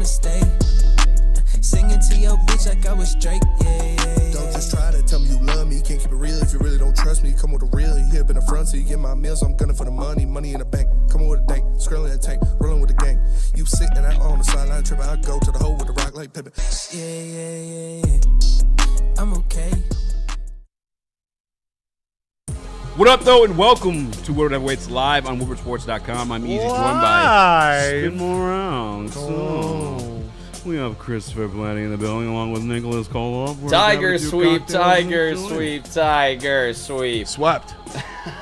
stay. Singing to your bitch like I was Drake, yeah. Don't just try to tell me you love me. Can't keep it real if you really don't trust me. Come with a real, you hip in the front, so you get my meals. I'm gunning for the money in the bank. Come with a dank, scrolling in the tank, rolling with the gang. You sitting out on the sideline tripping, I go to the hole with the rock like Pippin. Yeah. I'm okay. What up, though, and welcome to Woodward Heavyweights live on WoodwardSports.com. I'm Eazy, joined by Spin More Rounds. So, we have Christopher Blatty in the building, along with Nicholas Koloff. Tiger sweep. Swept.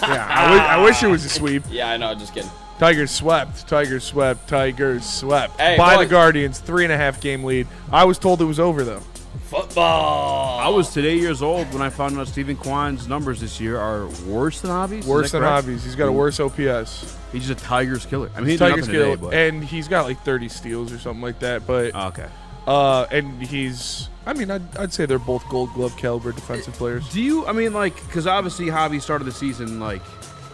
Yeah, I wish it was a sweep. Yeah, I know, just kidding. Tigers swept. Hey, by boys. the Guardians, 3.5 game lead. I was told it was over, though. Football. I was today years old when I found out Stephen Kwan's numbers this year are worse than Hobbies. Worse than Hobbies. He's got a worse OPS. He's just a Tigers killer. I mean, he's Tigers nothing today, killer, but and he's got like 30 steals or something like that. But okay. And he's, I mean, I'd say they're both Gold Glove caliber defensive players. Do you? I mean, like, because obviously Hobby started the season like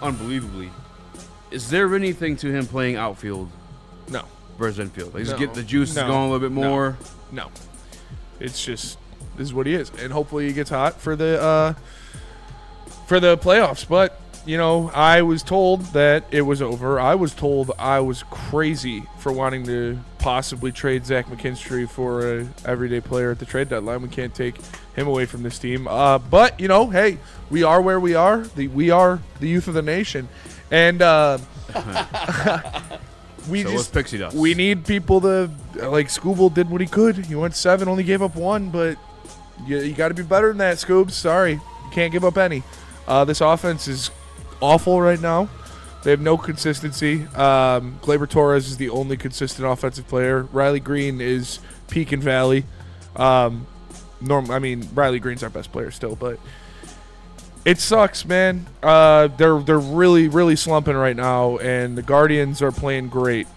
unbelievably. Is there anything to him playing outfield? No. Versus infield. Like, just No. get the juices No. going a little bit more. No. It's just, this is what he is, and hopefully he gets hot for the playoffs. But you know, I was told that it was over. I was told I was crazy for wanting to possibly trade Zach McKinstry for an everyday player at the trade deadline. We can't take him away from this team. But you know, hey, we are where we are. We are the youth of the nation, and we So just Pixie Dust. we need people to, like, Scooble did what he could. He went 7, only gave up 1, but you got to be better than that, Scoobs. Sorry, you can't give up any. This offense is awful right now. They have no consistency. Gleyber Torres is the only consistent offensive player. Riley Green is peak and valley. Riley Green's our best player still, but it sucks, man. They're really, really slumping right now, and the Guardians are playing great.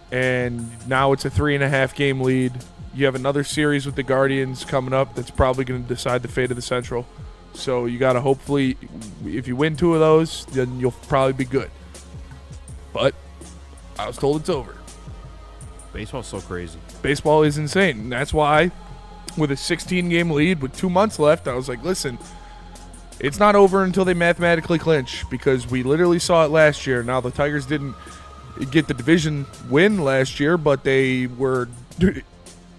And now it's a 3.5 game lead. You have another series with the Guardians coming up that's probably going to decide the fate of the Central. So you got to hopefully, if you win 2 of those, then you'll probably be good. But I was told it's over. Baseball's so crazy. Baseball is insane. And that's why, with a 16-game lead with 2 months left, I was like, listen, it's not over until they mathematically clinch, because we literally saw it last year. Now, the Tigers didn't get the division win last year, but they were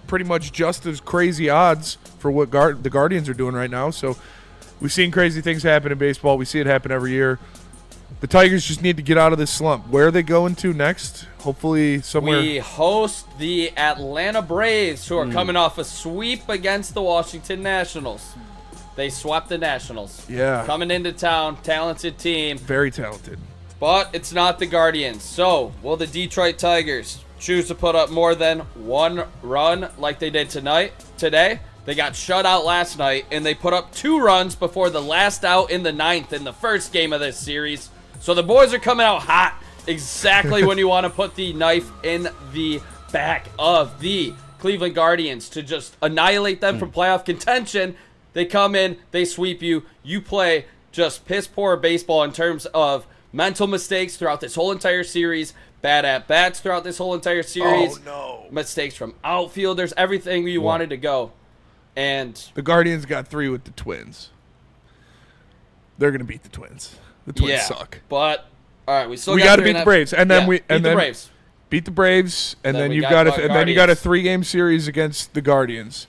pretty much just as crazy odds for what the Guardians are doing right now. So we've seen crazy things happen in baseball. We see it happen every year. The Tigers just need to get out of this slump. Where are they going to next? Hopefully somewhere. We host the Atlanta Braves, who are coming off a sweep against the Washington Nationals. They swept the Nationals. Yeah. Coming into town, talented team. Very talented. But it's not the Guardians. So, will the Detroit Tigers choose to put up more than 1 run like they did today? They got shut out last night, and they put up 2 runs before the last out in the 9th in the first game of this series. So the boys are coming out hot, exactly when you want to put the knife in the back of the Cleveland Guardians to just annihilate them from playoff contention. They come in, they sweep you. You play just piss-poor baseball in terms of mental mistakes throughout this whole entire series, bad at-bats throughout this whole entire series. Oh, no. Mistakes from outfielders, everything you wanted to go. And the Guardians got 3 with the Twins. They're going to beat the Twins. The Twins suck. But all right, we got to beat the Braves, and then beat the Braves. Beat the Braves, and Then then we you got got the and then you got a Guardians. 3-game series against the Guardians.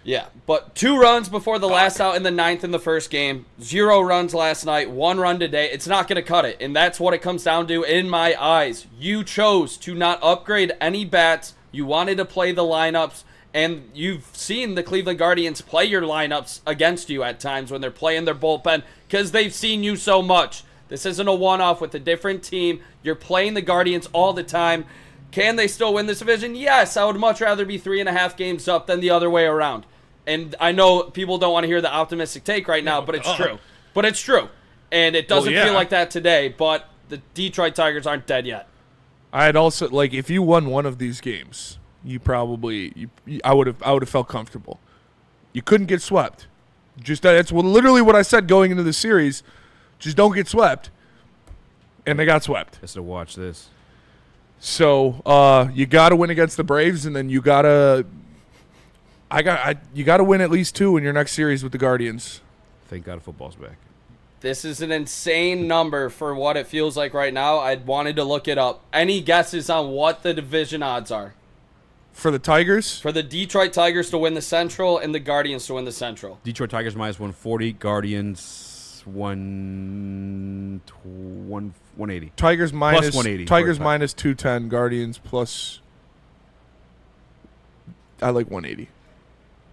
Yeah, but 2 runs before the last out in the 9th in the first game. 0 runs last night. 1 run today. It's not going to cut it, and that's what it comes down to in my eyes. You chose to not upgrade any bats. You wanted to play the lineups, and you've seen the Cleveland Guardians play your lineups against you at times when they're playing their bullpen because they've seen you so much. This isn't a one-off with a different team. You're playing the Guardians all the time. Can they still win this division? Yes, I would much rather be 3.5 games up than the other way around. And I know people don't want to hear the optimistic take right now, but it's true. But it's true. And it doesn't feel like that today, but the Detroit Tigers aren't dead yet. I'd also, like, if you won one of these games, you probably I would have felt comfortable. You couldn't get swept. Just that's literally what I said going into the series. Just don't get swept. And they got swept. Just to watch this. So you got to win against the Braves, and then you got to win at least 2 in your next series with the Guardians. Thank God football's back. This is an insane number for what it feels like right now. I wanted to look it up. Any guesses on what the division odds are? For the Tigers? For the Detroit Tigers to win the Central and the Guardians to win the Central. Detroit Tigers minus 140, Guardians 180. Tigers minus 180. Tigers minus 210, Guardians plus I like 180.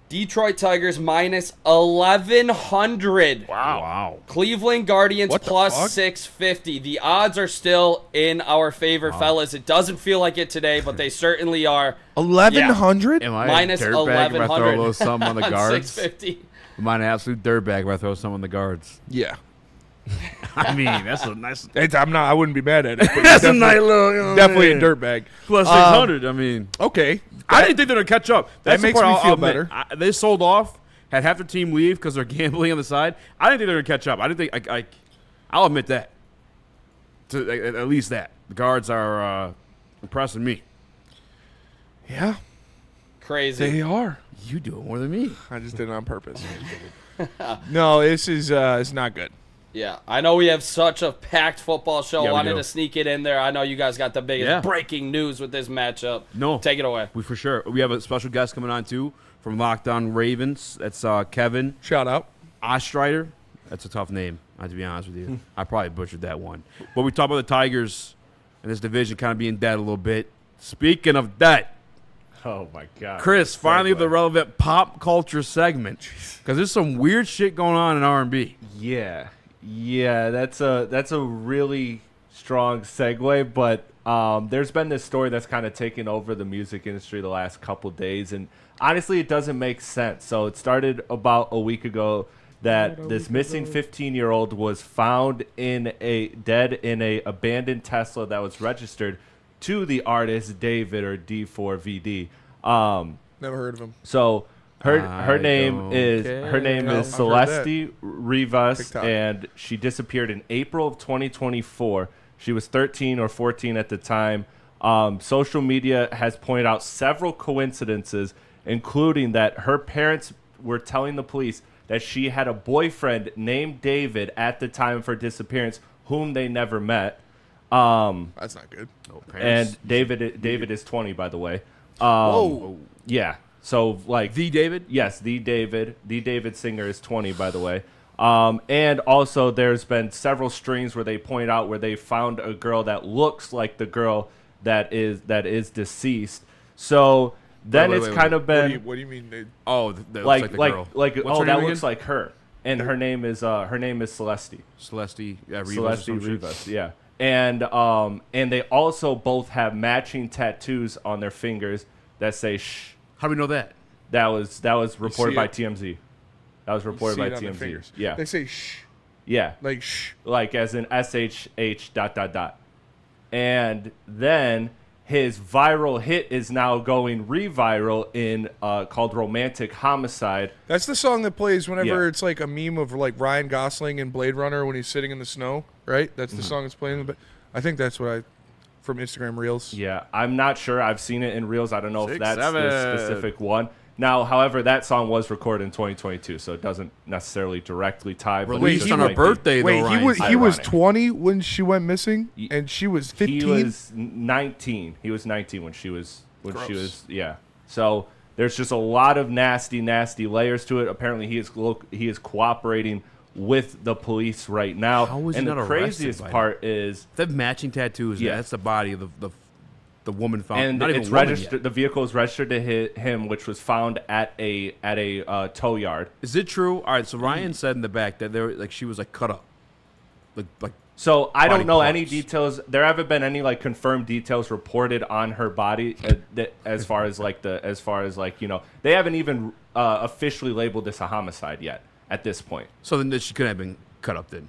Detroit Tigers minus 1,100. Wow. Cleveland Guardians What the plus fuck? 650. The odds are still in our favor, fellas. It doesn't feel like it today, but they certainly are. 1,100? Am I Minus a dirtbag if I throw a 1,100 little something on the guards? 650. Am I an absolute dirtbag if I throw something on the guards? Yeah. I mean, that's a nice... I wouldn't be mad at it. But That's a nice little... You know, definitely a dirtbag. Plus 600, I mean... Okay. I didn't think they would catch up. That's the makes part me I'll feel admit. better. They sold off, had half their team leave because they're gambling on the side. I didn't think they were going to catch up. I didn't think... I'll admit that. At least that. The guards are impressing me. Yeah, Crazy. they are. You do it more than me. I just did it on purpose. No, this is it's not good. Yeah, I know we have such a packed football show. Yeah, we Wanted do. to sneak it in there. I know you guys got the biggest Yeah. breaking news with this matchup. No. Take it away. We for sure. We have a special guest coming on, too, from Locked On Ravens. That's Kevin Shout out. Ostreider. That's a tough name, to be honest with you. I probably butchered that one. But we talk about the Tigers and this division kind of being dead a little bit. Speaking of that, Oh, my God. Chris, finally Segue. the relevant pop culture segment. Because there's some weird shit going on in R&B. Yeah, that's a really strong segue, but there's been this story that's kind of taken over the music industry the last couple days, and honestly, it doesn't make sense. So it started about a week ago that this missing 15-year-old was found dead in a abandoned Tesla that was registered to the artist David or D4VD. Never heard of him. So her I name don't is care. her name No, is I've heard that. Celeste Rivas, TikTok. and she disappeared in April of 2024. She was 13 or 14 at the time. Social media has pointed out several coincidences, including that her parents were telling the police that she had a boyfriend named David at the time of her disappearance, whom they never met. That's not good. And David is 20, by the way. Whoa. Yeah. So like The David? Yes, the David singer is 20, by the way. And also there's been several streams where they point out where they found a girl that looks like the girl that is deceased. So then Wait, it's wait, kind wait. of been What do you mean? They, Oh, that looks like the girl. like What's her that name looks again? like her, and her name is Celeste. Celeste Rivas. or Celeste some shit. Rivas, yeah. And they also both have matching tattoos on their fingers that say "shh." How do we know that? That was reported see by it. TMZ. That was reported see by it on their TMZ. fingers. Yeah, They say shh. yeah, Like shh. like as in SHH ... And then his viral hit is now going reviral in called "Romantic Homicide." That's the song that plays whenever Yeah. it's like a meme of like Ryan Gosling in Blade Runner when he's sitting in the snow, right? That's the song that's playing. But I think that's what from Instagram Reels. Yeah, I'm not sure. I've seen it in Reels. I don't know if 6, that's 7. the specific one. Now, however, that song was recorded in 2022, so it doesn't necessarily directly tie. but Released it on just her might be. birthday, though, Wait, Ryan. he was Ironic. 20 when she went missing, Ye- and she was 15. He was 19. He was 19 when she was yeah. So there's just a lot of nasty layers to it. Apparently, he is cooperating with the police right now. How was he and not the arrested craziest by part is They have matching tattoos. Yeah. Yeah. That's the body of the woman found. and Not even it's woman registered. yet. The vehicle is registered to him, which was found at a tow yard. Is it true? All right. So Ryan said in the back that she was like cut up, like So I Body don't know any parts. details. There haven't been any like confirmed details reported on her body as far as they haven't even officially labeled this a homicide yet at this point. so. Then she could have been cut up. Then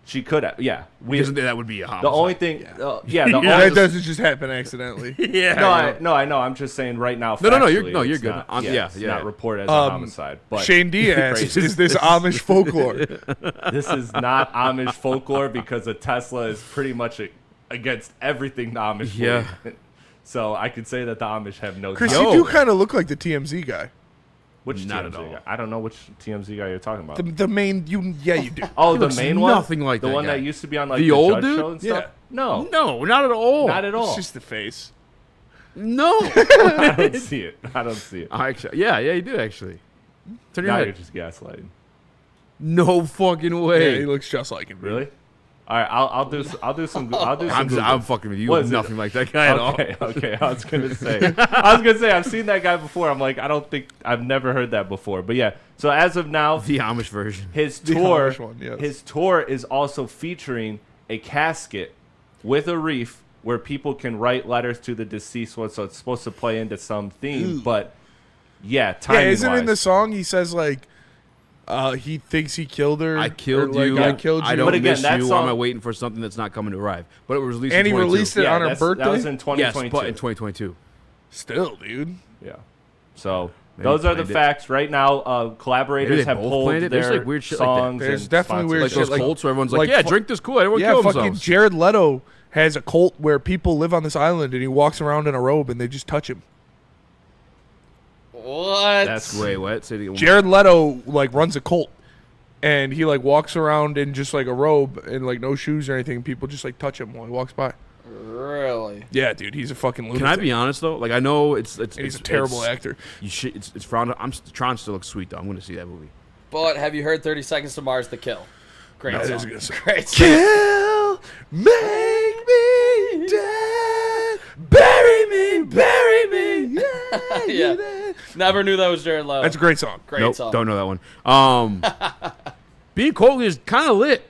She could have, yeah. because that would be a homicide. The only thing, the Yeah, only, that doesn't just happen accidentally. Yeah. I know. I'm just saying right now. No, factually, you're it's good. not- Yeah, it's yeah. not reported as a homicide. But Shane D asks, Crazy. is this Amish folklore? this is not Amish folklore because a Tesla is pretty much against everything the Amish Yeah. believe. So I could say that the Amish have no. Chris, Yo. you do kind of look like the TMZ guy. Which Not TMZ at all. guy? I don't know which TMZ guy you're talking about. The main, you do. Oh, He the looks main one? nothing like the that one guy. that used to be on like The the old Judge dude? show and stuff? Yeah. No. No, not at all. Not at all. It's just the face. No. I don't see it. I don't see it. Actually, yeah, you do actually. Turn your Now head. you're just gaslighting. No fucking Yeah, way. he looks just like him. Really? All right, I'll do some Google. I'm fucking with you. What You is look it? nothing like that guy at all. Okay. I was gonna say I've seen that guy before. I'm like, I've never heard that before. But yeah, so as of now, The Amish version. his The tour, Amish one, yes. his tour is also featuring a casket with a wreath where people can write letters to the deceased one. So it's supposed to play into some theme. But yeah, Yeah, timing isn't in the wise. song he says like, he thinks he killed her. I killed or, like, you. I killed you. I don't But again, miss that you. song- Am I waiting for something that's not coming to arrive? But it was released And in he 22. released it on her That birthday. was in Yes, 2022. but in 2022. Still, dude. Yeah. So Maybe those are the planned it. facts right now. Maybe Collaborators they have both pulled planned it. There's, their like, weird shit like that. songs. There's and definitely weird Like sponsors. shit. those like- cults where everyone's like, like yeah, fu- drink this Kool-Aid. Everyone Yeah, kill fucking themselves. Jared Leto has a cult where people live on this island and he walks around in a robe and they just touch him. What? That's Wait, what? Say it again. Jared Leto like runs a cult, and he like walks around in just like a robe and like no shoes or anything. People just like touch him while he walks by. Really? Yeah, dude, he's a fucking lunatic. Can I be honest though? Like I know it's And he's a terrible actor. You should. It's frowned. Tron still looks sweet though. I'm going to see that movie. But have you heard 30 Seconds to Mars, The Kill? Great That song. is a good song. Great song. Kill, make me dead, bury me, yeah. Yeah. Never knew that was Jared Leto. That's a great song. Great Nope, song. don't know that one. Being cold is kind of lit.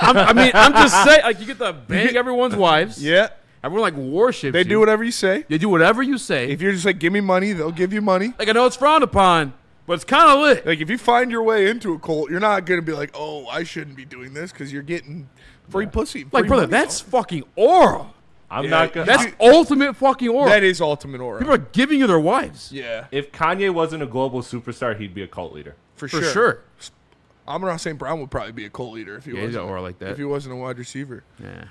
I'm just saying, like you get to bang everyone's wives. Yeah, Everyone like worships. they you. do whatever you say. They do whatever you say. If you're just like, give me money, they'll give you money. Like I know it's frowned upon, but it's kind of lit. Like if you find your way into a cult, you're not gonna be like, oh, I shouldn't be doing this because you're getting free pussy. Like free brother, money, that's dog. fucking aura. I'm Yeah, not gonna. That's ultimate fucking aura. That is ultimate aura. People are giving you their wives. Yeah, If Kanye wasn't a global superstar, he'd be a cult leader. for For sure. sure. Amon-Ra St. Brown would probably be a cult leader if he Yeah, he's wasn't got aura like that. If he wasn't a wide receiver. Yeah.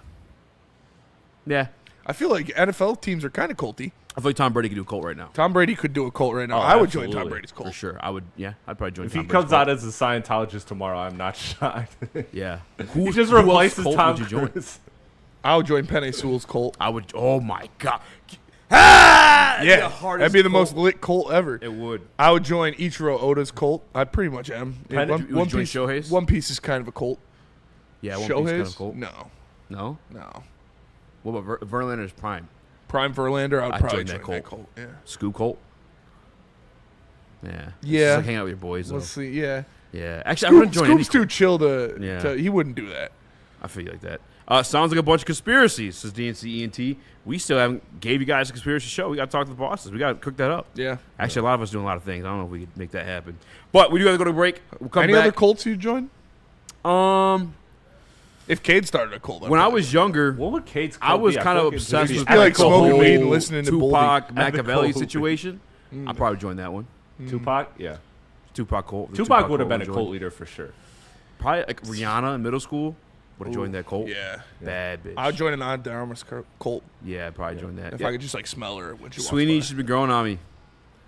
Yeah. I feel like NFL teams are kind of culty. I feel like Tom Brady could do a cult right now. Tom Brady could do a cult right now. Oh, I would join Tom absolutely. Brady's cult. For sure. I would. Yeah. I'd probably join. If Tom he Brady's comes cult. out as a Scientologist tomorrow, I'm not shocked. Yeah. he just who else replaces cult Tom would you join? Cruise. I would join Penny Sewell's cult. I would. Oh my god. Ah! Yeah, The hardest that'd be the cult. most lit cult ever. It would. I would join Ichiro Oda's cult. I pretty much am. Penny- would you join Shohei's? One Piece is kind of a cult. Yeah. One Piece kind Shohei's? of cult. No, No. no. What about Verlander's Prime? Prime Verlander, I would I'd probably join join that that cult. cult. Yeah. Scoop cult. Yeah. Yeah. Just like hang out with your boys. Though. Let's see. Yeah. Yeah. Actually, I wouldn't join any Scoop's too chill to, Yeah. He wouldn't do that. I feel like that. Sounds like a bunch of conspiracies, says DNC ENT. We still haven't gave you guys a conspiracy show. We got to talk to the bosses. We got to cook that up. Yeah. Actually, a lot of us doing a lot of things. I don't know if we could make that happen. But we do got to go to break. We'll come Any back. other cults you'd join? If Cade started a cult, I'd When I probably was younger, What would Cade's I cult was be? kind of feel like it's obsessed really with be like the smoking whole weed and listening to Tupac Boldy. Machiavelli Ethical. situation. I'd probably join that one. Tupac. Yeah, Tupac cult. the Tupac would have cult been a would cult join. leader for sure. Probably like Rihanna in middle school would have joined that cult. Yeah. Bad bitch. I would join an Odd Darmas cult Yeah, I'd probably join that. if Yeah. I could just like smell her when she walks Sweeney, by. she's been growing on me.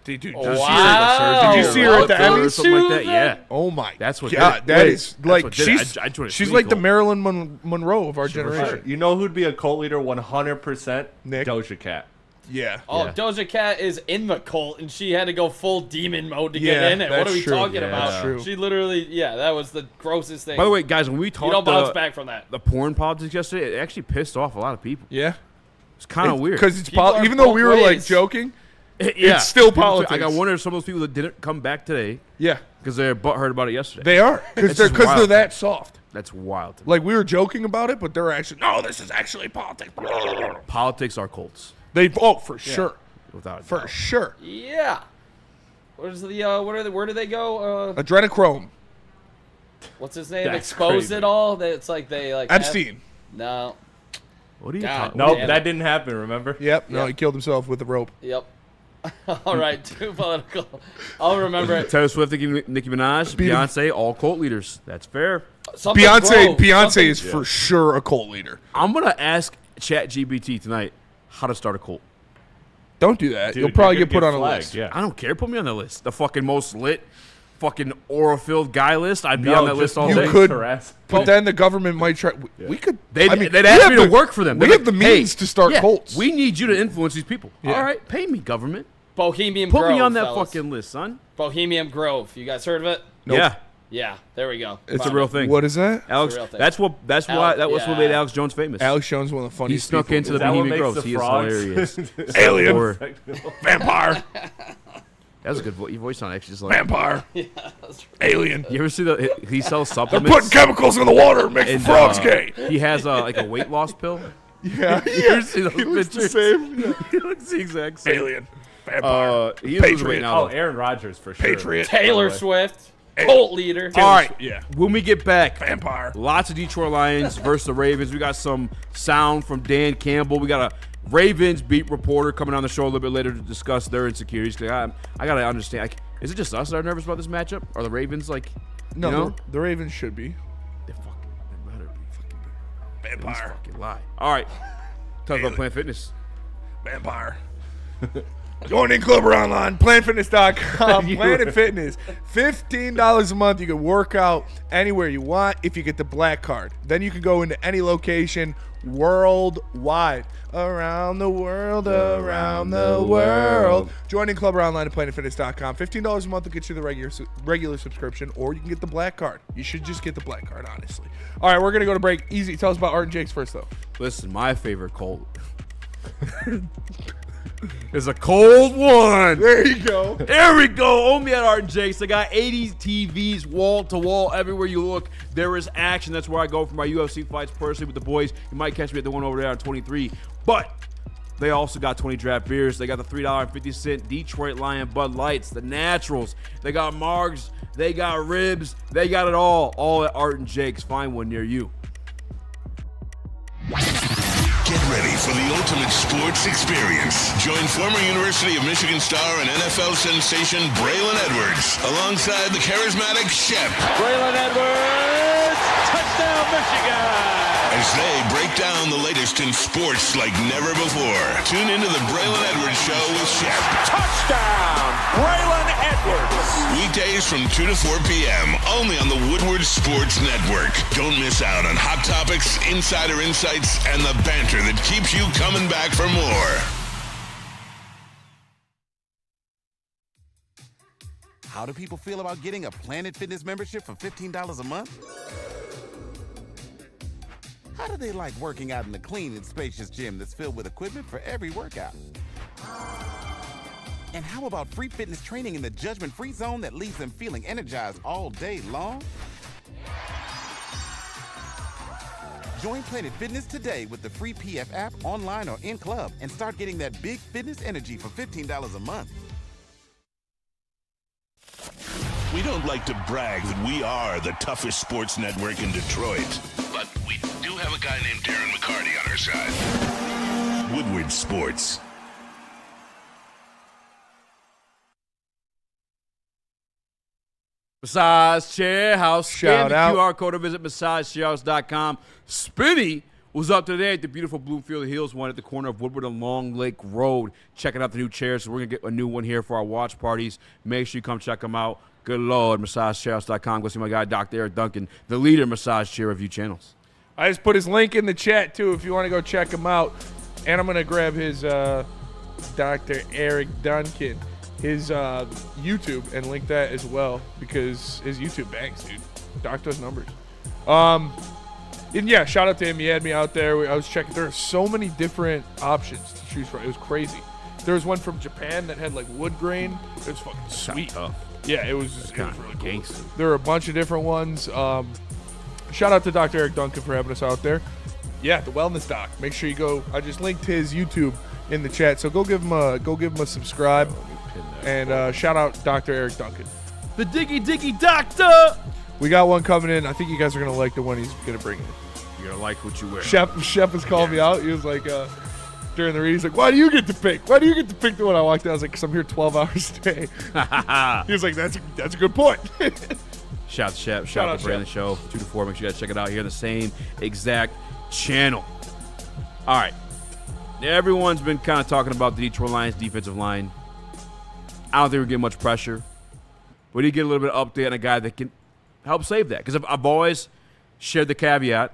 Dude, Oh, did you see her- wow. Did you see her at the Or Emmys? something like that. Yeah. Oh my That's what God, did it. that Wait, is that's like what did it. she's I'd join a she's Sweeney like the cult. Marilyn Monroe of our Sure, for generation. sure. You know who'd be a cult leader? 100%. Nick? Doja Cat. Yeah. Oh, Yeah. Doja Cat is in the cult, and she had to go full demon mode to Yeah, get in it. What that's are we true. talking Yeah, about? that's true. She literally, that was the grossest thing. By the way, guys, when we you talked don't bounce back from that. the porn politics yesterday, it actually pissed off a lot of people. Yeah. It's kind of weird. Because it's People are even though we were both like ways. joking. yeah, it's still people- politics. Like, I wonder if some of those people that didn't come back today Yeah, because they're butthurt about it yesterday. they are because It's just they're wild. that soft. That's wild. to me. Like we were joking about it, but they're actually no. This is actually politics. Politics are cults, They for sure, without a for doubt. sure. Yeah. Where's the where do they go? Adrenochrome, What's his name? That's Exposed crazy. it all. That it's like they like Epstein. No. What are you God. talking Nope, Damn. that didn't happen. Remember? Yep. No, Yeah. he killed himself with a rope. Yep. All right, too political. I'll remember it. Taylor Swift, Nicki Minaj, Beyonce, all cult leaders. That's fair. Beyonce is for sure a cult leader. I'm gonna ask ChatGPT tonight how to start a cult. Don't do that. Dude, You'll probably you're get put gonna on a flagged, list. Yeah. I don't care. Put me on the list. The fucking most lit, fucking aura-filled guy list. I'd be on that list all you day. could- harass. But then the government might try. We could. They'd I mean, ask we me to have work for them. We They'd have be the like, means hey, to start yeah, cults. We need you to influence these people. Yeah. All right, pay me, government. Bohemian Put Grove. me on that fellas. fucking list, son. Bohemian Grove. You guys heard of it? Yeah, Yeah, there we go. it's a Found real it. thing. What is that? Alex? real thing. That's what Yeah. made Alex Jones famous. Alex Jones, one of the He funniest. snuck people. into the Is that what Bohemian makes Groves. the He is frogs? hilarious. Alien. Or- Vampire. That was a good voice. Your voice sounded actually just like. Vampire. Alien. You ever see he sells They're supplements? putting chemicals in the water to make the and, frogs gay. He has like a weight loss pill. Yeah. You ever see those He looks the pictures? same. Yeah. He looks the exact same. Alien. Vampire. He is losing weight Patriot. now. Oh, Aaron Rodgers for sure. Patriot. Taylor Swift, cult leader. All right. Yeah. When we get back, Vampire. lots of Detroit Lions versus the Ravens. We got some sound from Dan Campbell. We got a Ravens beat reporter coming on the show a little bit later to discuss their insecurities. 'Cause I got to understand. Is it just us that are nervous about this matchup? Are the Ravens like, No, you know? the Ravens should be. They better be fucking Vampire. fucking lie. All right. Talk about Planet Fitness. Vampire. Join in Club or online. PlanetFitness.com. Planet Fitness. $15 a month. You can work out anywhere you want if you get the black card. Then you can go into any location worldwide. Around the world, around the world. Join in Club or online at PlanetFitness.com. $15 a month will get you the regular subscription, or you can get the black card. You should just get the black card, honestly. All right, we're going to go to break. Easy. Tell us about Art and Jake's first, though. Listen, my favorite cold is a cold one. There you go. There we go. Only at Art and Jake's. They got 80 TVs wall to wall. Everywhere you look, there is action. That's where I go for my UFC fights personally with the boys. You might catch me at the one over there on 23. But they also got 20 draft beers. They got the $3.50 Detroit Lion Bud Lights, the Naturals. They got Margs. They got ribs. They got it all. All at Art and Jake's. Find one near you. Get ready for the ultimate sports experience. Join former University of Michigan star and NFL sensation Braylon Edwards alongside the charismatic Shep. Braylon Edwards, touchdown Michigan! As they break down the latest in sports like never before. Tune into the Braylon Edwards Show with Shep. Touchdown, Braylon Edwards! Weekdays from 2 to 4 p.m. only on the Woodward Sports Network. Don't miss out on hot topics, insider insights, and the banter that keeps you coming back for more. How do people feel about getting a Planet Fitness membership for $15 a month? How do they like working out in a clean and spacious gym that's filled with equipment for every workout? And how about free fitness training in the judgment-free zone that leaves them feeling energized all day long? Join Planet Fitness today with the free PF app, online or in club, and start getting that big fitness energy for $15 a month. We don't like to brag that we are the toughest sports network in Detroit, but we do have a guy named Darren McCarty on our side. Woodward Sports. Massage Chair House. Shout Scan the out. QR code or visit massagechairhouse.com. Spinny was up today at the beautiful Bloomfield Hills one at the corner of Woodward and Long Lake Road. Checking out the new chairs. So we're going to get a new one here for our watch parties. Make sure you come check them out. Good Lord, massagechairhouse.com. Go see my guy, Dr. Eric Duncan, the leader of Massage Chair Review channels. I just put his link in the chat, too, if you want to go check him out. And I'm going to grab his Dr. Eric Duncan, his YouTube, and link that as well because his YouTube bangs, dude. Doc does numbers. And, yeah, shout out to him. He had me out there. I was checking. There are so many different options to choose from. It was crazy. There was one from Japan that had, like, wood grain. It was fucking sweet. Yeah, it was really cool. Gangster. There are a bunch of different ones. Shout out to Dr. Eric Duncan for having us out there. Yeah, the Wellness Doc. Make sure you go. I just linked his YouTube in the chat, so go give him a subscribe. And shout out Dr. Eric Duncan. The Diggy Doctor. We got one coming in. I think you guys are gonna like the one he's gonna bring in. You're going to like what you wear. Shep has called me out. He was like, during the read, he's like, "Why do you get to pick? Why do you get to pick the one?" I walked out. I was like, "Cause I'm here 12 hours a day." He was like, "That's a good point." Shout out to Shep. Shout out to Braylon Show. 2 to 4. Make sure you guys check it out here on the same exact channel. All right. Everyone's been kind of talking about the Detroit Lions defensive line. I don't think we're getting much pressure. But you get a little bit of update on a guy that can help save that. Because I've always shared the caveat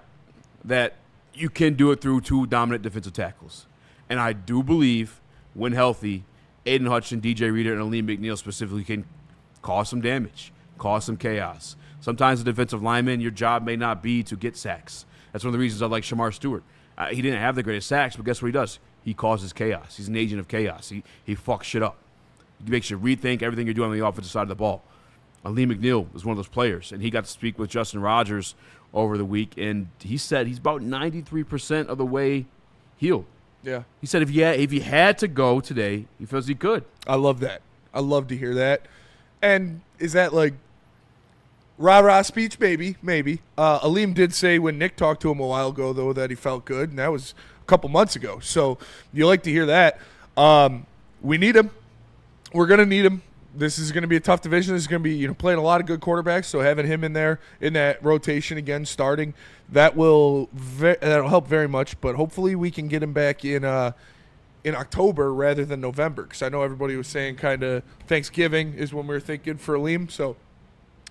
that you can do it through 2 dominant defensive tackles. And I do believe, when healthy, Aiden Hutchinson, DJ Reader, and Alim McNeill specifically can cause some damage, cause some chaos. Sometimes the defensive lineman, your job may not be to get sacks. That's one of the reasons I like Shamar Stewart. He didn't have the greatest sacks, but guess what he does? He causes chaos. He's an agent of chaos. He fucks shit up. He makes you rethink everything you're doing on the offensive side of the ball. Alim McNeill is one of those players, and he got to speak with Justin Rogers over the week, and he said he's about 93% of the way healed. Yeah. He said if he had to go today, he feels he could. I love that. I love to hear that. And is that like rah-rah speech? Maybe. Alim did say when Nick talked to him a while ago, though, that he felt good, and that was a couple months ago. So you like to hear that. We need him. We're going to need him. This is going to be a tough division. This is going to be playing a lot of good quarterbacks, so having him in there in that rotation again starting, that'll help very much. But hopefully we can get him back in October rather than November, because I know everybody was saying kind of Thanksgiving is when we were thinking for Alim. So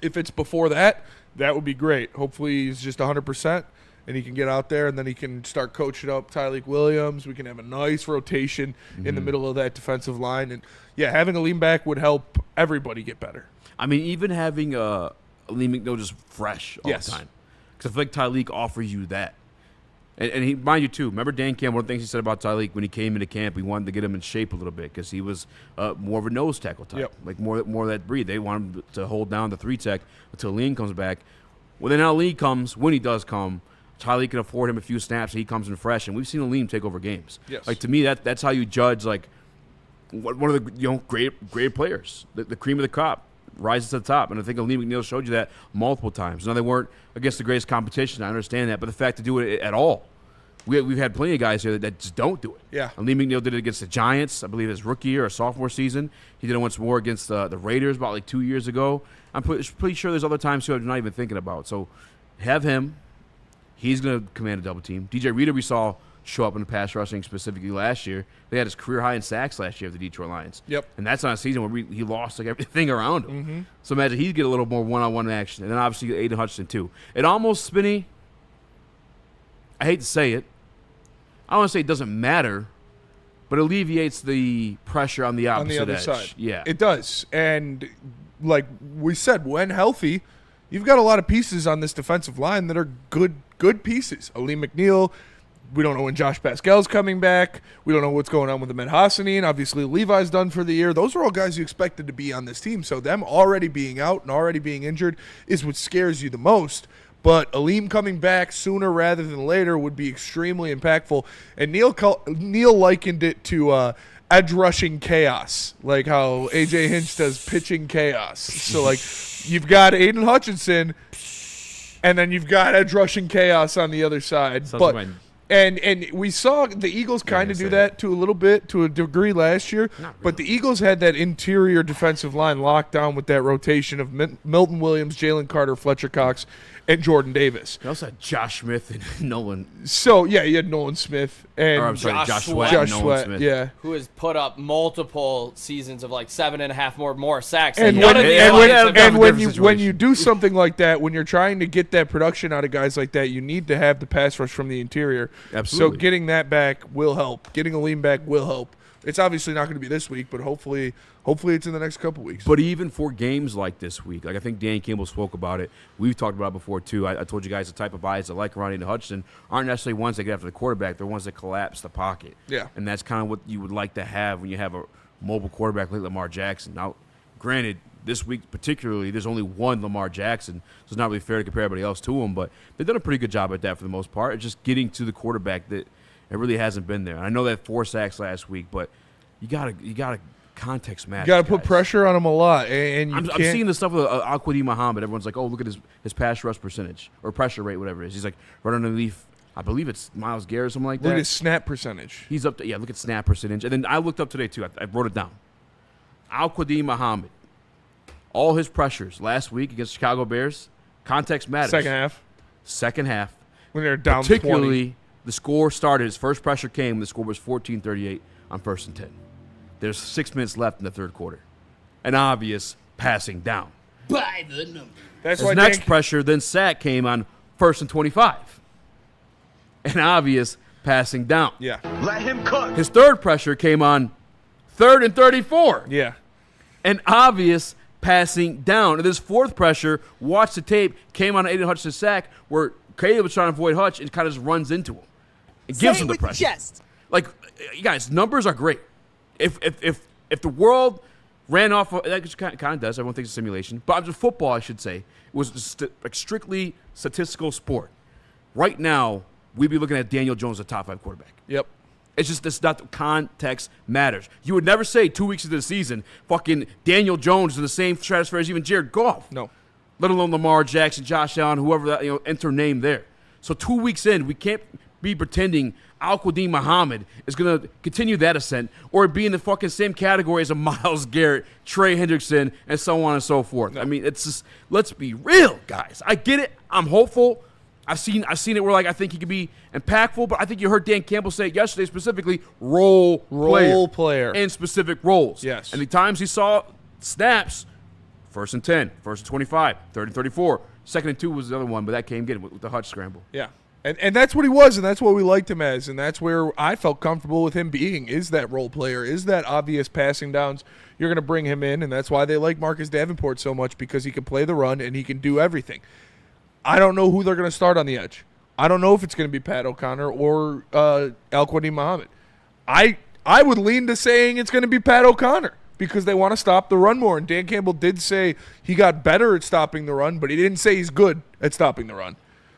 if it's before that, that would be great. Hopefully he's just 100%. And he can get out there, and then he can start coaching up Tyreek Williams. We can have a nice rotation in the middle of that defensive line. And, yeah, having Alim back would help everybody get better. I mean, even having Alim McNeill just fresh all the time. Because I feel like Tyreek offers you that. And he, mind you, too, remember Dan Campbell, one of the things he said about Tyreek when he came into camp, he wanted to get him in shape a little bit because he was more of a nose tackle type, like more of that breed. They want him to hold down the 3-tech until Alim comes back. Well, then Alim comes, when he does come, Tyreek can afford him a few snaps, and he comes in fresh, and we've seen Alim take over games. Yes. Like, to me, that's how you judge, like, one of the great players, the cream of the crop, rises to the top. And I think Alim McNeill showed you that multiple times. Now, they weren't against the greatest competition. I understand that. But the fact to do it at all, we've had plenty of guys here that just don't do it. Yeah. Alim McNeill did it against the Giants, I believe his rookie year or sophomore season. He did it once more against the Raiders about, like, 2 years ago. I'm pretty sure there's other times, too, I'm not even thinking about. So have him. He's going to command a double team. DJ Reader we saw show up in the pass rushing specifically last year. They had his career high in sacks last year of the Detroit Lions. Yep. And that's not a season where he lost like everything around him. Mm-hmm. So imagine he'd get a little more one-on-one action. And then obviously Aiden Hutchinson too. It almost, Spinny, I hate to say it, I don't want to say it doesn't matter, but alleviates the pressure on the opposite on the other edge. side. Yeah. It does. And like we said, when healthy, you've got a lot of pieces on this defensive line that are good pieces. Alim McNeill, we don't know when Josh Pascal's coming back. We don't know what's going on with Ahmed Hassanin. Obviously, Levi's done for the year. Those are all guys you expected to be on this team. So them already being out and already being injured is what scares you the most. But Alim coming back sooner rather than later would be extremely impactful. And Neil likened it to edge rushing chaos, like how A.J. Hinch does pitching chaos. So, like, you've got Aiden Hutchinson, and then you've got edge rushing chaos on the other side. And we saw the Eagles kind of do that to a degree last year. Really. But the Eagles had that interior defensive line locked down with that rotation of Milton Williams, Jalen Carter, Fletcher Cox, and Jordan Davis. You also had Josh Smith and Nolan. So, yeah, you had Nolan Smith and Josh Sweat. Josh Sweat, Smith. yeah. Who has put up multiple seasons of like 7.5 more sacks. And when you do something like that, when you're trying to get that production out of guys like that, you need to have the pass rush from the interior. Absolutely. So getting that back will help. Getting Alim back will help. It's obviously not going to be this week, but hopefully it's in the next couple weeks. But even for games like this week, like I think Dan Campbell spoke about it. We've talked about it before, too. I told you guys the type of guys that like Ronnie and Hutchinson aren't necessarily ones that get after the quarterback. They're ones that collapse the pocket. Yeah. And that's kind of what you would like to have when you have a mobile quarterback like Lamar Jackson. Now, granted, this week particularly, there's only one Lamar Jackson, so it's not really fair to compare everybody else to him. But they've done a pretty good job at that for the most part. It's just getting to the quarterback that it really hasn't been there. And I know that 4 sacks last week, but you gotta context match. You got to put pressure on him a lot, and I'm seeing this stuff with Al-Quadin Muhammad. Everyone's like, "Oh, look at his pass rush percentage or pressure rate, whatever it is." He's like right underneath. I believe it's Myles Garrett or something like that. Look at his snap percentage. He's up to look at snap percentage, and then I looked up today too. I wrote it down. Al-Quadin Muhammad, all his pressures last week against the Chicago Bears, context matters. Second half. When they're down particularly 20. the score started. His first pressure came. The score was 14-38 on 1st and 10. There's 6 minutes left in the third quarter. An obvious passing down. By the number. That's His why next pressure, then sack, came on 1st and 25. An obvious passing down. Yeah. Let him cook. His third pressure came on 3rd and 34. Yeah. An obvious passing down. And this fourth pressure, watch the tape, came on an Aiden Hutchinson sack where Caleb was trying to avoid Hutch and kind of just runs into him. It gives him the pressure. Like, you guys, numbers are great. If the world ran off, that kind of does. Everyone thinks it's a simulation. But just football, I should say, it was like strictly statistical sport. Right now, we'd be looking at Daniel Jones, the top 5 quarterback. Yep. It's just that's not context matters. You would never say 2 weeks into the season, fucking Daniel Jones is in the same stratosphere as even Jared Goff. No. Let alone Lamar Jackson, Josh Allen, whoever that enter name there. So 2 weeks in, we can't be pretending Al-Quadin Muhammad is going to continue that ascent or be in the fucking same category as a Myles Garrett, Trey Hendrickson, and so on and so forth. No. I mean, it's just, let's be real, guys. I get it. I'm hopeful. I've seen it where, like, I think he could be impactful, but I think you heard Dan Campbell say it yesterday specifically, role player in specific roles. Yes. And the times he saw snaps, 1st and 10, 1st and 25, 3rd and 34, 2nd and 2 was the other one, but that came good with the Hutch scramble. Yeah. And that's what he was, and that's what we liked him as, and that's where I felt comfortable with him being, is that role player, is that obvious passing downs. You're going to bring him in, and that's why they like Marcus Davenport so much, because he can play the run and he can do everything. I don't know who they're going to start on the edge. I don't know if it's going to be Pat O'Connor or Al-Quadin Muhammad. I would lean to saying it's going to be Pat O'Connor because they want to stop the run more. And Dan Campbell did say he got better at stopping the run, but he didn't say he's good at stopping the run.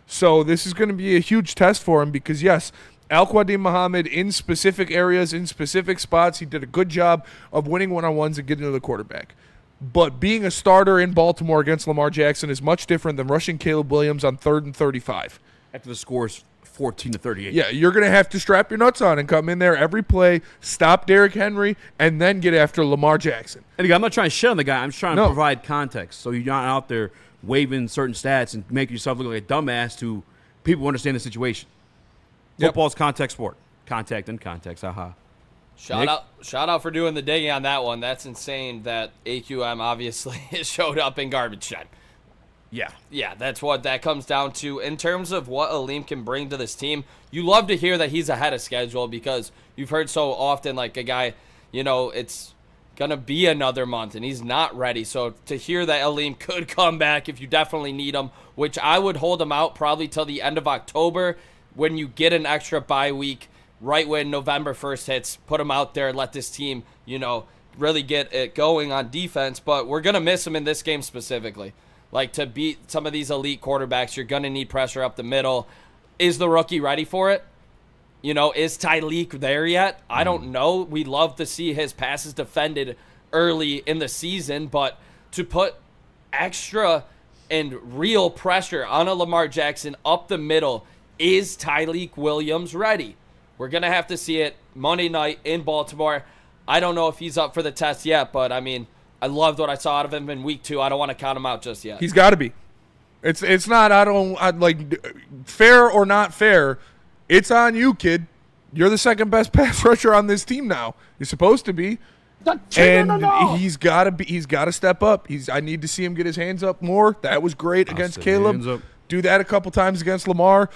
So this is going to be a huge test for him because, yes, Al-Quadin Muhammad in specific areas, in specific spots, he did a good job of winning one-on-ones and getting to the quarterback. But being a starter in Baltimore against Lamar Jackson is much different than rushing Caleb Williams on 3rd and 35. After the score's 14-38. Yeah, you're going to have to strap your nuts on and come in there every play, stop Derrick Henry, and then get after Lamar Jackson. And again, I'm not trying to shit on the guy. I'm just trying to provide context so you're not out there waving certain stats and making yourself look like a dumbass to people who understand the situation. Football's context sport. Contact and context. Aha. Shout out for doing the digging on that one. That's insane that AQM obviously showed up in garbage time. Yeah, that's what that comes down to. In terms of what Alim can bring to this team, you love to hear that he's ahead of schedule because you've heard so often like a guy, it's going to be another month and he's not ready. So to hear that Alim could come back if you definitely need him, which I would hold him out probably till the end of October when you get an extra bye week. Right when November 1st hits, put him out there, let this team, really get it going on defense. But we're going to miss him in this game specifically. Like, to beat some of these elite quarterbacks, you're going to need pressure up the middle. Is the rookie ready for it? Is Tyleek there yet? I don't know. We'd love to see his passes defended early in the season, but to put extra and real pressure on a Lamar Jackson up the middle, is Tyleek Williams ready? We're going to have to see it Monday night in Baltimore. I don't know if he's up for the test yet, but, I mean, I loved what I saw out of him in week 2. I don't want to count him out just yet. He's got to be. It's not, fair or not fair. It's on you, kid. You're the second best pass rusher on this team now. You're supposed to be. He's got to step up. I need to see him get his hands up more. That was great against Caleb. Do that a couple times against Lamar.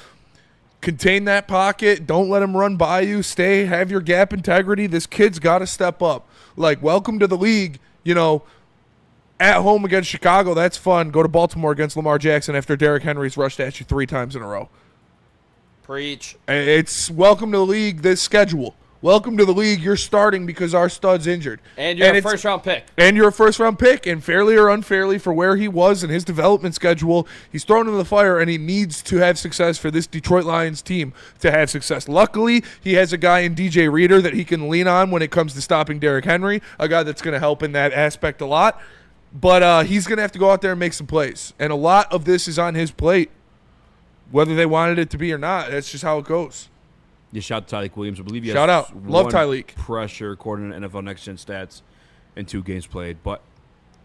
Contain that pocket. Don't let him run by you. Have your gap integrity. This kid's got to step up. Like, welcome to the league. At home against Chicago, that's fun. Go to Baltimore against Lamar Jackson after Derrick Henry's rushed at you 3 times in a row. Preach. It's welcome to the league, this schedule. Welcome to the league. You're starting because our stud's injured. And you're a first-round pick. And you're a first-round pick. And fairly or unfairly for where he was in his development schedule, he's thrown into the fire, and he needs to have success for this Detroit Lions team to have success. Luckily, he has a guy in DJ Reader that he can lean on when it comes to stopping Derrick Henry, a guy that's going to help in that aspect a lot. But he's going to have to go out there and make some plays. And a lot of this is on his plate, whether they wanted it to be or not. That's just how it goes. Yeah, shout out to Tyleek Williams. I believe he has shout out. Love Tyleek. Pressure according to NFL Next Gen stats in 2 games played. But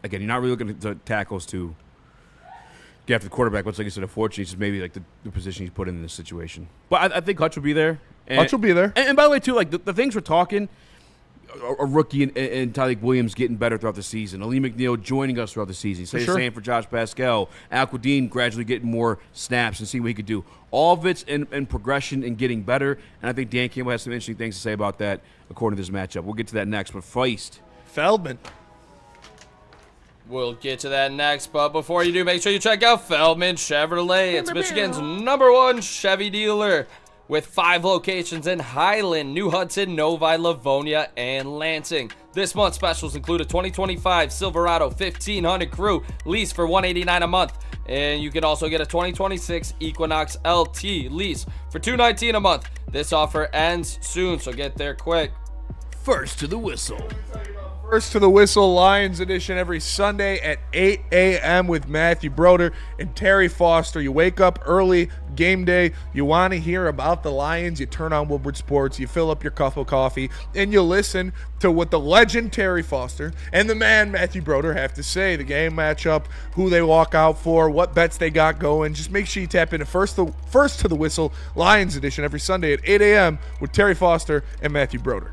again, you're not really looking to tackles to get after the quarterback. What's like you said, unfortunately, it's just maybe like the position he's put in this situation. But I think Hutch will be there. Hutch will be there. And by the way, too, like the things we're talking, a rookie and Tyreek Williams getting better throughout the season. Alim McNeill joining us throughout the season. Same for Josh Pascal. Al-Quadin gradually getting more snaps and seeing what he could do. All of it's in progression and getting better. And I think Dan Campbell has some interesting things to say about that according to this matchup. We'll get to that next. But Feist. Feldman. We'll get to that next, but before you do, make sure you check out Feldman Chevrolet. It's Michigan's #1 Chevy dealer with 5 locations in Highland, New Hudson, Novi, Livonia, and Lansing. This month's specials include a 2025 Silverado 1500 Crew lease for $189 a month. And you can also get a 2026 Equinox LT lease for $219 a month. This offer ends soon, so get there quick. First to the whistle. First to the Whistle Lions edition every Sunday at 8 a.m. with Matthew Broder and Terry Foster. You wake up early, game day, you want to hear about the Lions, you turn on Woodward Sports, you fill up your cup of coffee, and you listen to what the legend Terry Foster and the man Matthew Broder have to say. The game matchup, who they walk out for, what bets they got going. Just make sure you tap into First to the Whistle Lions edition every Sunday at 8 a.m. with Terry Foster and Matthew Broder.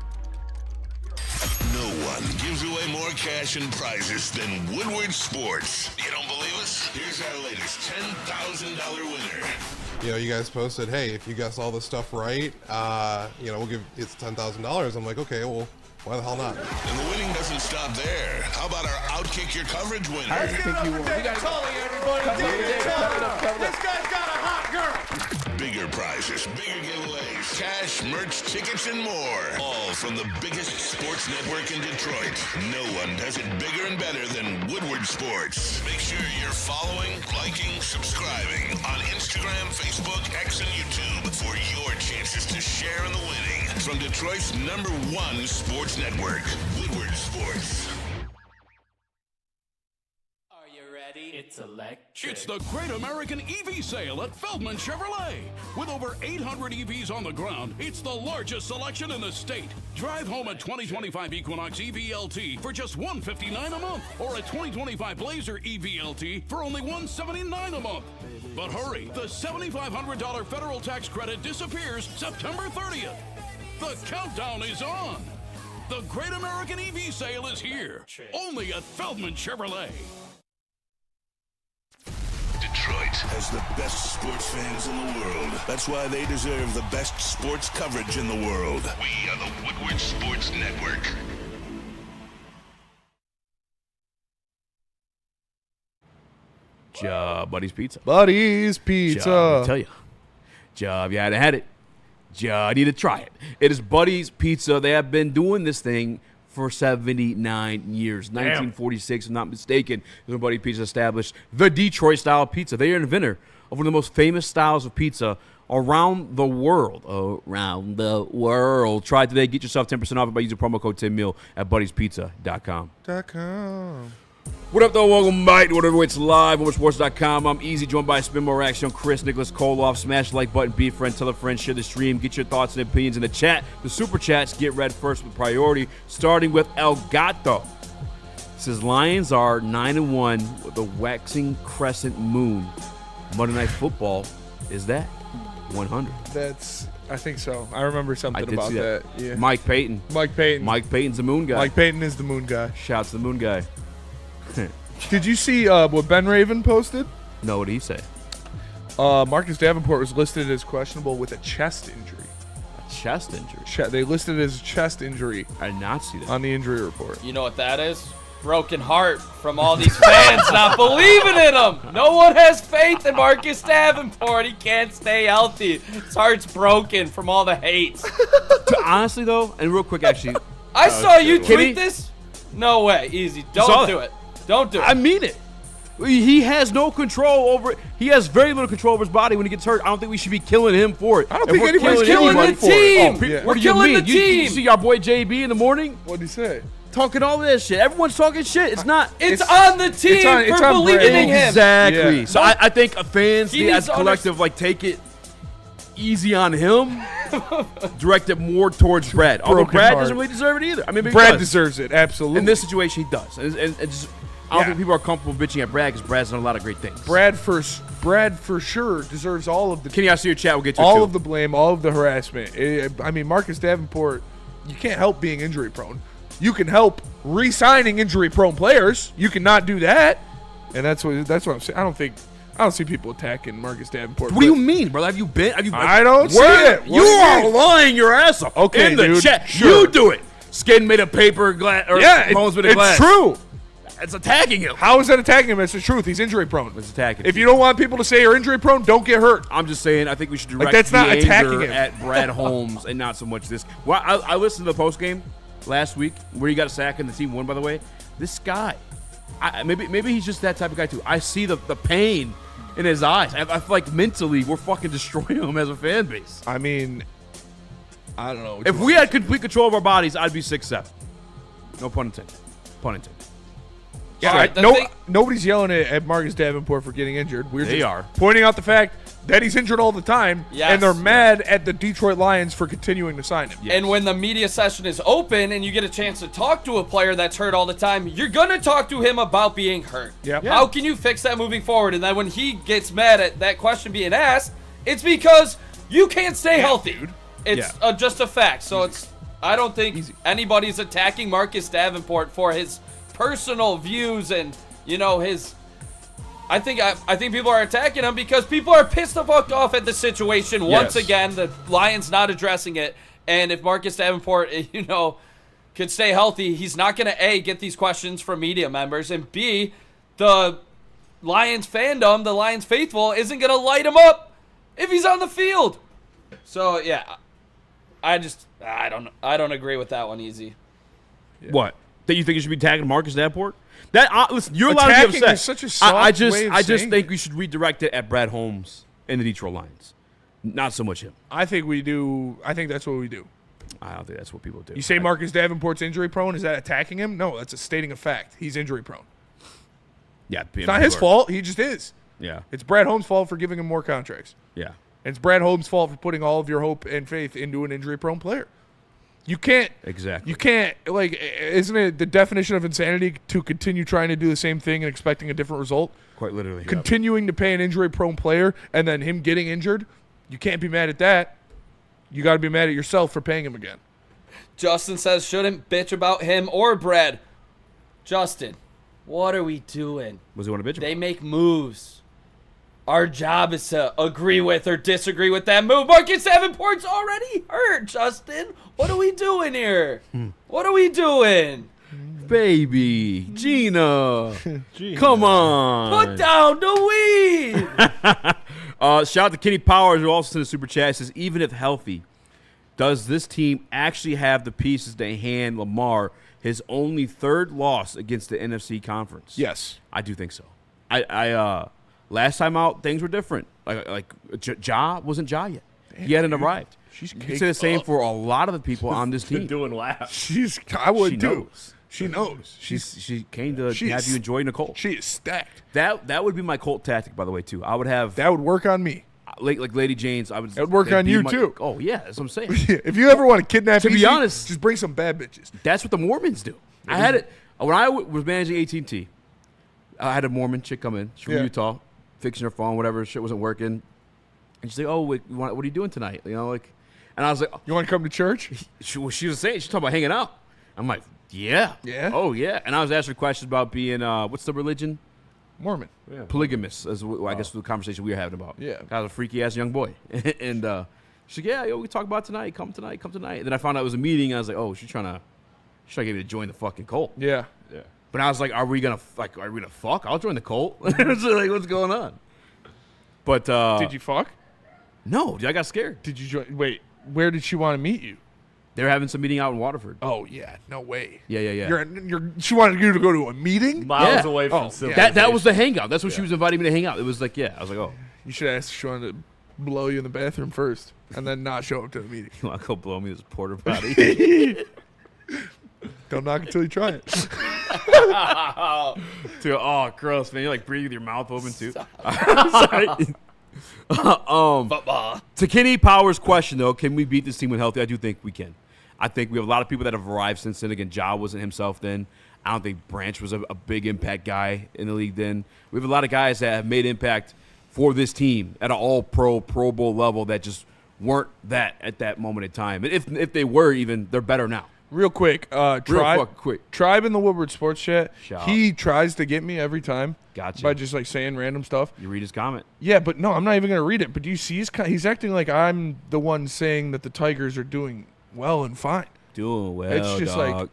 No one gives away more cash and prizes than Woodward Sports. You don't believe us? Here's our latest $10,000 winner. You guys posted, hey, if you guess all this stuff right, we'll give it's $10,000. I'm like, okay, well, why the hell not? And the winning doesn't stop there. How about our Outkick Your Coverage winner? I think you won. This guy's got a hot girl. Bigger prizes, bigger giveaways, cash, merch, tickets, and more. All from the biggest sports network in Detroit. No one does it bigger and better than Woodward Sports. Make sure you're following, liking, subscribing on Instagram, Facebook, X, and YouTube for your chances to share in the winning. From Detroit's #1 sports network, Woodward Sports. It's electric. It's the Great American EV Sale at Feldman Chevrolet. With over 800 EVs on the ground, it's the largest selection in the state. Drive home a 2025 Equinox EVLT for just $159 a month, or a 2025 Blazer EVLT for only $179 a month. But hurry, the $7,500 federal tax credit disappears September 30th. The countdown is on. The Great American EV Sale is here, only at Feldman Chevrolet. Detroit has the best sports fans in the world. That's why they deserve the best sports coverage in the world. We are the Woodward Sports Network. Buddy's Pizza. Buddy's Pizza. I tell you. You hadn't had it. You need to try it. It is Buddy's Pizza. They have been doing this thing for 79 years. 1946, if I'm not mistaken, is when Buddy's Pizza established the Detroit-style pizza. They are an inventor of one of the most famous styles of pizza around the world. Around the world. Try it today. Get yourself 10% off by using promo code TIMMEAL at Buddy'sPizza.com. What up, though? Welcome back to Whatever It's Live on Sports.com. I'm Eazy, joined by Spin More Action, Chris, Nicholas Koloff. Smash the like button, be a friend, tell a friend, share the stream, get your thoughts and opinions in the chat. The super chats get read first with priority, starting with El Gato. Says Lions are 9-1 with a waxing crescent moon. Monday Night Football, is that 100? I think so. I remember something about that. Yeah. Mike Payton. Mike Payton's the moon guy. Mike Payton is the moon guy. Shouts to the moon guy. Did you see what Ben Raven posted? No, what did he say? Marcus Davenport was listed as questionable with a chest injury. A chest injury? They listed it as a chest injury. I did not see that. On the injury report. You know what that is? Broken heart from all these fans not believing in him. No one has faith in Marcus Davenport. He can't stay healthy. His heart's broken from all the hate. Honestly, though, and real quick, actually. I saw you tweet this. No way. Easy. Don't do it. Don't do it. I mean it. He has no control over it. He has very little control over his body when he gets hurt. I don't think we should be killing him for it. I don't think anybody's killing the team. What do you mean? You see our boy JB in the morning? What did he say? Talking all this shit. Everyone's talking shit. It's not. It's on the team for believing in him. Exactly. Yeah. So I think fans, as a collective, take it easy on him. Direct it more towards Brad. Although Brad doesn't really deserve it either. I mean, Brad deserves it, absolutely. In this situation, he does. And just, I don't think people are comfortable bitching at Brad because Brad's done a lot of great things. Brad for sure deserves all of the Kenny, I see your chat. We'll get to it all too. of the blame, all of the harassment. I mean, Marcus Davenport, you can't help being injury prone. You can help re-signing injury prone players. You cannot do that, and that's what I'm saying. I don't see people attacking Marcus Davenport. What do you mean, brother? Have you been? I don't see it. You are lying your ass off. Okay, in the dude, chat. sure. You do it. Skin made of paper, glass, or bones made of glass. It's true. It's attacking him. How is that attacking him? It's the truth. He's injury prone. It's attacking. If you don't want people to say you're injury prone, don't get hurt. I'm just saying, I think we should direct that's the not anger attacking him. at Brad Holmes and not so much this. Well, I listened to the post game last week where he got a sack and the team won. By the way, this guy, maybe he's just that type of guy too. I see the pain in his eyes. I feel like mentally we're fucking destroying him as a fan base. I mean, I don't know. If we had complete control of our bodies, I'd be 6'7". No pun intended. Pun intended. Yeah, nobody's yelling at Marcus Davenport for getting injured. We're They just are. pointing out the fact that he's injured all the time, Yes. and they're mad at the Detroit Lions for continuing to sign him. And when the media session is open and you get a chance to talk to a player that's hurt all the time, you're going to talk to him about being hurt. Yep. How can you fix that moving forward? And then when he gets mad at that question being asked, it's because you can't stay healthy. dude. It's just a fact. So I don't think anybody's attacking Marcus Davenport for his personal views and, his... I think people are attacking him because people are pissed the fuck off at the situation. Once again, the Lions not addressing it. And if Marcus Davenport, could stay healthy, he's not going to, A, get these questions from media members, and B, the Lions fandom, the Lions faithful, isn't going to light him up if he's on the field. So, yeah, I don't agree with that one, Easy. What? That you think you should be tagging Marcus Davenport? Listen, you're allowed to be Attacking upset. is such a soft I way of just saying think it. we should redirect it at Brad Holmes and the Detroit Lions, not so much him. I think we do. I think that's what we do. I don't think that's what people do. You say Marcus Davenport's injury prone? Is that attacking him? No, that's a stating a fact. He's injury prone. Yeah, It's not his fault. He just is. Yeah, It's Brad Holmes' fault for giving him more contracts. yeah. And it's Brad Holmes' fault for putting all of your hope and faith into an injury prone player. You can't. Exactly. You can't, isn't it the definition of insanity to continue trying to do the same thing and expecting a different result? Quite literally. Continuing to pay an injury-prone player and then him getting injured, you can't be mad at that. You got to be mad at yourself for paying him again. Justin says, shouldn't bitch about him or Brad. Justin, what are we doing? Was he want to bitch? They make moves. Our job is to agree with or disagree with that move. Marcus Davenport's already hurt, Justin. What are we doing here? What are we doing? Baby, Gina, come on. Put down the weed. Shout out to Kenny Powers, who also sent a super chat. It says, even if healthy, does this team actually have the pieces to hand Lamar his only third loss against the NFC conference? Yes. I do think so. I last time out, things were different. Ja wasn't Ja yet. He hadn't arrived. You can say the same for a lot of the people on this team. Doing laps. I would She too. knows. She knows. She came to have you enjoy Nicole. She is stacked. That would be my Colt tactic, by the way, too. I would have That would work on me. like Lady Jane's. I would. That would work they'd on be you, too. Oh yeah, that's what I'm saying. If you ever want to kidnap To be Eazy, honest- just bring some bad bitches. That's what the Mormons do. I had it when I was managing AT&T. I had a Mormon chick come in. She's from Yeah. Utah, fixing her phone, whatever. Shit wasn't working, and she's like, "Oh, wait, what are you doing tonight?" And I was like, You want to come to church? she was saying, she's talking about hanging out. I'm like, yeah. Yeah? Oh, yeah. And I was asking her questions about being, what's the religion? Mormon. Polygamous, is I guess the conversation we were having about. Yeah. I was a freaky-ass young boy. And she's like, yeah, yo, we talk about tonight. Come tonight. And then I found out it was a meeting. And I was like, oh, she's trying to get me to join the fucking cult. Yeah. But I was like, are we gonna fuck? I'll join the cult. So, like, what's going on? But Did you fuck? No, dude, I got scared. Did you join? Wait, where did she want to meet you? They were having some meeting out in Waterford. Oh, yeah. No way. Yeah. She wanted you to go to a meeting? Miles Yeah. away from Oh, civilization. That was the hangout. That's what she was inviting me to hang out. It was like, yeah. I was like, oh, You should ask if she wanted to blow you in the bathroom first and then not show up to the meeting. you want to go blow me this porter potty? Don't knock until you try it. Dude, oh, gross, man. You're like breathing with your mouth open too. Sorry. To Kenny Powers' question though, can we beat this team when healthy? I do think we can. I think we have a lot of people that have arrived since then. Again, Ja wasn't himself then. I don't think Branch was a big impact guy in the league then. We have a lot of guys that have made impact for this team at an all-pro, Pro Bowl level that just weren't that at that moment in time. And if they were even, they're better now. Real quick, Tribe in the Woodward Sports Chat, Shout he tries to get me every time. Gotcha. By just like saying random stuff. You read his comment. Yeah, but no, I'm not even going to read it. But do you see he's acting like I'm the one saying that the Tigers are doing well and fine. Doing well, it's just dog. like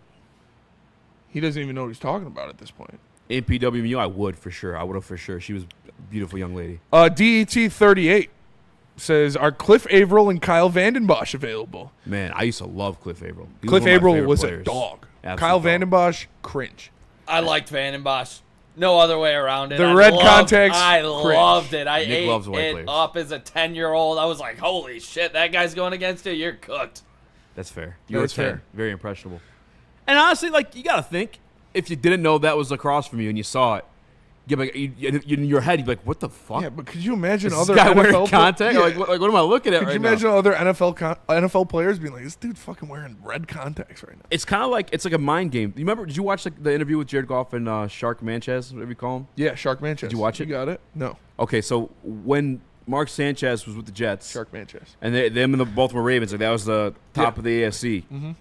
he doesn't even know what he's talking about at this point. In PWMU, I would for sure. I would have for sure. She was a beautiful young lady. DET 38 says, are Cliff Averill and Kyle Vandenbosch available? Man, I used to love Cliff Averill. Cliff Averill was a dog. Kyle Vandenbosch, cringe. I liked Vandenbosch. No other way around it. The red contacts, I cringe. loved it. I Nick ate loves white it players. up as a 10-year-old. I was like, holy shit, that guy's going against you. You're cooked. That's fair. That's fair. Very impressionable. And honestly, like, you got to think, if you didn't know that was across from you and you saw it, in your head, you'd be like, what the fuck? Yeah, but could you imagine Is other this guy NFL wearing contact? Yeah. Like, what am I looking at Could right you now? imagine other NFL players being like, this dude's fucking wearing red contacts right now? It's kind of like a mind game. You remember? Did you watch the interview with Jared Goff and Shark Sanchez, whatever you call him? Yeah, Shark Sanchez. Did you watch it? You got it? No. Okay, so when Mark Sanchez was with the Jets, Shark Sanchez, and them and the Baltimore Ravens, like that was the top of the AFC. Mm-hmm.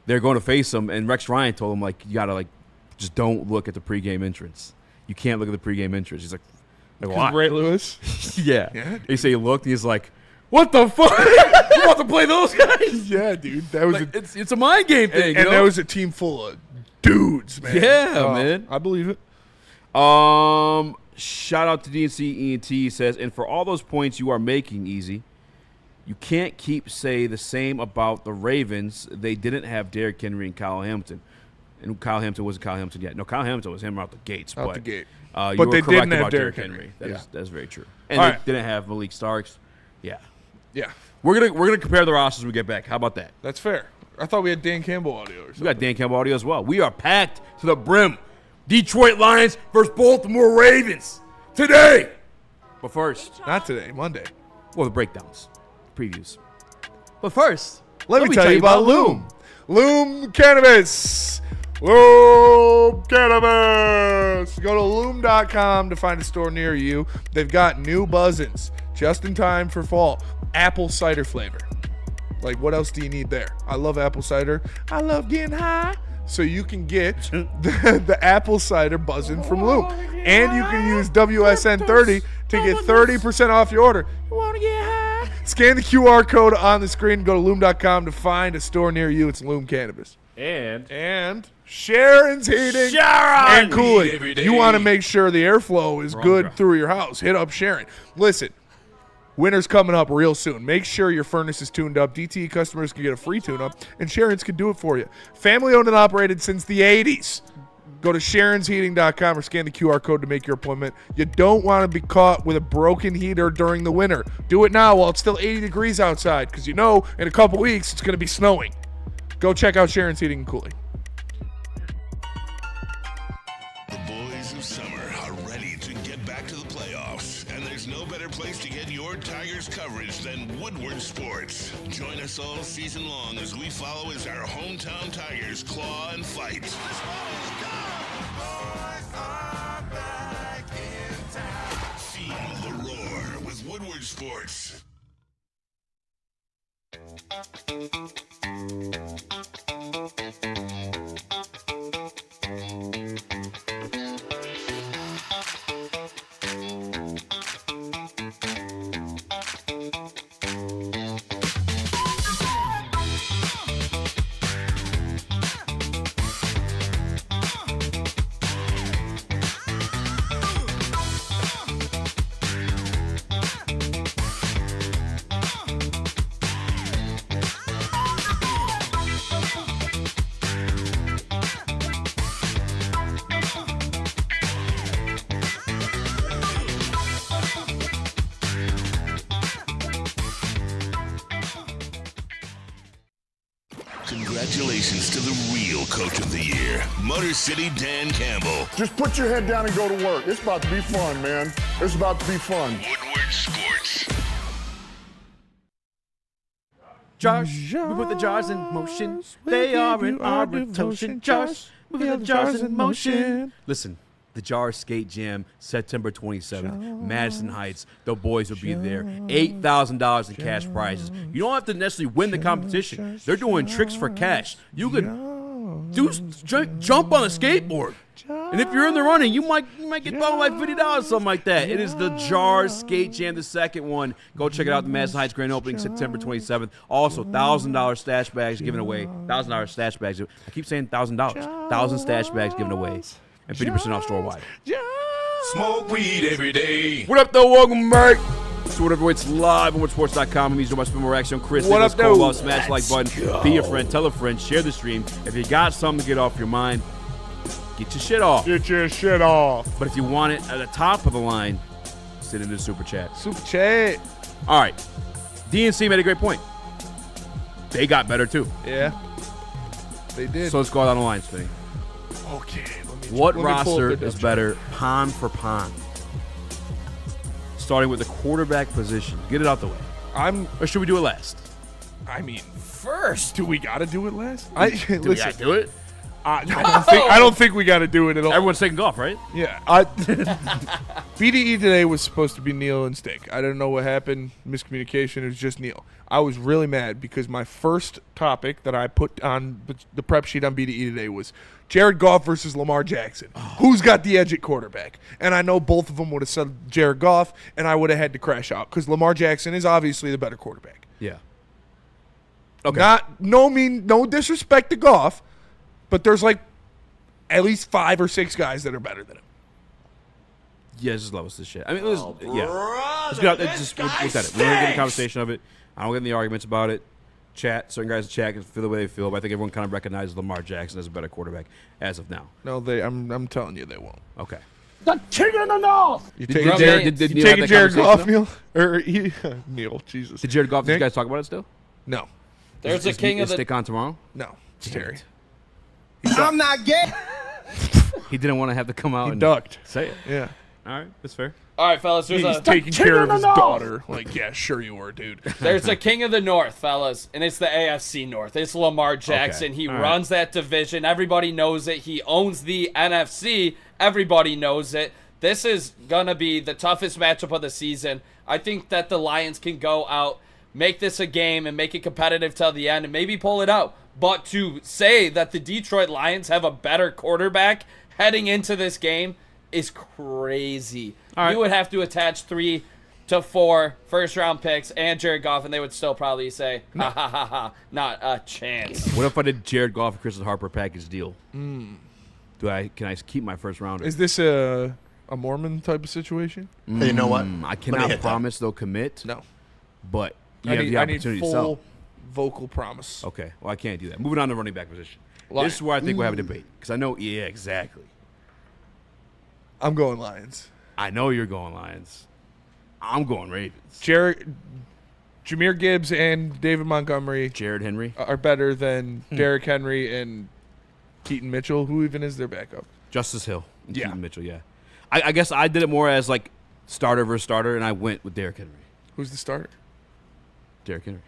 They're going to face them, and Rex Ryan told him, like, you gotta just don't look at the pregame entrance. You can't look at the pregame entrance. He's like why? Ray Lewis. Yeah. He said he looked, and he's like, what the fuck? You want to play those guys? Yeah, dude. That was it's a mind game thing. And that was a team full of dudes, man. Yeah, man. I believe it. Shout out to DNC ENT. He says, and for all those points you are making, Eazy, you can't keep say the same about the Ravens. They didn't have Derrick Henry and Kyle Hamilton. And Kyle Hamilton wasn't Kyle Hamilton yet. No, Kyle Hamilton was him out the gates. Out the gate. You But were they correct didn't have about Derrick Derrick Henry. Henry. Yeah. That's very true. And All they right. didn't have Malik Starks. Yeah. Yeah. We're gonna compare the rosters when we get back. How about that? That's fair. I thought we had Dan Campbell audio or We something. got Dan Campbell audio as well. We are packed to the brim. Detroit Lions versus Baltimore Ravens today. But first, Not today, Monday. well, the breakdowns, previews. But first, Let me tell you about Loom. Loom Cannabis. Loom Cannabis. Go to loom.com to find a store near you. They've got new buzzins just in time for fall. Apple cider flavor. Like, what else do you need there? I love apple cider. I love getting high. So you can get the apple cider buzzin from Loom. And you can use WSN30 to get 30% off your order. You want to get high? Scan the QR code on the screen. Go to loom.com to find a store near you. It's Loom Cannabis. And Sharon's Heating and Cooling. You want to make sure the airflow is good through your house. Hit up Sharon. Listen, winter's coming up real soon. Make sure your furnace is tuned up. DTE customers can get a free tune-up, and Sharon's can do it for you. Family-owned and operated since the 80s. Go to SharonsHeating.com or scan the QR code to make your appointment. You don't want to be caught with a broken heater during the winter. Do it now while it's still 80 degrees outside, because you know in a couple weeks it's going to be snowing. Go check out Sharon's Heating and Cooling. The boys of summer are ready to get back to the playoffs, and there's no better place to get your Tigers coverage than Woodward Sports. Join us all season long as we follow as our hometown Tigers claw and fight. Feel the roar with Woodward Sports. Congratulations to the real Coach of the Year, Motor City Dan Campbell. Just put your head down and go to work. It's about to be fun, man. It's about to be fun. Woodward Sports. Josh, we put the jars in motion. They are in our rotation. Josh, The Jars in motion. Listen, the Jar Skate Jam, September 27th, Madison Heights. The boys will be there. $8,000 in cash prizes. You don't have to necessarily win the competition. They're doing tricks for cash. You could jump on a skateboard. And if you're in the running, you might get bought like $50, something like that. It is the Jar Skate Jam, the second one. Go check it out. The Madison Heights grand opening, September 27th. Also, $1,000 stash bags given away. $1,000 stash bags. I keep saying $1,000. 1,000 stash bags given away. And 50% off store-wide. Smoke weed every day. What up, though? Welcome back. So whatever, it's live on WoodwardSports.com. I'm Eazy, my spin Raxter. Chris. What up, though? Smash like button. Be a friend. Tell a friend. Share the stream. If you got something to get off your mind, get your shit off. Get your shit off. But if you want it at the top of the line, sit in the super chat. Super chat. All right. DNC made a great point. They got better, too. Yeah. They did. So let's go down the line, Smitty. Okay. What roster is better pound for pound? Starting with the quarterback position. Get it out the way. Or should we do it last? I mean, First. do we got to do it last? Do we got to do it? I don't think we got to do it at all. Everyone's taking golf, right? Yeah. BDE today was supposed to be Neil and Stick. I don't know what happened. Miscommunication. It was just Neil. I was really mad because my first topic that I put on the prep sheet on BDE today was Jared Goff versus Lamar Jackson. Who's got the edge at quarterback? And I know both of them would have said Jared Goff, and I would have had to crash out because Lamar Jackson is obviously the better quarterback. Yeah. Okay. No disrespect to Goff, but there's like at least 5 or 6 guys that are better than him. Yeah, just love us this shit. I mean, yeah. Let's get out. Just look at it. We're going to get in a conversation of it. I don't get in the arguments about it. Certain guys in chat can feel the way they feel, but I think everyone kind of recognizes Lamar Jackson as a better quarterback as of now. No, I'm telling you they won't. Okay. The king of the north. You taking Jared Goff, Neil? Neil, Jesus. Did Jared Goff, did you guys talk about it still? No. There's a king of the... Stick on tomorrow? No. It's Terry. I'm not gay. He didn't want to have to come out and ducked. Say it. Yeah. All right, that's fair. All right, fellas. He's taking care of his daughter. Like, yeah, sure you were, dude. There's a king of the North, fellas, and it's the AFC North. It's Lamar Jackson. Okay. He All runs that division. Everybody knows it. He owns the NFC. Everybody knows it. This is going to be the toughest matchup of the season. I think that the Lions can go out, make this a game, and make it competitive till the end, and maybe pull it out. But to say that the Detroit Lions have a better quarterback heading into this game is crazy. All right. You would have to attach 3 to 4 first-round picks and Jared Goff, and they would still probably say, ha, ha, ha, ha, not a chance. What if I did Jared Goff and Christian Harper package deal? Can I keep my first rounder? Is this a Mormon type of situation? Hey, you know what? I cannot promise they'll commit. No. But you have the opportunity to sell. Vocal promise. Okay. Well, I can't do that. Moving on to running back position. This is where I think we'll have a debate. Because I know, yeah, exactly. I'm going Lions. I know you're going Lions. I'm going Ravens. Jahmyr Gibbs and David Montgomery. Jared Henry. Are better than Derrick Henry and Keaton Mitchell. Who even is their backup? Justice Hill and Keaton Mitchell, yeah. I guess I did it more as like starter versus starter, and I went with Derrick Henry. Who's the starter? Derrick Henry.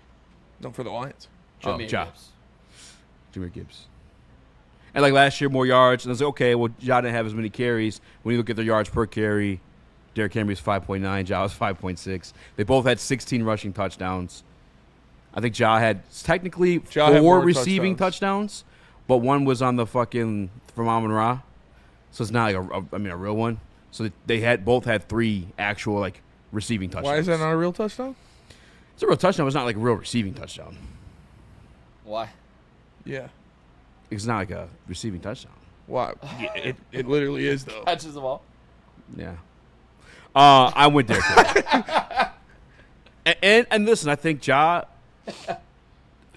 No, for the Lions. Jahmyr Gibbs. And like last year, more yards. And I was like, okay, well, Ja didn't have as many carries. When you look at their yards per carry, Derrick Henry's 5.9, Ja was 5.6. They both had 16 rushing touchdowns. I think Ja had technically 4 receiving touchdowns, but one was on the fucking from Amon-Ra. So it's not like a real one. So they both had 3 actual like receiving touchdowns. Why is that not a real touchdown? It's a real touchdown. It's not like a real receiving touchdown. Why? Yeah. It's not like a receiving touchdown. Why? It literally is, though. Catches the ball. Yeah. I went there. and listen, I think Ja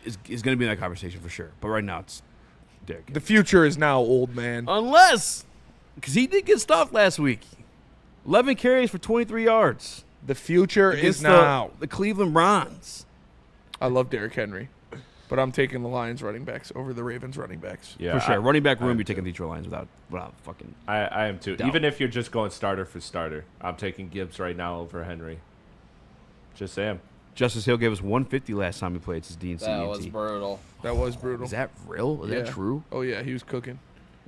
is going to be in that conversation for sure. But right now, it's Derrick. The future is now, old man. Unless, because he did get stuffed last week. 11 carries for 23 yards. The future is now. The Cleveland Browns. I love Derrick Henry, but I'm taking the Lions running backs over the Ravens running backs. Yeah, for sure. Running back room, you're taking Detroit Lions without fucking. I am too. doubt. Even if you're just going starter for starter, I'm taking Gibbs right now over Henry. Just saying. Justice Hill gave us 150 last time he played since DNC. That was brutal. That was brutal. Is that real? Is that true? Oh, yeah, he was cooking.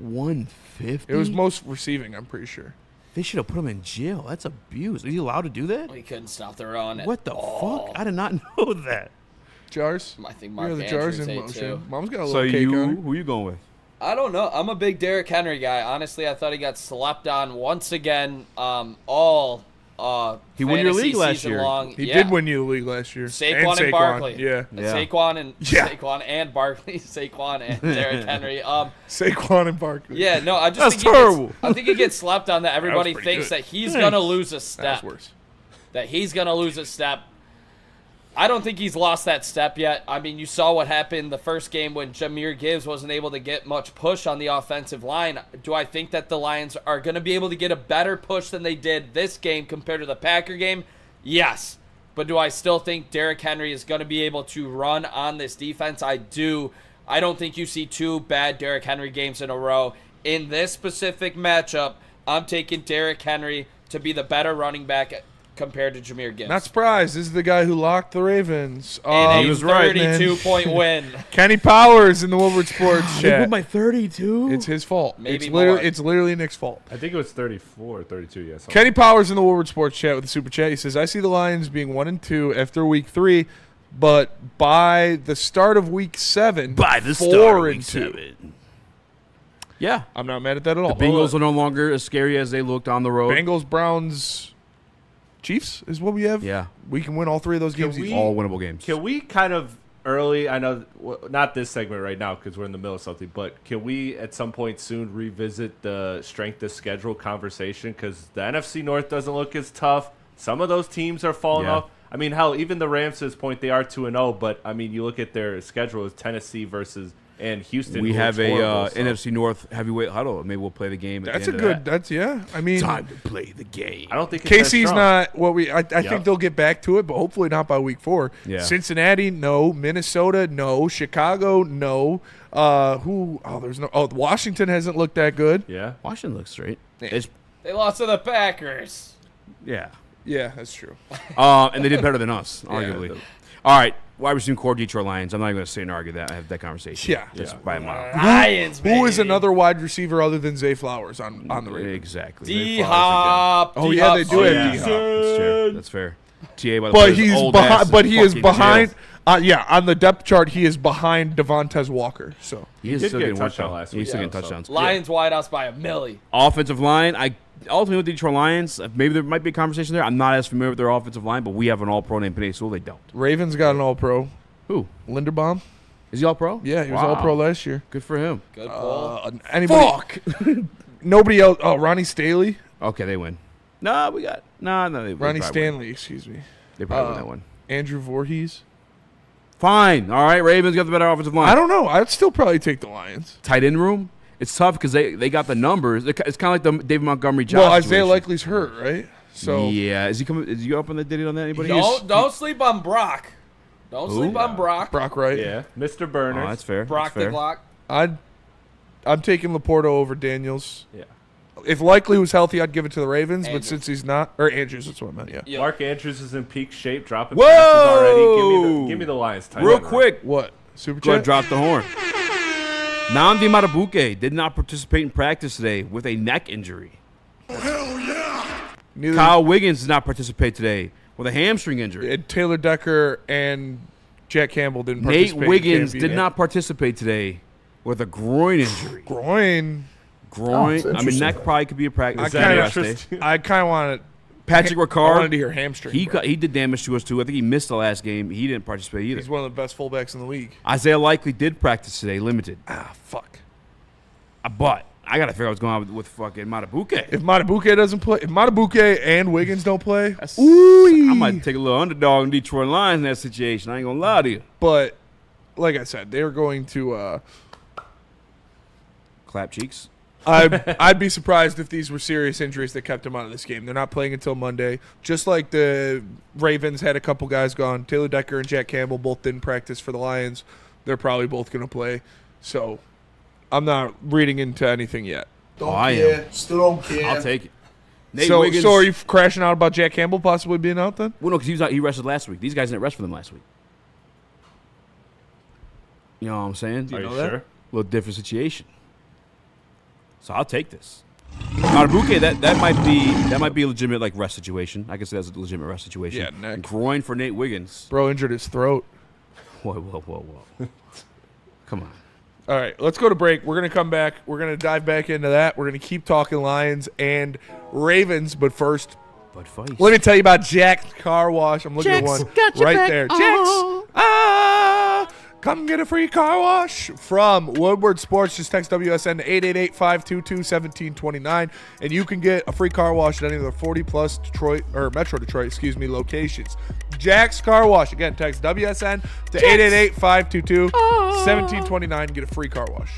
$150. It was most receiving, I'm pretty sure. They should have put him in jail. That's abuse. Are you allowed to do that? We couldn't stop the run. What the fuck? I did not know that. Jars? I think Mark the Andrews jars in ate motion. too. Mom's got a So little cake on her. who you going with? I don't know. I'm a big Derrick Henry guy. Honestly, I thought he got slept on once again. He won your fantasy league last season year. long. He Yeah. did win you the league last year. Saquon and Barkley. Yeah. Saquon and Barkley. Saquon and Derrick Henry. Saquon and Barkley. Yeah, no, I just That's think terrible. I think he gets slept on that everybody pretty thinks good. that he's gonna lose a step. That's worse. That he's gonna lose a step. I don't think he's lost that step yet. I mean, you saw what happened the first game when Jahmyr Gibbs wasn't able to get much push on the offensive line. Do I think that the Lions are going to be able to get a better push than they did this game compared to the Packer game? Yes. But do I still think Derrick Henry is going to be able to run on this defense? I do. I don't think you see two bad Derrick Henry games in a row. In this specific matchup, I'm taking Derrick Henry to be the better running back compared to Jahmyr Gibbs. Not surprised. This is the guy who locked the Ravens. And he a was right, 32-point win. Kenny Powers in the Woodward Sports chat. By 32? It's his fault. Maybe It's literally Nick's fault. I think it was 34 or 32, yes. Kenny Powers in the Woodward Sports chat with the super chat. He says, I see the Lions being 1-2 after week 3, but by the start of week 7, 4-2. Yeah. I'm not mad at that at all. The Bengals are no longer as scary as they looked on the road. Bengals, Browns, Chiefs is what we have. Yeah. We can win all 3 of those games. All winnable games. Can we kind of early, I know, not this segment right now because we're in the middle of something, but can we at some point soon revisit the strength of schedule conversation? Because the NFC North doesn't look as tough. Some of those teams are falling off. I mean, hell, even the Rams to this point, they are 2-0, but, I mean, you look at their schedule as Tennessee and Houston. We have a horrible, so. NFC North heavyweight huddle. Maybe we'll play the game. That's a good. That's I mean, time to play the game. I don't think it's KC's not what we. I think they'll get back to it, but hopefully not by week 4. Yeah. Cincinnati, no. Minnesota, no. Chicago, no. There's no. Oh, Washington hasn't looked that good. Yeah. Washington looks straight. Yeah. They lost to the Packers. Yeah. Yeah, that's true. And they did better than us, arguably. All right. Wide receiver core Detroit Lions. I'm not even going to sit and argue that. I have that conversation. Yeah. Just by a mile. Lions, Who is baby. another wide receiver other than Zay Flowers on the Ravens? Exactly. D-Hop. Oh, yeah, they do have That's D-Hop. fair. That's fair. TA, by the But way, he's old behind. ass But he is fucking behind. jail. On the depth chart, he is behind Devontae Walker. So He is did still get a getting work touchdown done. last He's week, still getting so. touchdowns. Lions wideouts by a milli. Offensive line, ultimately with the Detroit Lions, maybe there might be a conversation there. I'm not as familiar with their offensive line, but we have an all-pro named Penei Sewell. They don't. Ravens got an All-Pro. Who? Linderbaum. Is he all-pro? Yeah, he was Wow. All-Pro last year. Good for him. Good pull. Anybody? Nobody else. Oh, Ronnie Staley. Okay, they win. No, we got no. They Ronnie probably Stanley. win. Excuse me. They probably win that one. Andrew Voorhees. Fine. All right, Ravens got the better offensive line. I don't know. I'd still probably take the Lions. Tight end room. It's tough because they got the numbers. It's kind of like the David Montgomery job. Well, Isaiah situation. Likely's hurt, right? So yeah, is he coming? Is you up on the did it on that? Anybody? Don't sleep on Brock. Don't sleep on Brock. Brock Wright. Yeah. Mr. Burners. Oh, that's fair. Brock that's the fair. Glock. I'm taking Laporta over Daniels. Yeah. If Likely was healthy, I'd give it to the Ravens. Andrews. But since he's not, or Andrews, that's what I meant. Yeah. Yeah. Mark Andrews is in peak shape, dropping Whoa! passes already. Give me the Lions tight Real end. quick. What? Super Go ahead, chat. drop the horn. Namdi Matabuke did not participate in practice today with a neck injury. Neither Kyle Wiggins did not participate today with a hamstring injury. Taylor Decker and Jack Campbell didn't Nate participate. Wiggins in did camp not participate today with a groin injury. Groin. I mean, neck probably could be a practice. Is that rest day. interesting? I kind of wanted. Patrick I Ricard, wanted to hear hamstring. bro. he did damage to us too. I think he missed the last game. He didn't participate either. He's one of the best fullbacks in the league. Isaiah Likely did practice today, limited. Fuck. But I got to figure out what's going on with fucking Matabuke. If Matabuke doesn't play, if Matabuke and Wiggins don't play, I might take a little underdog in Detroit Lions in that situation. I ain't going to lie to you. but like I said, they're going to. Clap cheeks. I'd be surprised if these were serious injuries that kept him out of this game. They're not playing until Monday. Just like the Ravens had a couple guys gone. Taylor Decker and Jack Campbell both didn't practice for the Lions. They're probably both going to play. So I'm not reading into anything yet. I am. Still don't care. I'll take it. Nate So Wiggins. are you crashing out about Jack Campbell possibly being out then? Well, no, because he rested last week. These guys didn't rest for them last week. You know what I'm saying? Are you know that? sure? A little different situation. So I'll take this. Matabuke, that might be a legitimate like rest situation. I can say that's a legitimate rest situation. Yeah, neck. Groin for Nate Wiggins. Bro injured his throat. Whoa. Come on. All right, let's go to break. We're going to come back. We're going to dive back into that. We're going to keep talking Lions and Ravens. But first, let me tell you about Jack's Car Wash. I'm looking at one right there. Jack's. Come get a free car wash from Woodward Sports. Just text WSN to 888-522-1729, and you can get a free car wash at any of the 40-plus Detroit or Metro Detroit, locations. Jack's Car Wash. Again, text WSN to 888-522-1729 and get a free car wash.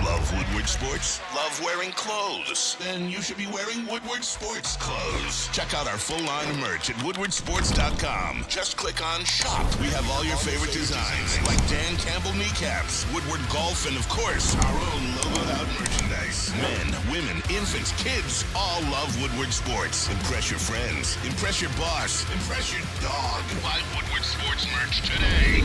Love Woodward Sports? Love wearing clothes? Then you should be wearing Woodward Sports clothes. Check out our full line of merch at woodwardsports.com. Just click on shop. We have all your favorite designs, like Dan Campbell kneecaps, Woodward Golf, and of course, our own logoed out merchandise. Men, women, infants, kids, all love Woodward Sports. Impress your friends. Impress your boss. Impress your dog. Buy Woodward Sports merch today.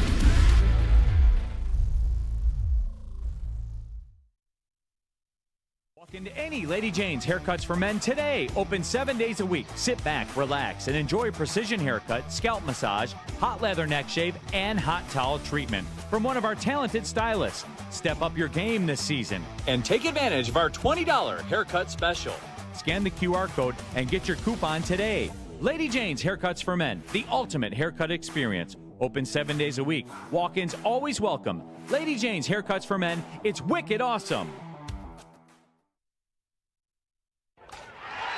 Walk into any Lady Jane's Haircuts for Men today. Open 7 days a week. Sit back, relax, and enjoy precision haircut, scalp massage, hot leather neck shave, and hot towel treatment from one of our talented stylists. Step up your game this season and take advantage of our $20 haircut special. Scan the QR code and get your coupon today. Lady Jane's Haircuts for Men, the ultimate haircut experience. Open 7 days a week. Walk-ins always welcome. Lady Jane's Haircuts for Men. It's wicked awesome.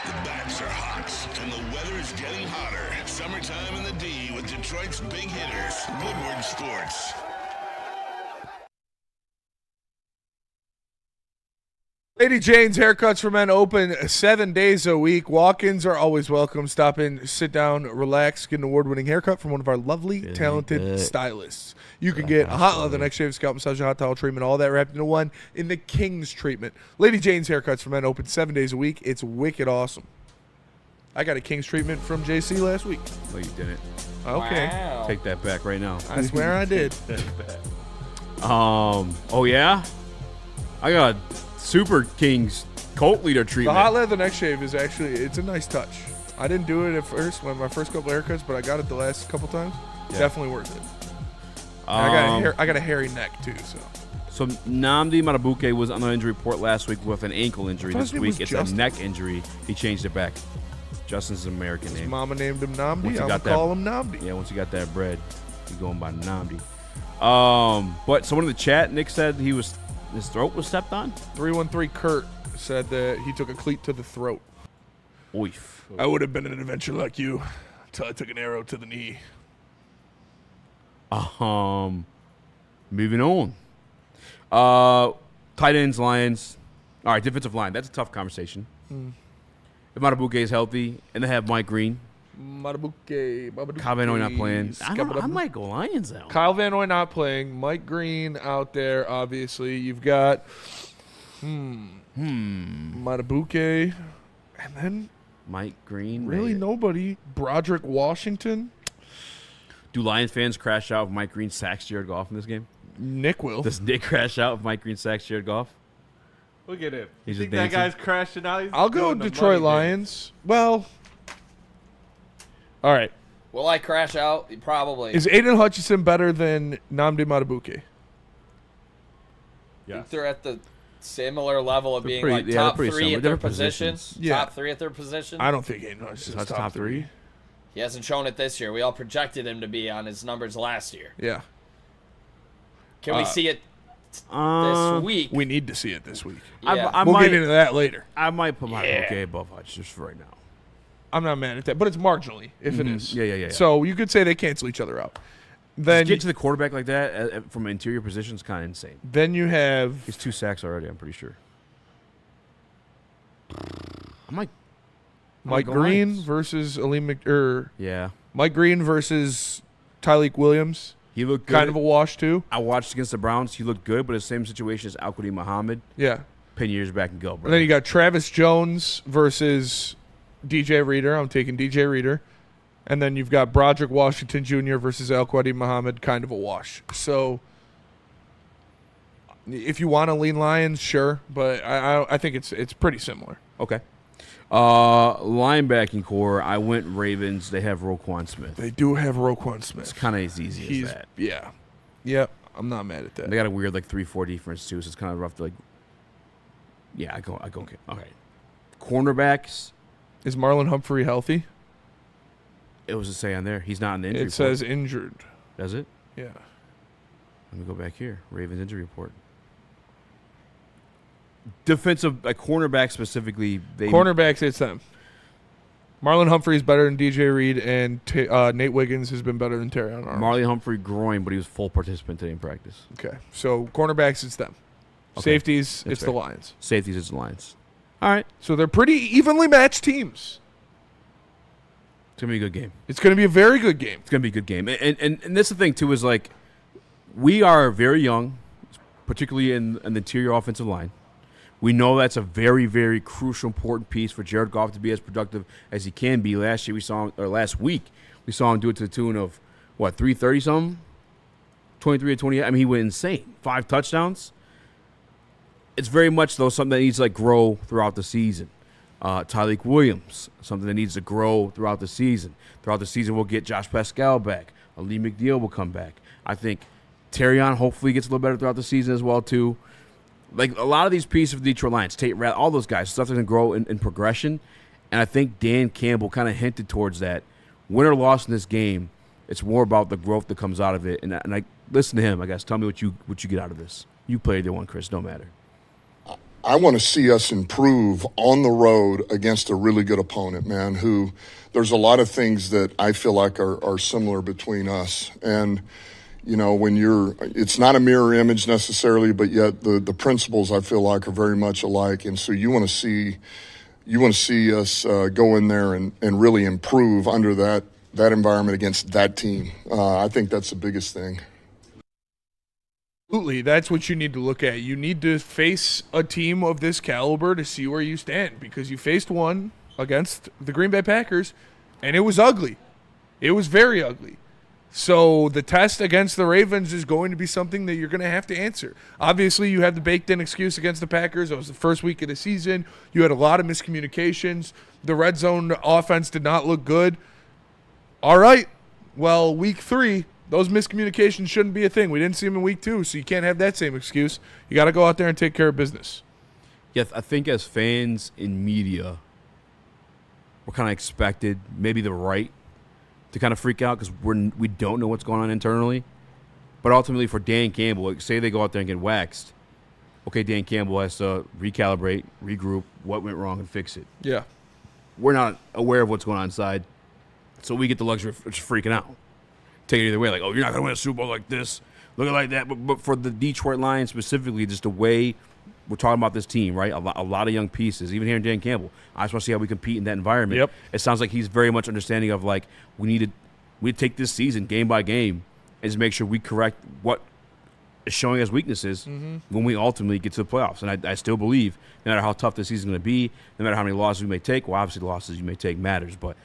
The bats are hot, and the weather is getting hotter. Summertime in the D with Detroit's big hitters, Woodward Sports. Lady Jane's Haircuts for Men open 7 days a week. Walk-ins are always welcome. Stop in, sit down, relax, get an award-winning haircut from one of our lovely, talented stylists. You can get a hot leather neck shave, scalp massage, hot towel treatment, all that wrapped into one in the King's treatment. Lady Jane's Haircuts for Men open 7 days a week. It's wicked awesome. I got a King's treatment from JC last week. No, you didn't. Okay. Wow. Take that back right now. I swear I did. Oh yeah? I got Super King's Colt Leader The treatment. hot leather neck shave is actually, it's a nice touch. I didn't do it at first, my first couple of haircuts, but I got it the last couple times. Yeah. Definitely worth it. I got a hairy neck too, So Nnamdi Matabuke was on the injury report last week with an ankle injury. This week it's Justin. a neck injury. He changed it back. Justin's an American His name. mama named him Nnamdi. Once you I'm got gonna call him Nnamdi. Yeah, once you got that bread, you going by Nnamdi. But someone in the chat, Nick said his throat was stepped on. 313 Kurt said that he took a cleat to the throat. Oif. I would have been an adventure like you until I took an arrow to the knee. Moving on. Tight ends, Lions. All right, defensive line. That's a tough conversation. If Matabuke is healthy and they have Mike Green. Matabuke. Kyle Van Noy not playing. I might go Lions now. Kyle Van Noy not playing. Mike Green out there, obviously. You've got Matabuke. And then Mike Green. really nobody. Broderick Washington. Do Lions fans crash out if Mike Green sacks Jared Goff in this game? Nick will. Does Nick crash out if Mike Green sacks Jared Goff? Look at him. He's You think just that dancing? guy's crashing out? He's I'll go doing the Detroit money Lions. Well, all right. Will I crash out? Probably. Is Aiden Hutchinson better than Nnamdi Matabuke? I think they're at the similar level of being pretty- like yeah, top they're pretty three similar. at their Different position. positions. Yeah. Top three at their position. I don't think Aiden Hutchinson's top three. He hasn't shown it this year. We all projected him to be on his numbers last year. Yeah. Can we see it this week? We need to see it this week. Yeah. We'll get into that later. I might put Matabuke above Hutch just for right now. I'm not mad at that, but it's marginally if it is. Yeah. So you could say they cancel each other out. Then Just get to the quarterback like that from an interior position is kind of insane. then you have He's 2 sacks already, I'm pretty sure. I might Mike go Green Lions. versus Alim Yeah. Mike Green versus Tyleek Williams. He looked good. Kind of a wash too. I watched against the Browns. He looked good, but the same situation as Al-Qadim Muhammad. Yeah. Pin years back and go, bro. And then you got Travis Jones versus DJ Reader. I'm taking DJ Reader. And then you've got Broderick Washington Jr. versus Al-Qadim Muhammad. Kind of a wash. So If you want to lean Lions, sure, but I think it's pretty similar. Okay. Linebacking core, I went Ravens. They have Roquan Smith. They do have Roquan Smith. It's kind of as easy as that. Yeah. Yep. I'm not mad at that. They got a weird 3-4 defense too, so it's kind of rough to Yeah, I go. Okay. Cornerbacks. Is Marlon Humphrey healthy? It was to say on there he's not in the injury report. It says injured. Does it? Yeah. Let me go back here. Ravens injury report. Defensive, cornerback specifically. Cornerbacks, it's them. Marlon Humphrey is better than DJ Reed, and Nate Wiggins has been better than Terrion Arnold. Marlon Humphrey groin, but he was full participant today in practice. Okay, so cornerbacks, it's them. Okay. Safeties, it's the Lions. Safeties, it's the Lions. All right. So they're pretty evenly matched teams. It's going to be a good game. It's going to be a very good game. It's going to be a good game. And that's the thing, too, is we are very young, particularly in the interior offensive line. We know that's a very, very crucial, important piece for Jared Goff to be as productive as he can be. Last week, we saw him do it to the tune of, 330-something? 23 or 28? I mean, he went insane. 5 touchdowns. It's very much, though, something that needs to grow throughout the season. Tyleik Williams, something that needs to grow throughout the season. Throughout the season, we'll get Josh Pascal back. Alim McNeill will come back. I think Terrion hopefully gets a little better throughout the season as well, too. A lot of these pieces of the Detroit Lions, Tate Ratliff, all those guys, stuff that can grow in progression. And I think Dan Campbell kind of hinted towards that. Win or loss in this game, it's more about the growth that comes out of it. And I listen to him, I guess. Tell me what you get out of this. You played the one, Chris. No matter. I want to see us improve on the road against a really good opponent, man, who there's a lot of things that I feel like are similar between us. And when it's not a mirror image necessarily, but yet the principles I feel like are very much alike. And so you want to see us go in there and really improve under that environment against that team. I think that's the biggest thing. Absolutely. That's what you need to look at. You need to face a team of this caliber to see where you stand, because you faced one against the Green Bay Packers, and it was ugly. It was very ugly. So the test against the Ravens is going to be something that you're going to have to answer. Obviously, you have the baked-in excuse against the Packers. It was the first week of the season. You had a lot of miscommunications. The red zone offense did not look good. All right. Well, week 3, those miscommunications shouldn't be a thing. We didn't see them in week 2, so you can't have that same excuse. You got to go out there and take care of business. Yeah, I think as fans in media, we're kind of expected, maybe the right, to kind of freak out because we don't know what's going on internally. But ultimately for Dan Campbell, say they go out there and get waxed, okay, Dan Campbell has to recalibrate, regroup, what went wrong, and fix it. Yeah. We're not aware of what's going on inside, so we get the luxury of just freaking out. Take it either way, you're not going to win a Super Bowl like this, looking like that. But for the Detroit Lions specifically, just the way we're talking about this team, right? A lot of young pieces, even here in Dan Campbell. I just want to see how we compete in that environment. Yep. It sounds like he's very much understanding of we need to take this season game by game and just make sure we correct what is showing as weaknesses when we ultimately get to the playoffs. And I still believe no matter how tough this season is going to be, no matter how many losses we may take, well, obviously the losses you may take matters, but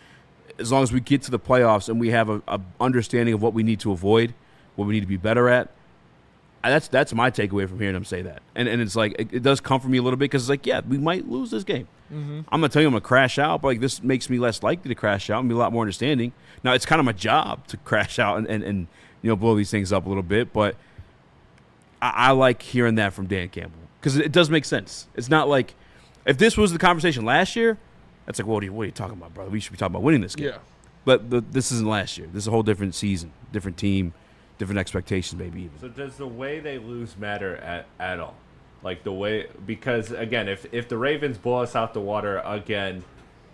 as long as we get to the playoffs and we have a understanding of what we need to avoid, what we need to be better at, that's my takeaway from hearing him say that. And it's it does comfort me a little bit because it's we might lose this game. I'm going to tell you I'm going to crash out, but this makes me less likely to crash out and be a lot more understanding. Now, it's kind of my job to crash out and blow these things up a little bit, but I like hearing that from Dan Campbell because it does make sense. It's not like if this was the conversation last year, that's what are you talking about, brother? We should be talking about winning this game. Yeah. But this isn't last year. This is a whole different season, different team, different expectations, maybe even. So does the way they lose matter at all? The way, because again, if the Ravens blow us out the water again,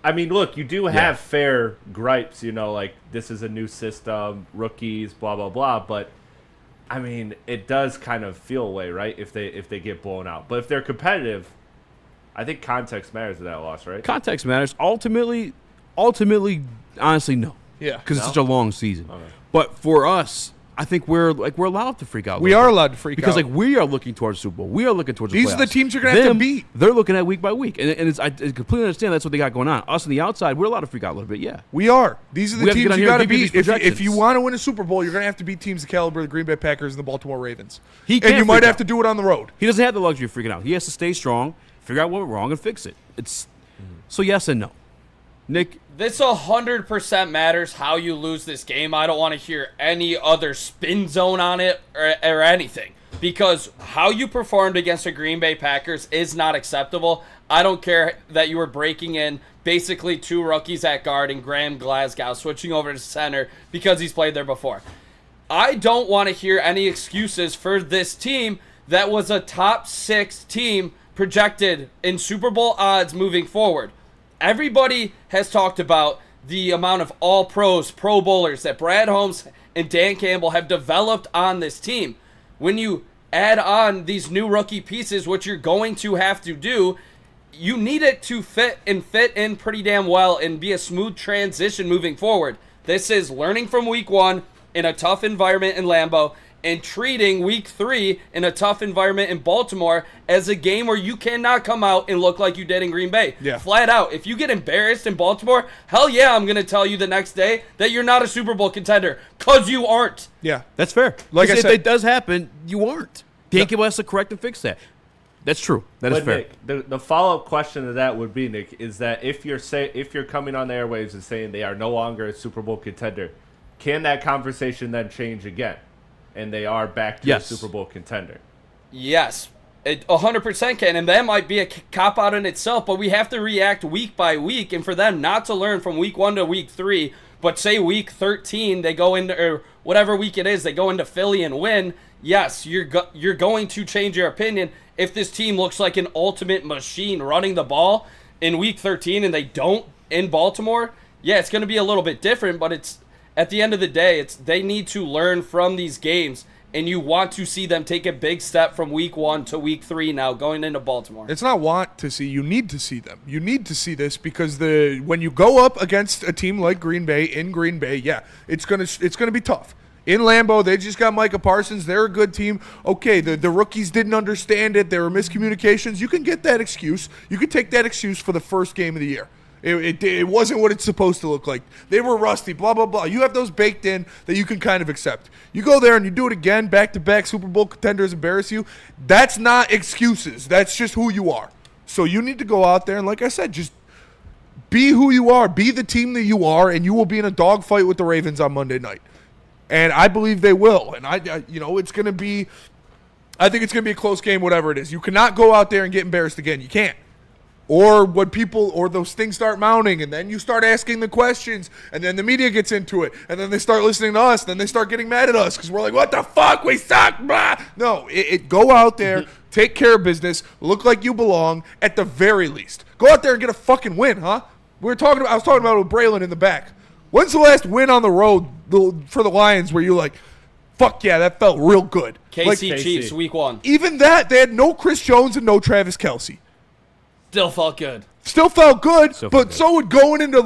I mean, look, you do have fair gripes, this is a new system, rookies, blah blah blah, but I mean, it does kind of feel away, right? If they get blown out, but if they're competitive, I think context matters to that loss, right? Context matters. Ultimately, honestly, no. Yeah. Because it's such a long season. Okay. But for us, I think we're allowed to freak out. We are allowed to freak because out. like we are looking towards Super Bowl. We are looking towards These the are the playoffs. teams you're going to have to beat. They're looking at week by week, and I completely understand that's what they got going on. Us on the outside, we're allowed to freak out a little bit. Yeah, We are. These are the We have to teams get on you here got to and give you beat. these If you projections. want to win a Super Bowl, you're going to have to beat teams the caliber of the Green Bay Packers and the Baltimore Ravens. He And can't you might freak have out. to do it on the road. He doesn't have the luxury of freaking out. He has to stay strong, figure out what went wrong, and fix it. So yes and no. Nick, This 100% matters how you lose this game. I don't want to hear any other spin zone on it or anything. Because how you performed against the Green Bay Packers is not acceptable. I don't care that you were breaking in basically 2 rookies at guard and Graham Glasgow switching over to center because he's played there before. I don't want to hear any excuses for this team that was a top 6 team projected in Super Bowl odds moving forward. Everybody has talked about the amount of all-pros, Pro Bowlers that Brad Holmes and Dan Campbell have developed on this team. When you add on these new rookie pieces, which you're going to have to do, you need it to fit in pretty damn well and be a smooth transition moving forward. This is learning from week 1 in a tough environment in Lambeau and treating week 3 in a tough environment in Baltimore as a game where you cannot come out and look like you did in Green Bay. Yeah. Flat out. If you get embarrassed in Baltimore, hell yeah, I'm going to tell you the next day that you're not a Super Bowl contender because you aren't. Yeah. that's fair. Like I if said- it does happen, you aren't. Dan Campbell has to correct and fix that. That's true. That is But fair. Nick, the follow-up question to that would be, Nick, is that if you're coming on the airwaves and saying they are no longer a Super Bowl contender, can that conversation then change again, and they are back to Yes. a Super Bowl contender? Yes, it 100% can, and that might be a cop-out in itself, but we have to react week by week, and for them not to learn from week 1 to week 3, but say week 13, they go into, or whatever week it is, they go into Philly and win, yes, you're going to change your opinion if this team looks like an ultimate machine running the ball in week 13 and they don't in Baltimore. Yeah, it's going to be a little bit different, but it's at the end of the day, they need to learn from these games, and you want to see them take a big step from week 1 to week 3 now going into Baltimore. It's not want to see. You need to see them. You need to see this because when you go up against a team like Green Bay in Green Bay, yeah, it's gonna be tough. In Lambeau, they just got Micah Parsons. They're a good team. Okay, the rookies didn't understand it. There were miscommunications. You can get that excuse. You can take that excuse for the first game of the year. It wasn't what it's supposed to look like. They were rusty, blah, blah, blah. You have those baked in that you can kind of accept. You go there and you do it again, back-to-back Super Bowl contenders embarrass you. That's not excuses. That's just who you are. So you need to go out there and, like I said, just be who you are. Be the team that you are, and you will be in a dogfight with the Ravens on Monday night. And I believe they will. And it's going to be – I think it's going to be a close game, whatever it is. You cannot go out there and get embarrassed again. You can't. Or those things start mounting, and then you start asking the questions, and then the media gets into it, and then they start listening to us, and then they start getting mad at us because we're like, what the fuck? We suck. Blah. No, go out there, take care of business, look like you belong at the very least. Go out there and get a fucking win, huh? I was talking about it with Braylon in the back. When's the last win on the road for the Lions where you're like, fuck yeah, that felt real good? KC Chiefs, week 1. Even that, they had no Chris Jones and no Travis Kelce. Still felt good. But so would going into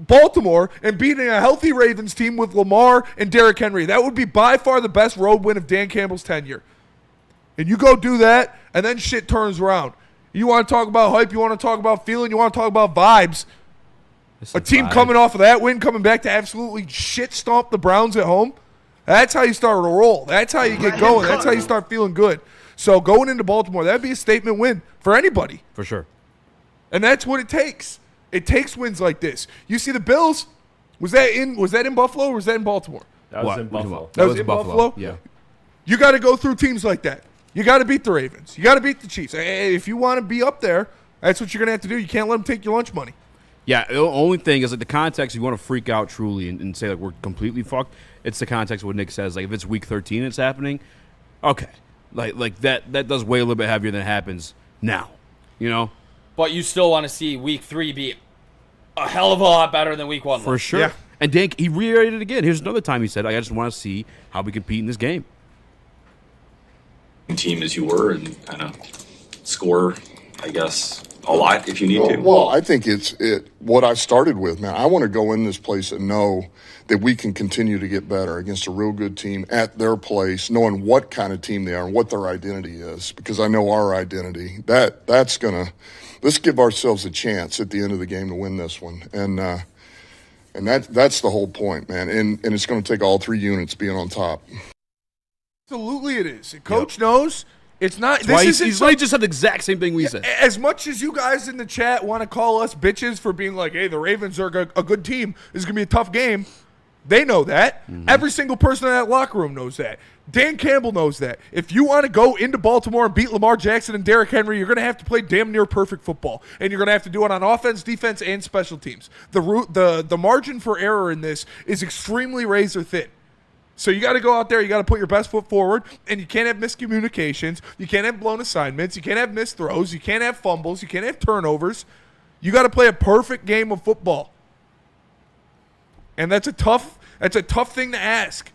Baltimore and beating a healthy Ravens team with Lamar and Derrick Henry. That would be by far the best road win of Dan Campbell's tenure. And you go do that, and then shit turns around. You want to talk about hype, you want to talk about feeling, you want to talk about vibes. A team coming off of that win, coming back to absolutely shit stomp the Browns at home. That's how you start to roll. That's how you get going. That's how you start feeling good. So going into Baltimore, that'd be a statement win for anybody. For sure. And that's what it takes. It takes wins like this. You see the Bills, was that in Buffalo or was that in Baltimore? That was in Buffalo. That was in Buffalo? Yeah. You got to go through teams like that. You got to beat the Ravens. You got to beat the Chiefs. If you want to be up there, that's what you're going to have to do. You can't let them take your lunch money. Yeah, the only thing is like the context, if you want to freak out truly and say like we're completely fucked, it's the context of what Nick says. Like if it's week 13 it's happening, okay. Like that does weigh a little bit heavier than it happens now. You know? But you still want to see week 3 be a hell of a lot better than week 1. For sure. Yeah. And Dan, he reiterated it again. Here's another time he said, I just want to see how we compete in this game. Team as you were and kind of score, I guess, a lot if you need to. Well, I think it's what I started with, man. I want to go in this place and know that we can continue to get better against a real good team at their place, knowing what kind of team they are and what their identity is, because I know our identity. Let's give ourselves a chance at the end of the game to win this one. And that's the whole point, man. And it's going to take all three units being on top. Absolutely it is. Coach knows it's not. He's just said the exact same thing we said. As much as you guys in the chat want to call us bitches for being like, hey, the Ravens are a good team, this is going to be a tough game, they know that. Mm-hmm. Every single person in that locker room knows that. Dan Campbell knows that. If you want to go into Baltimore and beat Lamar Jackson and Derrick Henry, you're going to have to play damn near perfect football. And you're going to have to do it on offense, defense, and special teams. The margin for error in this is extremely razor thin. So you got to go out there, you got to put your best foot forward, and you can't have miscommunications, you can't have blown assignments, you can't have missed throws, you can't have fumbles, you can't have turnovers. You got to play a perfect game of football. And that's a tough thing to ask.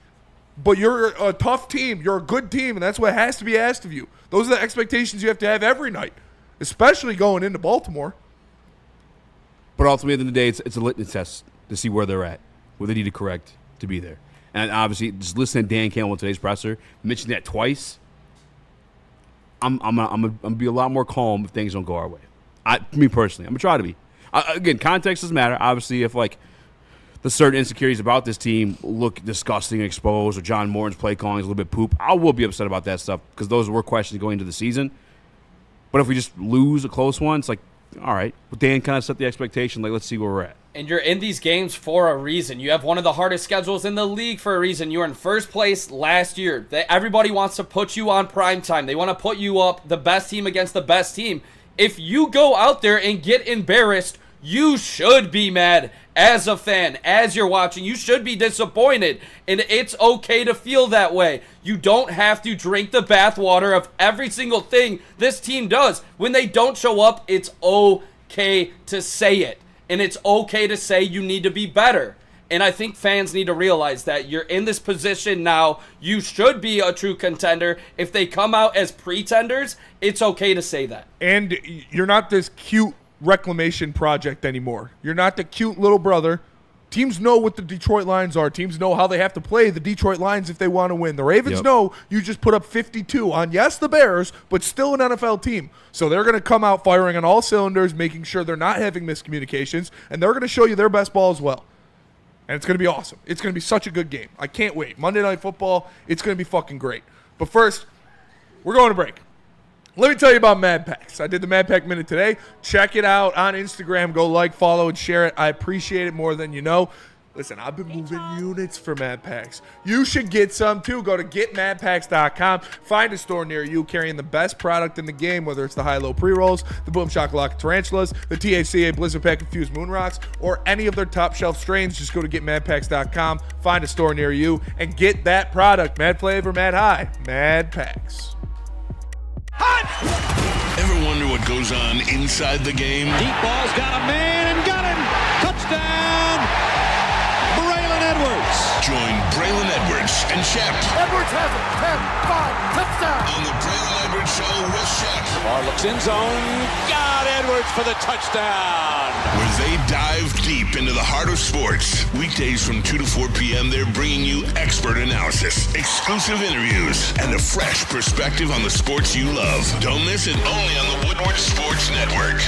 But you're a tough team, you're a good team, and that's what has to be asked of you. Those are the expectations you have to have every night, especially going into Baltimore. But ultimately, at the end of the day, it's a litmus test to see where they're at, what they need to correct to be there. And obviously, just listening to Dan Campbell in today's presser, mentioning that twice, I'm gonna be a lot more calm if things don't go our way. Me personally, I'm gonna try to be. Again, context doesn't matter. Obviously, if the certain insecurities about this team look disgusting and exposed, or John Morton's play calling is a little bit poop, I will be upset about that stuff because those were questions going into the season. But if we just lose a close one, it's like, all right. But Dan kind of set the expectation, let's see where we're at. And you're in these games for a reason. You have one of the hardest schedules in the league for a reason. You were in first place last year. Everybody wants to put you on prime time. They want to put you up, the best team against the best team. If you go out there and get embarrassed, you should be mad as a fan, as you're watching. You should be disappointed, and it's okay to feel that way. You don't have to drink the bathwater of every single thing this team does. When they don't show up, it's okay to say it, and it's okay to say you need to be better. And I think fans need to realize that you're in this position now. You should be a true contender. If they come out as pretenders, it's okay to say that. And you're not this cute reclamation project anymore. You're not the cute little brother. Teams know what the Detroit Lions are. Teams know how they have to play the Detroit Lions if they want to win. The Ravens know you just put up 52 on, yes, the Bears, but still an NFL team. So they're going to come out firing on all cylinders, making sure they're not having miscommunications, and they're going to show you their best ball as well. And it's going to be awesome. It's going to be such a good game. I can't wait. Monday Night Football, it's going to be fucking great. But first, we're going to break. Let me tell you about Mad Packs. I did the Mad Pack Minute today. Check it out on Instagram. Go like, follow, and share it. I appreciate it more than you know. Listen, I've been moving units for Mad Packs. You should get some too. Go to getmadpacks.com. Find a store near you carrying the best product in the game, whether it's the high-low pre-rolls, the Boom Shakalaka Tarantulas, the THCA Blizzard Pack Infused Moon Rocks, or any of their top-shelf strains. Just go to getmadpacks.com, find a store near you, and get that product. Mad flavor, mad high. Mad Packs. Ever wonder what goes on inside the game? Deep ball's got a man and got him. Touchdown, Braylon Edwards. Join Braylon Edwards and Shep. Edwards has it. 10-5, touchdown. On the Braylon Edwards Show with Shep. Lamar looks in zone. Got Edwards for the touchdown. Where they dive deep into the heart of sports. Weekdays from 2 to 4 p.m., they're bringing you expert analysis, exclusive interviews, and a fresh perspective on the sports you love. Don't miss it, only on the Woodward Sports Network.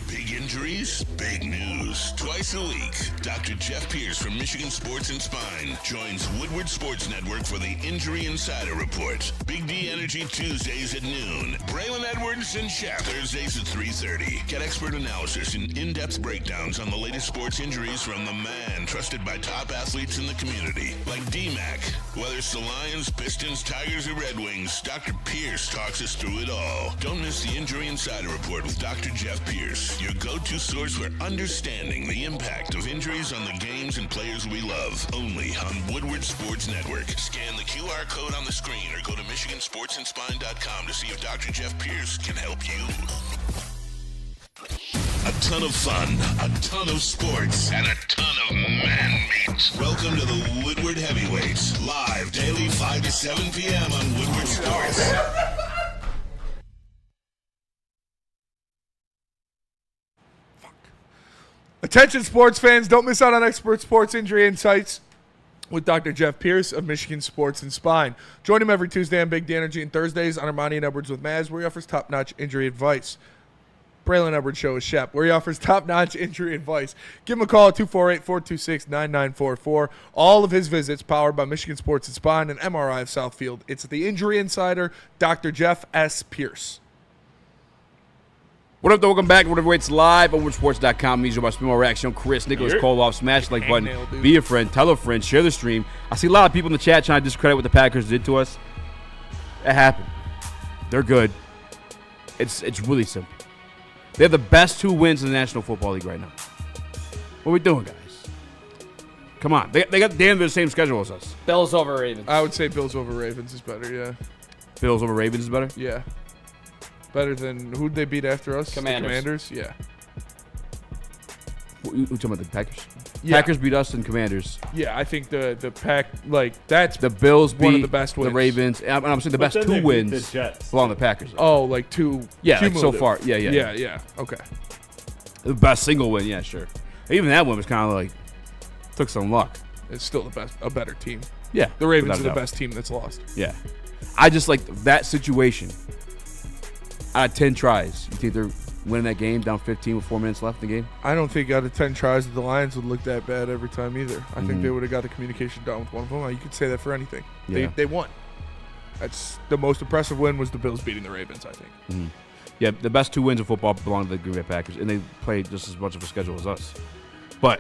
Big injuries, big news. Twice a week, Dr. Jeff Pierce from Michigan Sports and Spine joins Woodward Sports Network for the Injury Insider Report. Big D Energy Tuesdays at noon. Braylon Edwards and Shep Thursdays at 3:30. Get expert analysis and in-depth breakdowns on the latest sports injuries from the man trusted by top athletes in the community, like D-Mac. Whether it's the Lions, Pistons, Tigers, or Red Wings, Dr. Pierce talks us through it all. Don't miss the Injury Insider Report with Dr. Jeff Pierce, your go-to source for understanding the impact of injuries on the games and players we love. Only on Woodward Sports Network. Scan the QR code on the screen or go to MichiganSportsandSpine.com to see if Dr. Jeff Pierce can help you. A ton of fun, a ton of sports, and a ton of man meat. Welcome to the Woodward Heavyweights, live daily 5 to 7 p.m. on Woodward Sports. Attention sports fans, don't miss out on expert sports injury insights with Dr. Jeff Pierce of Michigan Sports and Spine. Join him every Tuesday on Big D Energy and Thursdays on Armani and Edwards with Maz, where he offers top-notch injury advice. Braylon Edwards Show with Shep, where he offers top-notch injury advice. Give him a call at 248-426-9944. All of his visits powered by Michigan Sports and Spine and MRI of Southfield. It's the Injury Insider, Dr. Jeff S. Pierce. What up, though? Welcome back to Woodward Weights Live on WoodwardSports.com. Means about Spin Reaction. Chris, Nicholas Koloff, smash the like button. McNeill, Be a friend. Tell a friend. Share the stream. I see a lot of people in the chat trying to discredit what the Packers did to us. It happened. They're good. It's really simple. They have the best 2 wins in the National Football League right now. What are we doing, guys? Come on. They got damn near the same schedule as us. Bills over Ravens. I would say Bills over Ravens is better, yeah. Bills over Ravens is better? Yeah. Better than who'd they beat after us? Commanders. The Commanders, yeah. Who talking about the Packers? Yeah. Packers beat us and Commanders. Yeah, I think the Pack, like, that's The Bills beat one of the best wins. the Ravens. And I'm saying the best then 2 they beat wins the Jets. belong to the Packers. Oh, like 2 Yeah, like so cumulative. far. Yeah. Yeah, okay. The best single win, yeah, sure. Even that one was kind of like, took some luck. It's still a better team. Yeah. The Ravens without are a the doubt. best team that's lost. Yeah. I just like that situation. Out of 10 tries, you think they're winning that game down 15 with 4 minutes left in the game? I don't think out of 10 tries the Lions would look that bad every time either. I think they would have got the communication down with one of them. You could say that for anything. Yeah. They won. That's the most impressive win was the Bills beating the Ravens, I think. Yeah, the best 2 wins of football belong to the Green Bay Packers, and they play just as much of a schedule as us. But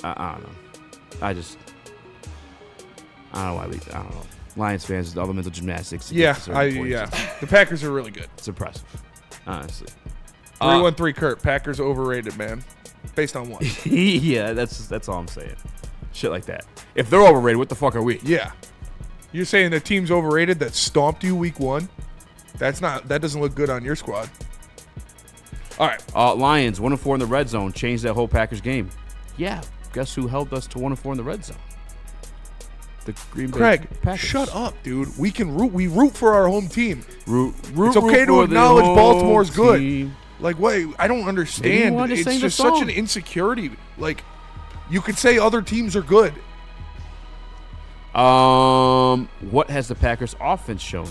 I don't know. I don't know why I don't know. Lions fans, all the mental gymnastics. Yeah, yeah. The Packers are really good. It's impressive, honestly. 3-1-3 Kurt. Packers overrated, man. Based on what? Yeah, that's all I'm saying. Shit like that. If they're overrated, what the fuck are we? Yeah. You're saying the team's overrated that stomped you week 1? That doesn't look good on your squad. All right. Lions 1-4 in the red zone changed that whole Packers game. Yeah. Guess who held us to 1-4 in the red zone? The Green Bay Craig, Packers. shut up, dude. We root for our home team. Root it's okay to for the acknowledge home Baltimore's good. team. Like, wait, I don't understand. wanted to It's sing the just such song. an insecurity. Like, you could say other teams are good. What has the Packers offense shown?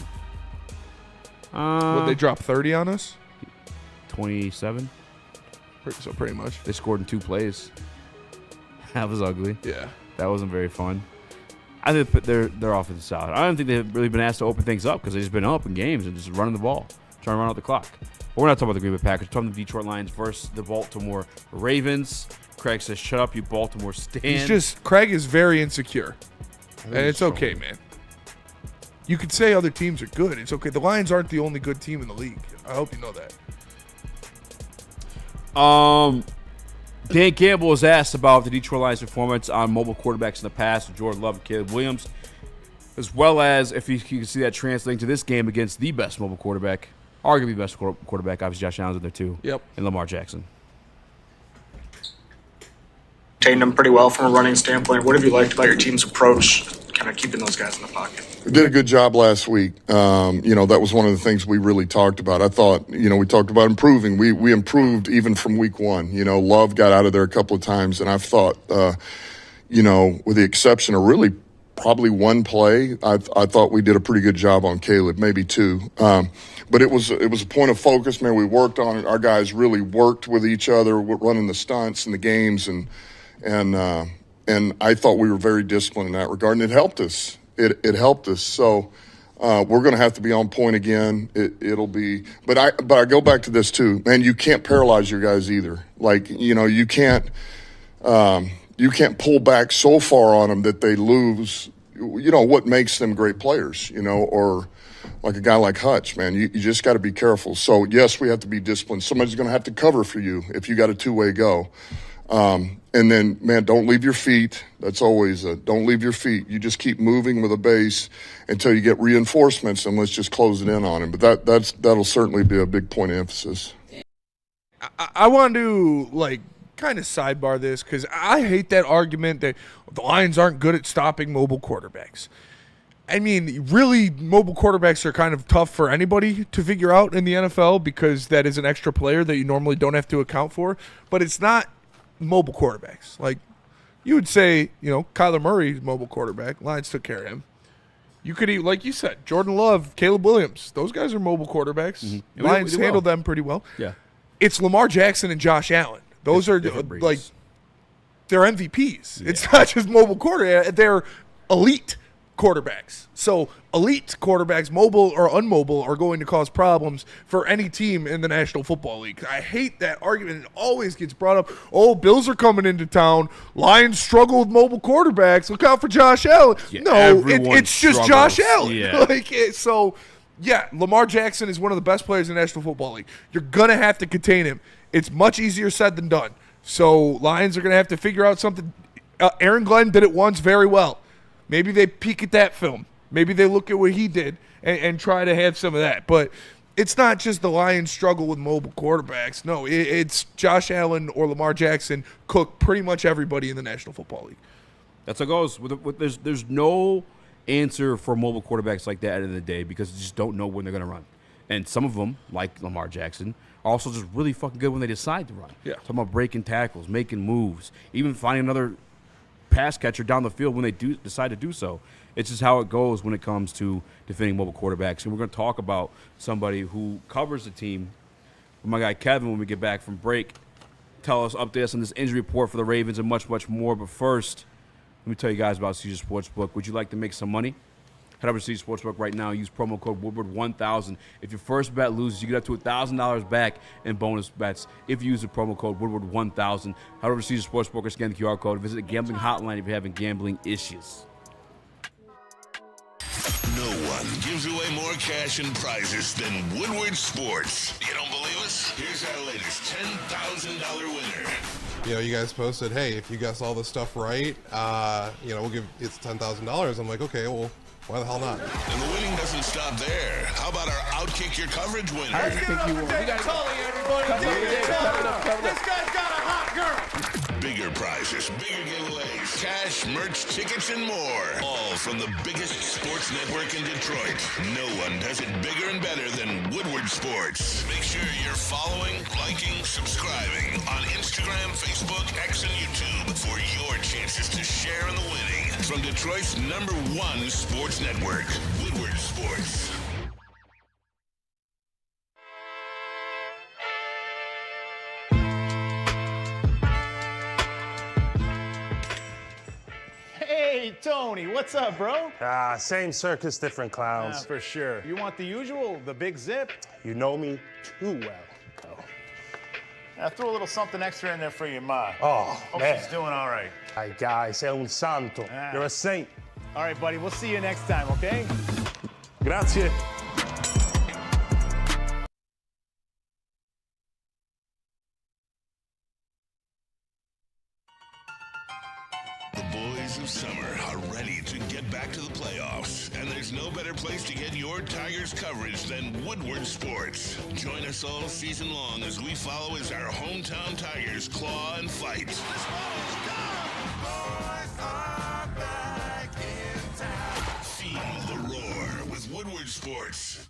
Would they drop 30 on us? 27. So pretty much. They scored in 2 plays. That was ugly. Yeah. That wasn't very fun. I think their offense is solid. I don't think they've really been asked to open things up because they've just been up in games and just running the ball, trying to run out the clock. But we're not talking about the Green Bay Packers. We're talking about the Detroit Lions versus the Baltimore Ravens. Craig says, "Shut up, you Baltimore stand." Craig is very insecure, and it's okay, man. You could say other teams are good. It's okay. The Lions aren't the only good team in the league. I hope you know that. Dan Campbell was asked about the Detroit Lions' performance on mobile quarterbacks in the past, Jordan Love and Caleb Williams, as well as if you can see that translating to this game against the best mobile quarterback, arguably the best quarterback. Obviously, Josh Allen's in there too. Yep. And Lamar Jackson. Contained them pretty well from a running standpoint. What have you liked about your team's approach, kind of keeping those guys in the pocket? We did a good job last week. That was one of the things we really talked about. I thought, we talked about improving. We improved even from week 1. Love got out of there a couple of times, and I've thought, with the exception of really probably 1 play, I thought we did a pretty good job on Caleb, maybe 2. But it was a point of focus, man. We worked on it. Our guys really worked with each other, running the stunts and the games, and I thought we were very disciplined in that regard, and it helped us. It helped us. So we're going to have to be on point again. It'll be, but I go back to this too, man. You can't paralyze your guys either. Like you can't pull back so far on them that they lose. What makes them great players. Or like a guy like Hutch, man. You just got to be careful. So yes, we have to be disciplined. Somebody's going to have to cover for you if you got a 2-way go. And then, man, don't leave your feet. That's always don't leave your feet. You just keep moving with a base until you get reinforcements, and let's just close it in on him. But that'll certainly be a big point of emphasis. I want to, kind of sidebar this because I hate that argument that the Lions aren't good at stopping mobile quarterbacks. I mean, really, mobile quarterbacks are kind of tough for anybody to figure out in the NFL because that is an extra player that you normally don't have to account for. But it's not mobile quarterbacks. Like, you would say, Kyler Murray's mobile quarterback. Lions took care of him. You could eat, like you said, Jordan Love, Caleb Williams. Those guys are mobile quarterbacks. Mm-hmm. Lions handled them pretty well. Yeah. It's Lamar Jackson and Josh Allen. Those are, like, they're MVPs. Yeah. It's not just mobile quarterbacks. They're elite quarterbacks. So elite quarterbacks, mobile or unmobile, are going to cause problems for any team in the National Football League. I hate that argument. It always gets brought up. Oh, Bills are coming into town. Lions struggle with mobile quarterbacks. Look out for Josh Allen. Yeah, no, it's just Josh Allen. Yeah. Lamar Jackson is one of the best players in the National Football League. You're going to have to contain him. It's much easier said than done. So Lions are going to have to figure out something. Aaron Glenn did it once very well. Maybe they peek at that film. Maybe they look at what he did and try to have some of that. But it's not just the Lions struggle with mobile quarterbacks. No, it's Josh Allen or Lamar Jackson cook pretty much everybody in the National Football League. That's how it goes. There's no answer for mobile quarterbacks like that at the end of the day because you just don't know when they're going to run. And some of them, like Lamar Jackson, are also just really fucking good when they decide to run. Yeah. Talking about breaking tackles, making moves, even finding another pass catcher down the field when they do decide to do so. It's just how it goes when it comes to defending mobile quarterbacks. And we're going to talk about somebody who covers the team, my guy Kevin, when we get back from break. Tell us, update us on this injury report for the Ravens and much, much more. But first, let me tell you guys about Caesars Sportsbook. Would you like to make some money? Head over to Caesars Sportsbook right now. Use promo code Woodward1000. If your first bet loses, you get up to $1,000 back in bonus bets if you use the promo code Woodward1000. Head over to Caesars Sportsbook or scan the QR code. Visit the gambling hotline if you're having gambling issues. No one gives away more cash and prizes than Woodward Sports. You don't believe us? Here's our latest $10,000 winner. You guys posted, hey, if you guess all this stuff right, we'll give it's $10,000. I'm like, okay, well, why the hell not? And the winning doesn't stop there. How about our Outkick Your Coverage winner? I think you won. You guys This guy's got a hot girl. Bigger prizes, bigger giveaways, cash, merch, tickets, and more. All from the biggest sports network in Detroit. No one does it bigger and better than Woodward Sports. Make sure you're following, liking, subscribing on Instagram, Facebook, X, and YouTube for your chances to share in the winning. From Detroit's #1 sports network, Woodward Sports. Hey, Tony, what's up, bro? Same circus, different clowns. Yeah, for sure. You want the usual, the big zip? You know me too well. I threw a little something extra in there for your ma. Oh, Hope man. she's doing all right. Ay, guy, sei un santo. You're a saint. All right, buddy, we'll see you next time, okay? Grazie. The boys of summer are ready to get back to the playoffs, and there's no better place to get your Tigers coverage than Woodward Sports. Join us all season long as we follow as our hometown Tigers claw and fight. Feel the roar with Woodward Sports.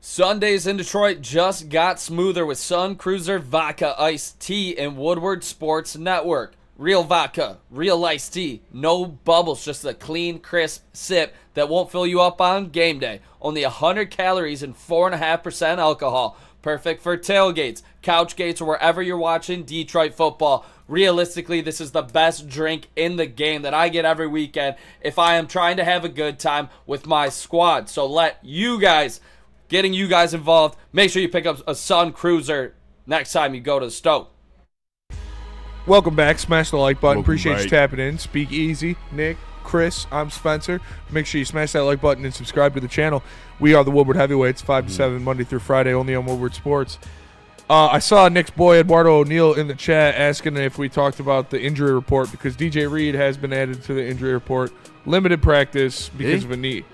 Sundays in Detroit just got smoother with Sun Cruiser Vodka Iced Tea and Woodward Sports Network. Real vodka, real iced tea, no bubbles, just a clean, crisp sip that won't fill you up on game day. Only 100 calories and 4.5% alcohol. Perfect for tailgates, couch gates, or wherever you're watching Detroit football. Realistically, this is the best drink in the game that I get every weekend if I am trying to have a good time with my squad. So getting you guys involved, make sure you pick up a Sun Cruiser next time you go to the Stoke. Welcome back. Smash the like button. Appreciate you back. tapping in. Speak Easy. Nick, Chris, I'm Spencer. Make sure you smash that like button and subscribe to the channel. We are the Woodward Heavyweights, 5 to 7, Monday through Friday, only on Woodward Sports. I saw Nick's boy, Eduardo O'Neill, in the chat asking if we talked about the injury report because DJ Reed has been added to the injury report. Limited practice because of a knee.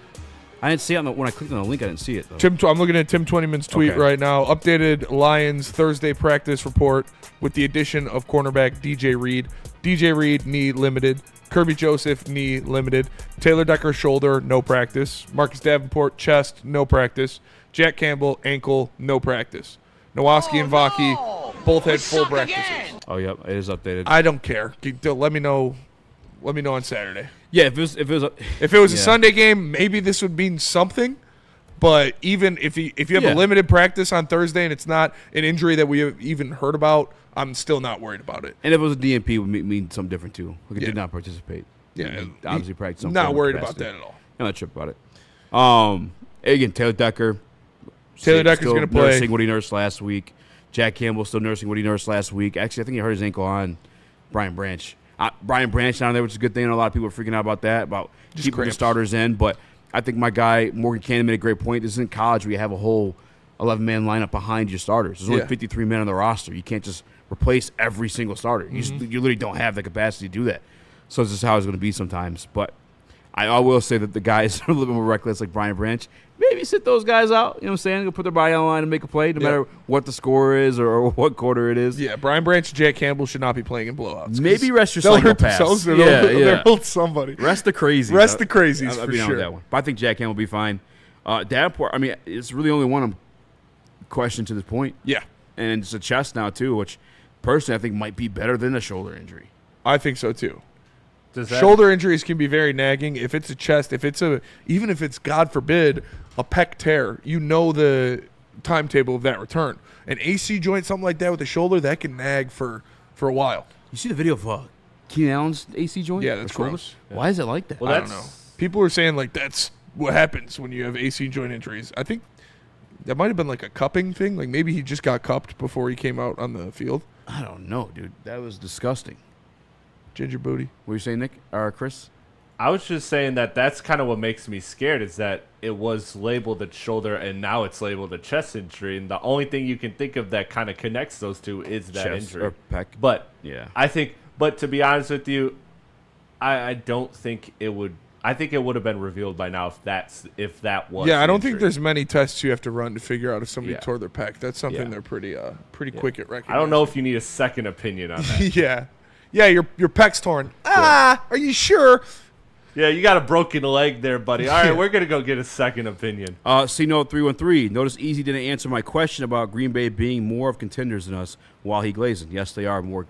I didn't see it when I clicked on the link. I didn't see it, though. I'm looking at Tim Twentyman's tweet right now. Updated Lions Thursday practice report with the addition of cornerback DJ Reed. DJ Reed, knee limited. Kirby Joseph, knee limited. Taylor Decker, shoulder, no practice. Marcus Davenport, chest, no practice. Jack Campbell, ankle, no practice. Nowoski and Vaki both had full practices. Oh, yep, it is updated. I don't care. Let me know. Let me know on Saturday. Yeah, if it was a Sunday game, maybe this would mean something. But even if you have a limited practice on Thursday and it's not an injury that we have even heard about, I'm still not worried about it. And if it was a DNP, it would mean something different too. Like it did not participate. Yeah, obviously practice. Not worried about that at all. I'm not tripped about it. Again, Taylor Decker. Taylor Decker's going to play. Nursing what he nursed last week. Jack Campbell still nursing what he nursed last week. Actually, I think he hurt his ankle on Brian Branch. Brian Branch down there, which is a good thing. And a lot of people are freaking out about that, about Just keeping cramps. the starters in. But I think my guy, Morgan Cannon, made a great point. This isn't college where you have a whole 11-man lineup behind your starters. There's only 53 men on the roster. You can't just replace every single starter. You literally don't have the capacity to do that. So this is how it's going to be sometimes. But I will say that the guys are a little bit more reckless, like Brian Branch. Maybe sit those guys out. You know what I'm saying? Go put their body on the line and make a play, no matter what the score is or what quarter it is. Yeah, Brian Branch and Jack Campbell should not be playing in blowouts. Maybe rest your they'll hurt psychopaths. themselves. They'll hurt somebody. Rest the crazies. Rest the crazies I'll for be down sure. with that one. But I think Jack Campbell will be fine. Davenport, I mean, it's really only one I'm questioning to this point. Yeah. And it's a chest now, too, which personally I think might be better than a shoulder injury. I think so, too. Shoulder injuries can be very nagging. If it's a chest, even if it's, God forbid, a pec tear, you know the timetable of that return. An AC joint, something like that with the shoulder, that can nag for a while. You see the video of Keenan Allen's AC joint? Yeah, that's gross. Why is it like that? Well, I don't know. People are saying, like, that's what happens when you have AC joint injuries. I think that might have been like a cupping thing. Like, maybe he just got cupped before he came out on the field. I don't know, dude. That was disgusting. Ginger booty. What were you saying, Nick? Or Chris? I was just saying that's kind of what makes me scared is that it was labeled a shoulder and now it's labeled a chest injury. And the only thing you can think of that kind of connects those two is that Chest injury. or pec. But yeah, but to be honest with you, I don't think it would. I think it would have been revealed by now if that was. Yeah, I don't think injury. there's many tests you have to run to figure out if somebody Yeah. tore their pec. That's something they're pretty quick at recognizing. I don't know if you need a second opinion on that. Yeah, your pec's torn. Are you sure? Yeah, you got a broken leg there, buddy. All right, we're going to go get a second opinion. C-Note 313. Notice Eazy didn't answer my question about Green Bay being more of contenders than us while he glazing. Yes, they are more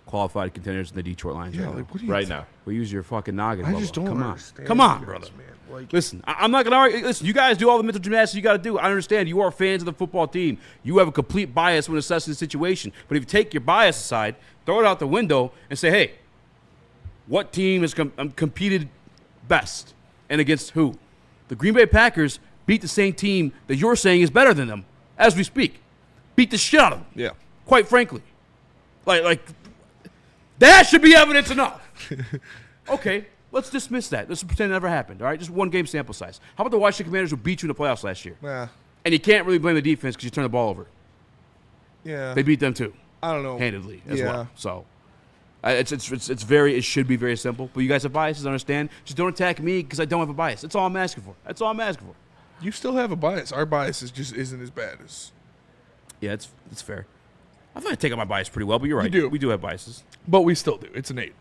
qualified contenders than the Detroit Lions right now. Well, use your fucking noggin. I Bubba. just don't Come understand. Come on, you brother. guys, man. Like, Listen, I'm not going to argue. Listen, you guys do all the mental gymnastics you got to do. I understand. You are fans of the football team. You have a complete bias when assessing the situation. But if you take your bias aside, throw it out the window, and say, hey, what team has competed best and against who? The Green Bay Packers beat the same team that you're saying is better than them as we speak. Beat the shit out of them. Yeah. Quite frankly. Like that should be evidence enough. Okay, let's dismiss that. Let's pretend it never happened, all right? Just one game sample size. How about the Washington Commanders who beat you in the playoffs last year? Yeah. And you can't really blame the defense because you turned the ball over. Yeah. They beat them too. I don't know. Handedly as well. So it should be very simple. But you guys have biases, I understand. Just don't attack me because I don't have a bias. That's all I'm asking for. You still have a bias. Our bias just isn't as bad as. Yeah, it's fair. I thought I take out my bias pretty well, but you're right. You do. We do have biases. But we still do. It's innate.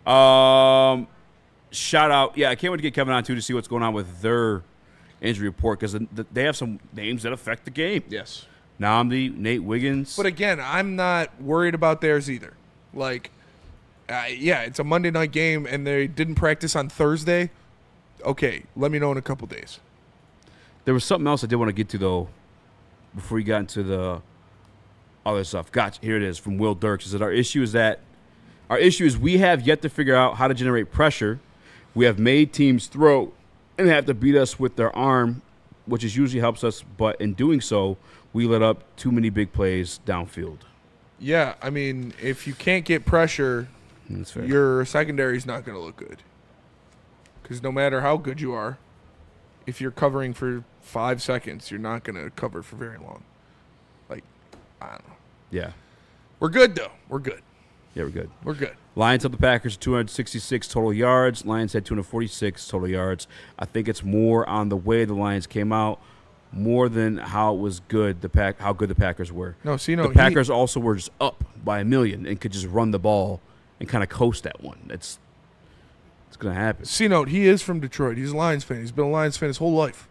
Shout out. Yeah, I can't wait to get Kevin on, too, to see what's going on with their injury report because they have some names that affect the game. Yes. Namdi, Nate Wiggins. But again, I'm not worried about theirs either. Like, it's a Monday night game and they didn't practice on Thursday. Okay, let me know in a couple days. There was something else I did want to get to, though, before you got into the other stuff. Gotcha. Here it is from Will Dirks. He said, our issue is we have yet to figure out how to generate pressure. We have made teams throw and have to beat us with their arm, which usually helps us. But in doing so, we let up too many big plays downfield. Yeah, I mean, if you can't get pressure, your secondary is not going to look good. Because no matter how good you are, if you're covering for 5 seconds, you're not going to cover for very long. Like, I don't know. Yeah. We're good, though. We're good. Yeah, we're good. We're good. Lions up the Packers 266 total yards. Lions had 246 total yards. I think it's more on the way the Lions came out more than how it was good, how good the Packers were. No, see, no, the Packers also were just up by 1 million and could just run the ball and kind of coast that one. It's going to happen. C-Note, he is from Detroit. He's a Lions fan. He's been a Lions fan his whole life.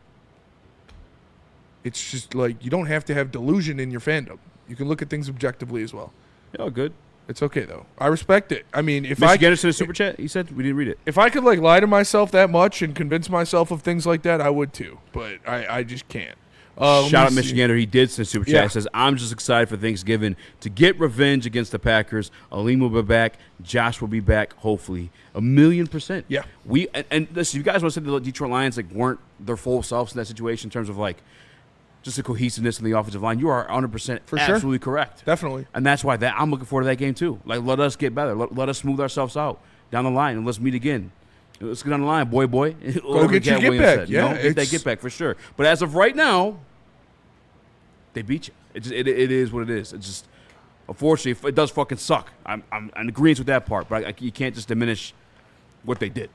It's just like you don't have to have delusion in your fandom. You can look at things objectively as well. Oh, good. It's okay though. I respect it. I mean, if Michigan Anderson, a super chat. He said we didn't read it. If I could like lie to myself that much and convince myself of things like that, I would too. But I just can't. Shout out Michigander. He did send a super chat. Yeah. He says, I'm just excited for Thanksgiving to get revenge against the Packers. Alim will be back. Josh will be back, hopefully. 1,000,000%. Yeah. And listen, you guys want to say the Detroit Lions like weren't their full selves in that situation in terms of like just the cohesiveness in the offensive line. You are 100% For sure. absolutely correct. Definitely. And that's why I'm looking forward to that game too. Like, let us get better. Let us smooth ourselves out down the line, and let's meet again. Let's get on the line, boy. Go get your get back. Yeah, get that get back for sure. But as of right now, they beat you. It is what it is. It's just, unfortunately, it does fucking suck. I'm in agreement with that part, but you can't just diminish what they did.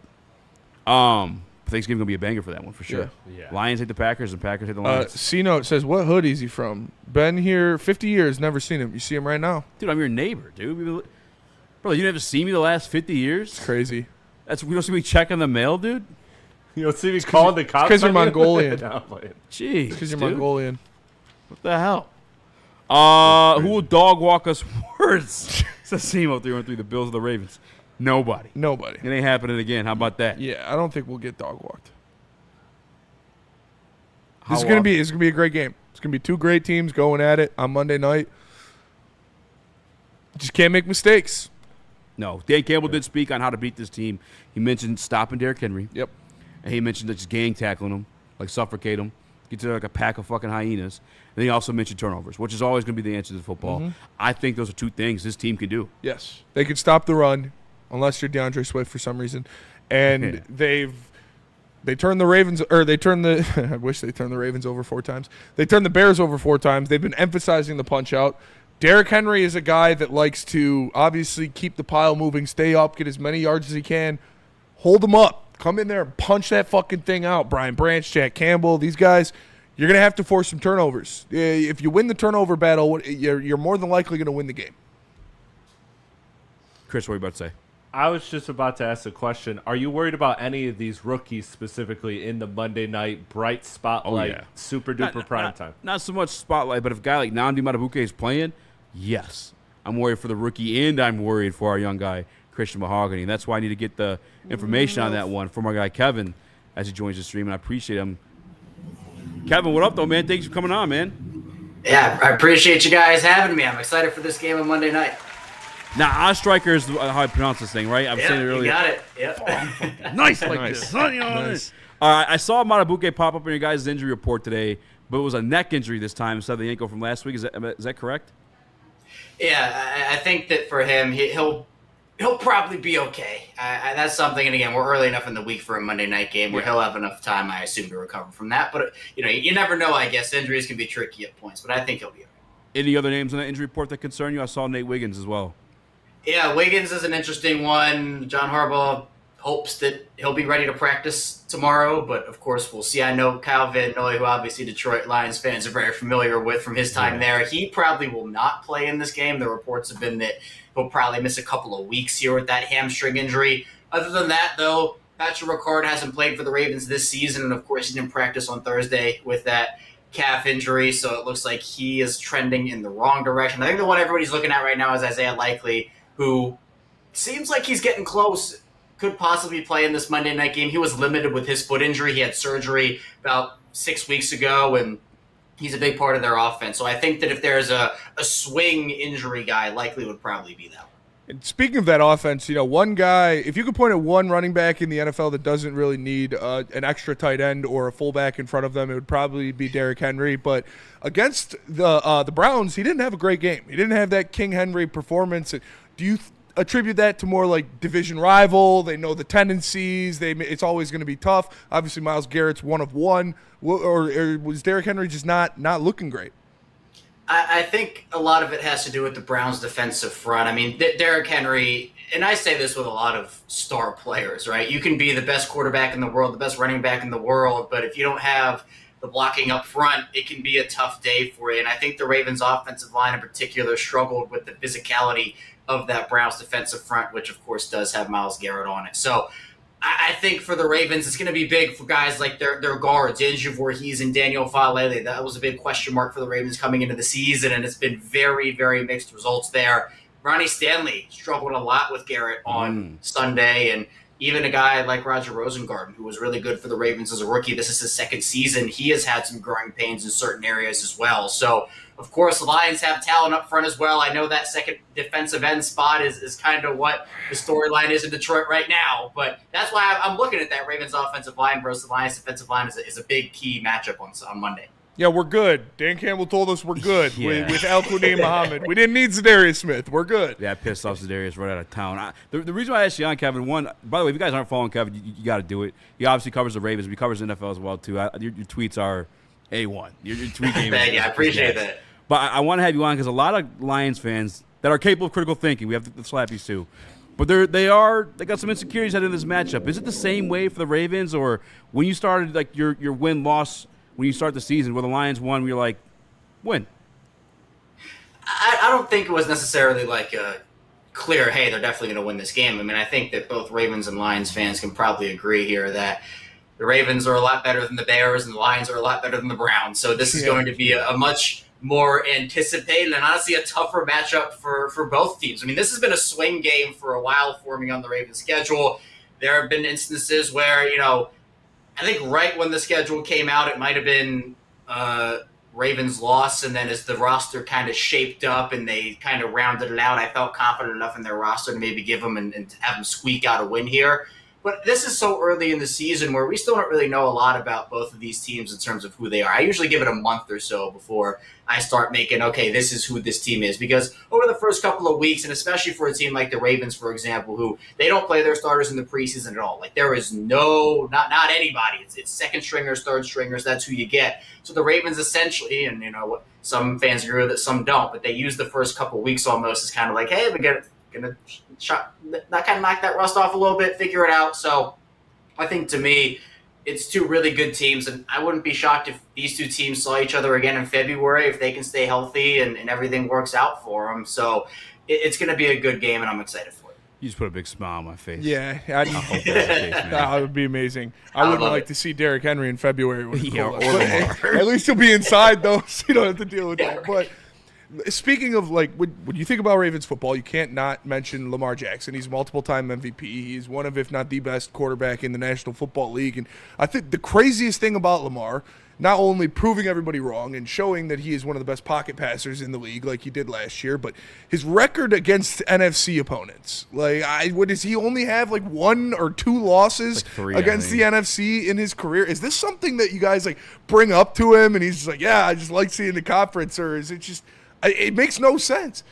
Thanksgiving gonna be a banger for that one for sure. Yeah. Lions hate the Packers, and Packers hate the Lions. C-Note says, what hood is he from? Been here 50 years, never seen him. You see him right now? Dude, I'm your neighbor, dude. Bro, you never seen me the last 50 years? It's crazy. We don't see me checking the mail, dude? You don't see me calling the cops? Because you're Mongolian. Jeez, Because you're dude. Mongolian. What the hell? Who will dog walk us worse? Says Simo 313, the Bills or the Ravens. Nobody. It ain't happening again. How about that? Yeah, I don't think we'll get dog walked. It's gonna be a great game. It's gonna be two great teams going at it on Monday night. Just can't make mistakes. No. Dan Campbell did speak on how to beat this team. He mentioned stopping Derrick Henry. Yep. And he mentioned just gang tackling him, like suffocate him, get to like a pack of fucking hyenas. And he also mentioned turnovers, which is always going to be the answer to football. Mhm. I think those are two things this team can do. Yes, they can stop the run, unless you're DeAndre Swift for some reason, and they turned the Ravens, or they turned the. I wish they turned the Ravens over 4 times. They turned the Bears over 4 times. They've been emphasizing the punch out. Derrick Henry is a guy that likes to obviously keep the pile moving, stay up, get as many yards as he can, hold them up, come in there and punch that fucking thing out. Brian Branch, Jack Campbell, these guys. You're going to have to force some turnovers. If you win the turnover battle, you're more than likely going to win the game. Chris, what are you about to say? I was just about to ask a question. Are you worried about any of these rookies specifically in the Monday night bright spotlight, super duper prime time? Not so much spotlight, but if a guy like Nnamdi Madubuike is playing, yes. I'm worried for the rookie, and I'm worried for our young guy, Christian Mahogany. And that's why I need to get the information on that one from our guy, Kevin, as he joins the stream, and I appreciate him. Kevin, what up, though, man? Thanks for coming on, man. Yeah, I appreciate you guys having me. I'm excited for this game on Monday night. Now, Striker is how I pronounce this thing, right? I'm saying it earlier. You got it. Yep. Nice like this. Nice. All right, I saw Madubuike pop up in your guys' injury report today, but it was a neck injury this time instead of the ankle from last week. Is that correct? Yeah, I think that for him, he'll probably be okay. That's something, and again, we're early enough in the week for a Monday night game where he'll have enough time, I assume, to recover from that. But you never know. I guess injuries can be tricky at points, but I think he'll be okay. Any other names on that injury report that concern you? I saw Nate Wiggins as well. Yeah, Wiggins is an interesting one. John Harbaugh hopes that he'll be ready to practice tomorrow, but of course we'll see. I know Kyle Van Noy, who obviously Detroit Lions fans are very familiar with from his time there. He probably will not play in this game. The reports have been that he'll probably miss a couple of weeks here with that hamstring injury. Other than that, though, Patrick Ricard hasn't played for the Ravens this season, and of course he didn't practice on Thursday with that calf injury, so it looks like he is trending in the wrong direction. I think the one everybody's looking at right now is Isaiah Likely, who seems like he's getting close, could possibly play in this Monday night game. He was limited with his foot injury. He had surgery about 6 weeks ago, and he's a big part of their offense. So I think that if there's a swing injury guy, Likely would probably be that one. And speaking of that offense, one guy, if you could point at one running back in the NFL that doesn't really need an extra tight end or a fullback in front of them, it would probably be Derrick Henry. But against the Browns, he didn't have a great game. He didn't have that King Henry performance. Do you attribute that to more like division rival? They know the tendencies. It's always going to be tough. Obviously, Myles Garrett's one of one. Or was Derrick Henry just not looking great? I think a lot of it has to do with the Browns' defensive front. I mean, Derrick Henry, and I say this with a lot of star players, right? You can be the best quarterback in the world, the best running back in the world, but if you don't have the blocking up front, it can be a tough day for you. And I think the Ravens' offensive line in particular struggled with the physicality of that Browns defensive front, which of course does have Myles Garrett on it. So I think for the Ravens, it's going to be big for guys like their guards, Andrew Voorhees and Daniel Falele. That was a big question mark for the Ravens coming into the season, and it's been very, very mixed results there. Ronnie Stanley struggled a lot with Garrett on Sunday, and even a guy like Roger Rosengarten, who was really good for the Ravens as a rookie. This is his second season. He has had some growing pains in certain areas as well. So, of course, the Lions have talent up front as well. I know that second defensive end spot is kind of what the storyline is in Detroit right now. But that's why I'm looking at that Ravens offensive line versus the Lions defensive line is a big key matchup on Monday. Yeah, we're good. Dan Campbell told us we're good with Al-Quadin Muhammad. We didn't need Zadarius Smith. We're good. Yeah, pissed off Zadarius right out of town. The reason why I asked you on, Kevin, one, by the way, if you guys aren't following Kevin, you got to do it. He obviously covers the Ravens, but he covers the NFL as well, too. Your tweets are A1. Your tweet game Thank you. I appreciate that. But I want to have you on because a lot of Lions fans that are capable of critical thinking, we have the Slappies too, but they got some insecurities heading into this matchup. Is it the same way for the Ravens, or when you started like your win-loss when you start the season where the Lions won, you're like, win? I don't think it was necessarily like a clear, hey, they're definitely going to win this game. I mean, I think that both Ravens and Lions fans can probably agree here that the Ravens are a lot better than the Bears and the Lions are a lot better than the Browns. So this is going to be a much more anticipated and honestly a tougher matchup for both teams. I mean, this has been a swing game for a while forming on the Ravens schedule. There have been instances where, I think right when the schedule came out, it might have been Ravens loss, and then as the roster kind of shaped up and they kind of rounded it out, I felt confident enough in their roster to maybe give them and have them squeak out a win here. But this is so early in the season where we still don't really know a lot about both of these teams in terms of who they are. I usually give it a month or so before I start making, okay, this is who this team is. Because over the first couple of weeks, and especially for a team like the Ravens, for example, who they don't play their starters in the preseason at all. Like there is not anybody. It's second stringers, third stringers. That's who you get. So the Ravens essentially, and some fans agree with it, some don't, but they use the first couple of weeks almost as kind of like, hey, we're gonna knock that rust off a little bit, figure it out. So I think to me, it's two really good teams, and I wouldn't be shocked if these two teams saw each other again in February if they can stay healthy and everything works out for them. So it's going to be a good game, and I'm excited for it. You just put a big smile on my face. Yeah, I hope that's the case, man. That would be amazing. I would like to see Derrick Henry in February. At least he'll be inside, though, so you don't have to deal with that. But speaking of, like, when you think about Ravens football, you can't not mention Lamar Jackson. He's multiple-time MVP. He's one of, if not the best quarterback in the National Football League. And I think the craziest thing about Lamar, not only proving everybody wrong and showing that he is one of the best pocket passers in the league like he did last year, but his record against NFC opponents. Like, does he only have, like, 1 or 2 losses against the NFC in his career? Is this something that you guys, like, bring up to him and he's just like, yeah, I just like seeing the conference, or is it just – it makes no sense.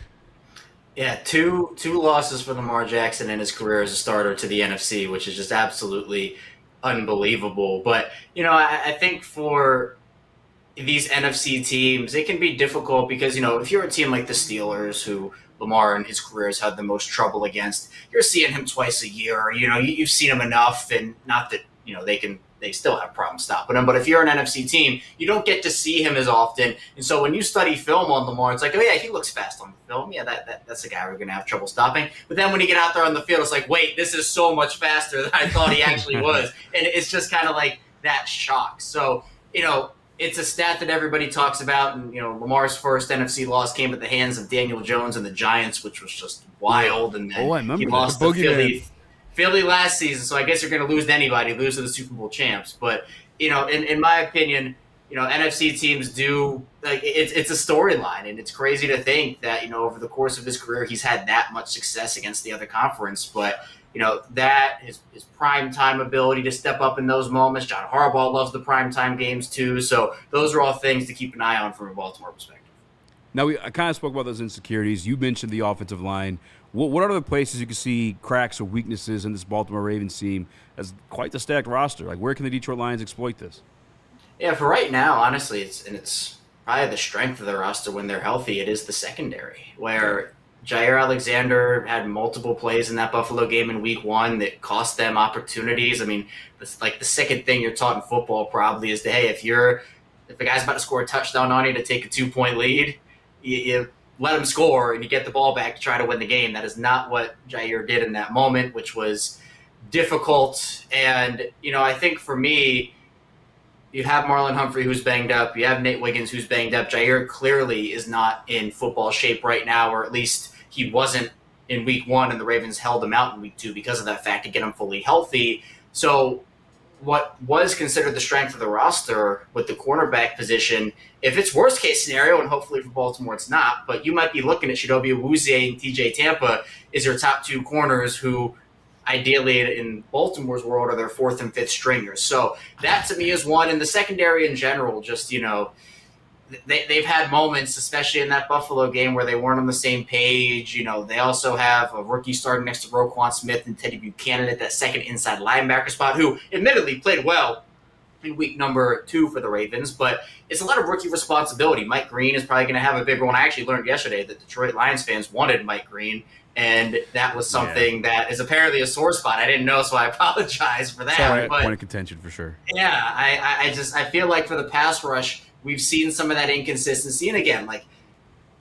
Yeah, two losses for Lamar Jackson in his career as a starter to the NFC, which is just absolutely unbelievable. But, I think for these NFC teams, it can be difficult because, if you're a team like the Steelers, who Lamar in his career has had the most trouble against, you're seeing him twice a year. You've seen him enough, and not that, they still have problems stopping him. But if you're an NFC team, you don't get to see him as often. And so when you study film on Lamar, it's like, oh, yeah, he looks fast on the film. Yeah, that's a guy we're going to have trouble stopping. But then when you get out there on the field, it's like, wait, this is so much faster than I thought he actually was. And it's just kind of like that shock. So, it's a stat that everybody talks about. And, Lamar's first NFC loss came at the hands of Daniel Jones and the Giants, which was just wild. And then he lost to Philly last season, so I guess you're going to lose to anybody, lose to the Super Bowl champs. But, in my opinion, NFC teams do, like, it's a storyline, and it's crazy to think that, over the course of his career, he's had that much success against the other conference. But, that his prime time ability to step up in those moments. John Harbaugh loves the prime time games too. So those are all things to keep an eye on from a Baltimore perspective. Now, I kind of spoke about those insecurities. You mentioned the offensive line. What are the places you can see cracks or weaknesses in this Baltimore Ravens team as quite the stacked roster? Like, where can the Detroit Lions exploit this? Yeah, for right now, honestly, it's probably the strength of the roster when they're healthy. It is the secondary, where Jair Alexander had multiple plays in that Buffalo game in week 1 that cost them opportunities. I mean, it's like the second thing you're taught in football probably is hey, if a guy's about to score a touchdown on you to take a 2-point lead, you let him score and you get the ball back to try to win the game. That is not what Jair did in that moment, which was difficult. And, I think for me, you have Marlon Humphrey, who's banged up. You have Nate Wiggins, who's banged up. Jair clearly is not in football shape right now, or at least he wasn't in week 1, and the Ravens held him out in week 2 because of that fact to get him fully healthy. So what was considered the strength of the roster with the cornerback position, if it's worst case scenario, and hopefully for Baltimore it's not, but you might be looking at Chidobe Awuzie and TJ Tampa as your top 2 corners who ideally in Baltimore's world are their 4th and 5th stringers. So that to me is one. And the secondary in general, just, they've had moments, especially in that Buffalo game, where they weren't on the same page. They also have a rookie starting next to Roquan Smith and Teddy Buchanan at that second inside linebacker spot, who admittedly played well in week number 2 for the Ravens, but it's a lot of rookie responsibility. Mike Green is probably going to have a big role. And I actually learned yesterday that Detroit Lions fans wanted Mike Green, and that was something that is apparently a sore spot. I didn't know, so I apologize for that. Sorry, but point of contention for sure. Yeah, I feel like for the pass rush, we've seen some of that inconsistency. And again,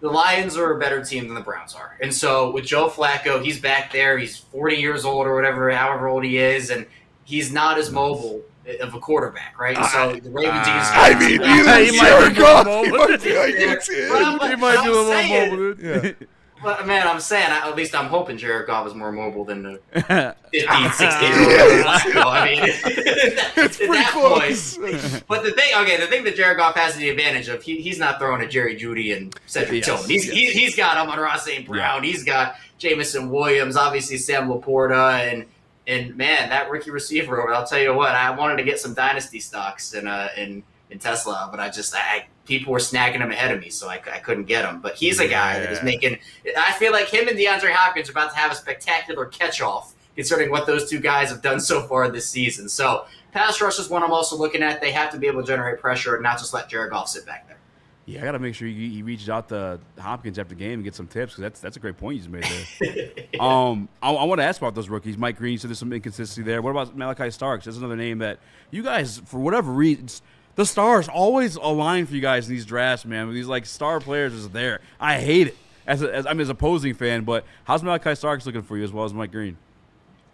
the Lions are a better team than the Browns are. And so with Joe Flacco, he's back there. He's 40 years old or whatever, however old he is, and he's not as mobile of a quarterback, right? And so the Ravens he might be a little mobile. Yeah. Well, man, I'm saying, at least I'm hoping Jared Goff is more mobile than the 15, 16-year-old Flacco. I mean, it's pretty close. But the thing that Jared Goff has the advantage of, he's not throwing to Jerry Jeudy and Cedric Tillman. He's got Amon-Ra St. Brown. Yeah. He's got Jamison Williams, obviously Sam Laporta, and man, that rookie receiver. I'll tell you what, I wanted to get some dynasty stocks in Tesla, but people were snagging him ahead of me, so I couldn't get him. But he's a guy that is making – I feel like him and DeAndre Hopkins are about to have a spectacular catch-off, considering what those two guys have done so far this season. So pass rush is one I'm also looking at. They have to be able to generate pressure and not just let Jared Goff sit back there. Yeah, I got to make sure he reaches out to Hopkins after the game and get some tips, because that's a great point you just made there. I want to ask about those rookies. Mike Green said there's some inconsistency there. What about Malachi Starks? There's another name that you guys, for whatever reasons – the stars always align for you guys in these drafts, man. These star players is there. I hate it as I'm an opposing fan, but how's Malachi Starks looking for you as well as Mike Green?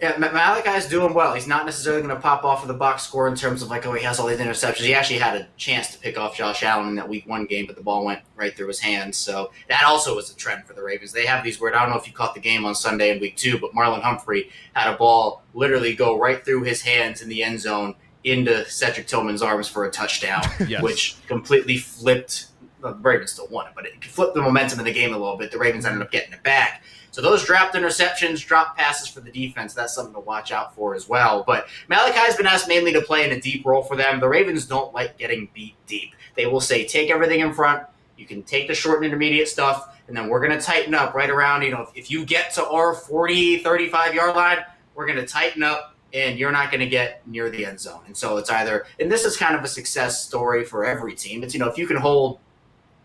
Yeah, Malachi's doing well. He's not necessarily going to pop off of the box score in terms of he has all these interceptions. He actually had a chance to pick off Josh Allen in that week 1 game, but the ball went right through his hands. So that also is a trend for the Ravens. They have these weird, I don't know if you caught the game on Sunday in week 2, but Marlon Humphrey had a ball literally go right through his hands in the end zone into Cedric Tillman's arms for a touchdown, which completely flipped. The Ravens still won it, but it flipped the momentum of the game a little bit. The Ravens ended up getting it back. So those dropped interceptions, dropped passes for the defense, that's something to watch out for as well. But Malachi's been asked mainly to play in a deep role for them. The Ravens don't like getting beat deep. They will say, take everything in front. You can take the short and intermediate stuff, and then we're going to tighten up right around, if you get to our 40, 35-yard line, we're going to tighten up, and you're not going to get near the end zone. And so it's either – and this is kind of a success story for every team. It's, if you can hold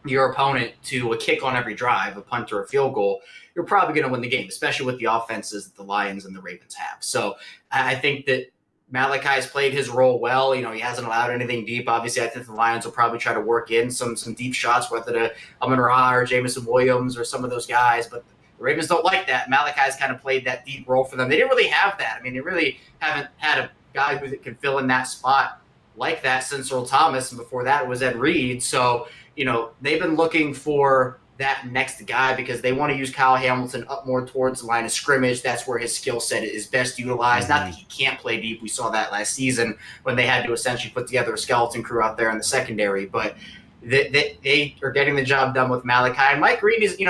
your opponent to a kick on every drive, a punt or a field goal, you're probably going to win the game, especially with the offenses that the Lions and the Ravens have. So I think that Malachi's played his role well. He hasn't allowed anything deep. Obviously, I think the Lions will probably try to work in some deep shots, whether to Amon-Ra or Jamison Williams or some of those guys, but the Ravens don't like that. Malachi's kind of played that deep role for them. They didn't really have that. I mean, they really haven't had a guy who can fill in that spot like that since Earl Thomas, and before that it was Ed Reed. So, they've been looking for that next guy because they want to use Kyle Hamilton up more towards the line of scrimmage. That's where his skill set is best utilized. Not that he can't play deep. We saw that last season when they had to essentially put together a skeleton crew out there in the secondary. But they are getting the job done with Malachi. And Mike Green is, he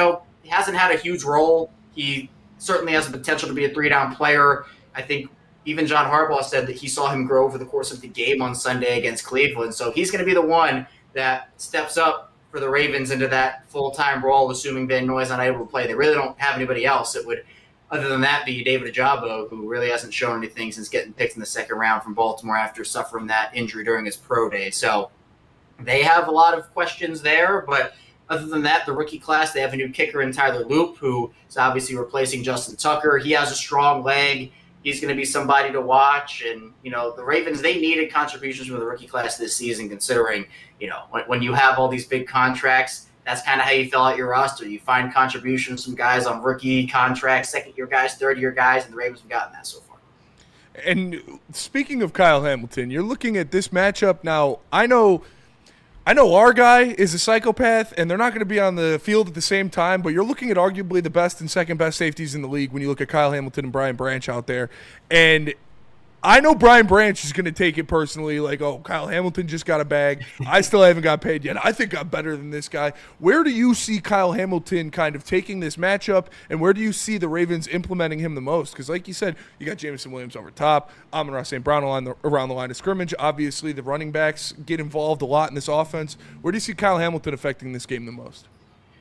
hasn't had a huge role. He certainly has the potential to be a 3-down player. I think even John Harbaugh said that he saw him grow over the course of the game on Sunday against Cleveland. So he's going to be the one that steps up for the Ravens into that full-time role, assuming Van Noy's not able to play. They really don't have anybody else that would, other than that, be David Ojabo, who really hasn't shown anything since getting picked in the second round from Baltimore after suffering that injury during his pro day. So they have a lot of questions there, but other than that, the rookie class, they have a new kicker in Tyler Loop, who is obviously replacing Justin Tucker. He has a strong leg. He's going to be somebody to watch. And, the Ravens, they needed contributions from the rookie class this season, considering, when you have all these big contracts, that's kind of how you fill out your roster. You find contributions from guys on rookie contracts, second-year guys, third-year guys, and the Ravens have gotten that so far. And speaking of Kyle Hamilton, you're looking at this matchup now. I know our guy is a psychopath, and they're not going to be on the field at the same time, but you're looking at arguably the best and second best safeties in the league when you look at Kyle Hamilton and Brian Branch out there. And I know Brian Branch is going to take it personally, like, oh, Kyle Hamilton just got a bag. I still haven't got paid yet. I think I'm better than this guy. Where do you see Kyle Hamilton kind of taking this matchup, and where do you see the Ravens implementing him the most? Because like you said, you got Jameson Williams over top, Amon-Ra St. Brown around the line of scrimmage. Obviously, the running backs get involved a lot in this offense. Where do you see Kyle Hamilton affecting this game the most?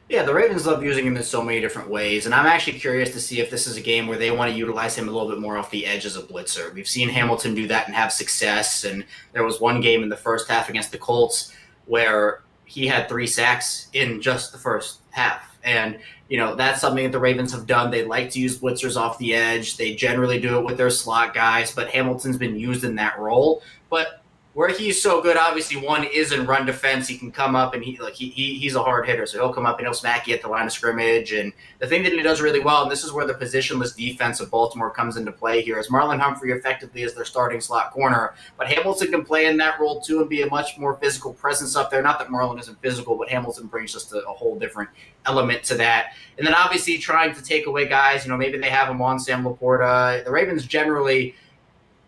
Yeah, the Ravens love using him in so many different ways, and I'm actually curious to see if this is a game where they want to utilize him a little bit more off the edge as a blitzer. We've seen Hamilton do that and have success, and there was one game in the first half against the Colts where he had 3 sacks in just the first half. And, that's something that the Ravens have done. They like to use blitzers off the edge. They generally do it with their slot guys, but Hamilton's been used in that role. But where he's so good, obviously, one is in run defense. He can come up and he's a hard hitter, so he'll come up and he'll smack you at the line of scrimmage. And the thing that he does really well, and this is where the positionless defense of Baltimore comes into play here, is Marlon Humphrey effectively is their starting slot corner, but Hamilton can play in that role too and be a much more physical presence up there. Not that Marlon isn't physical, but Hamilton brings just a whole different element to that. And then obviously trying to take away guys, maybe they have him on Sam Laporta. The Ravens generally,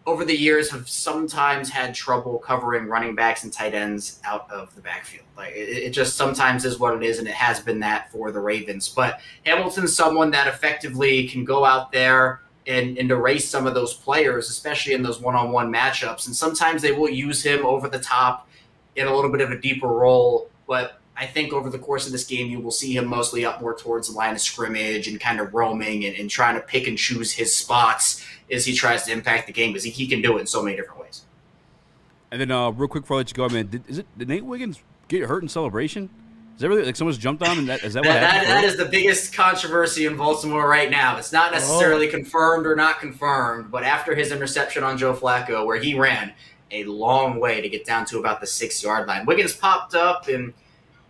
over the years, have sometimes had trouble covering running backs and tight ends out of the backfield. Like it just sometimes is what it is, and it has been that for the Ravens. But Hamilton's someone that effectively can go out there and erase some of those players, especially in those one-on-one matchups. And sometimes they will use him over the top in a little bit of a deeper role. But I think over the course of this game, you will see him mostly up more towards the line of scrimmage and kind of roaming and trying to pick and choose his spots as he tries to impact the game, because he can do it in so many different ways. And then real quick before I let you go, man, did Nate Wiggins get hurt in celebration? Is that really like someone's jumped on him? Is that what happened? That is the biggest controversy in Baltimore right now. It's not necessarily confirmed or not confirmed, but after his interception on Joe Flacco, where he ran a long way to get down to about the 6-yard line, Wiggins popped up and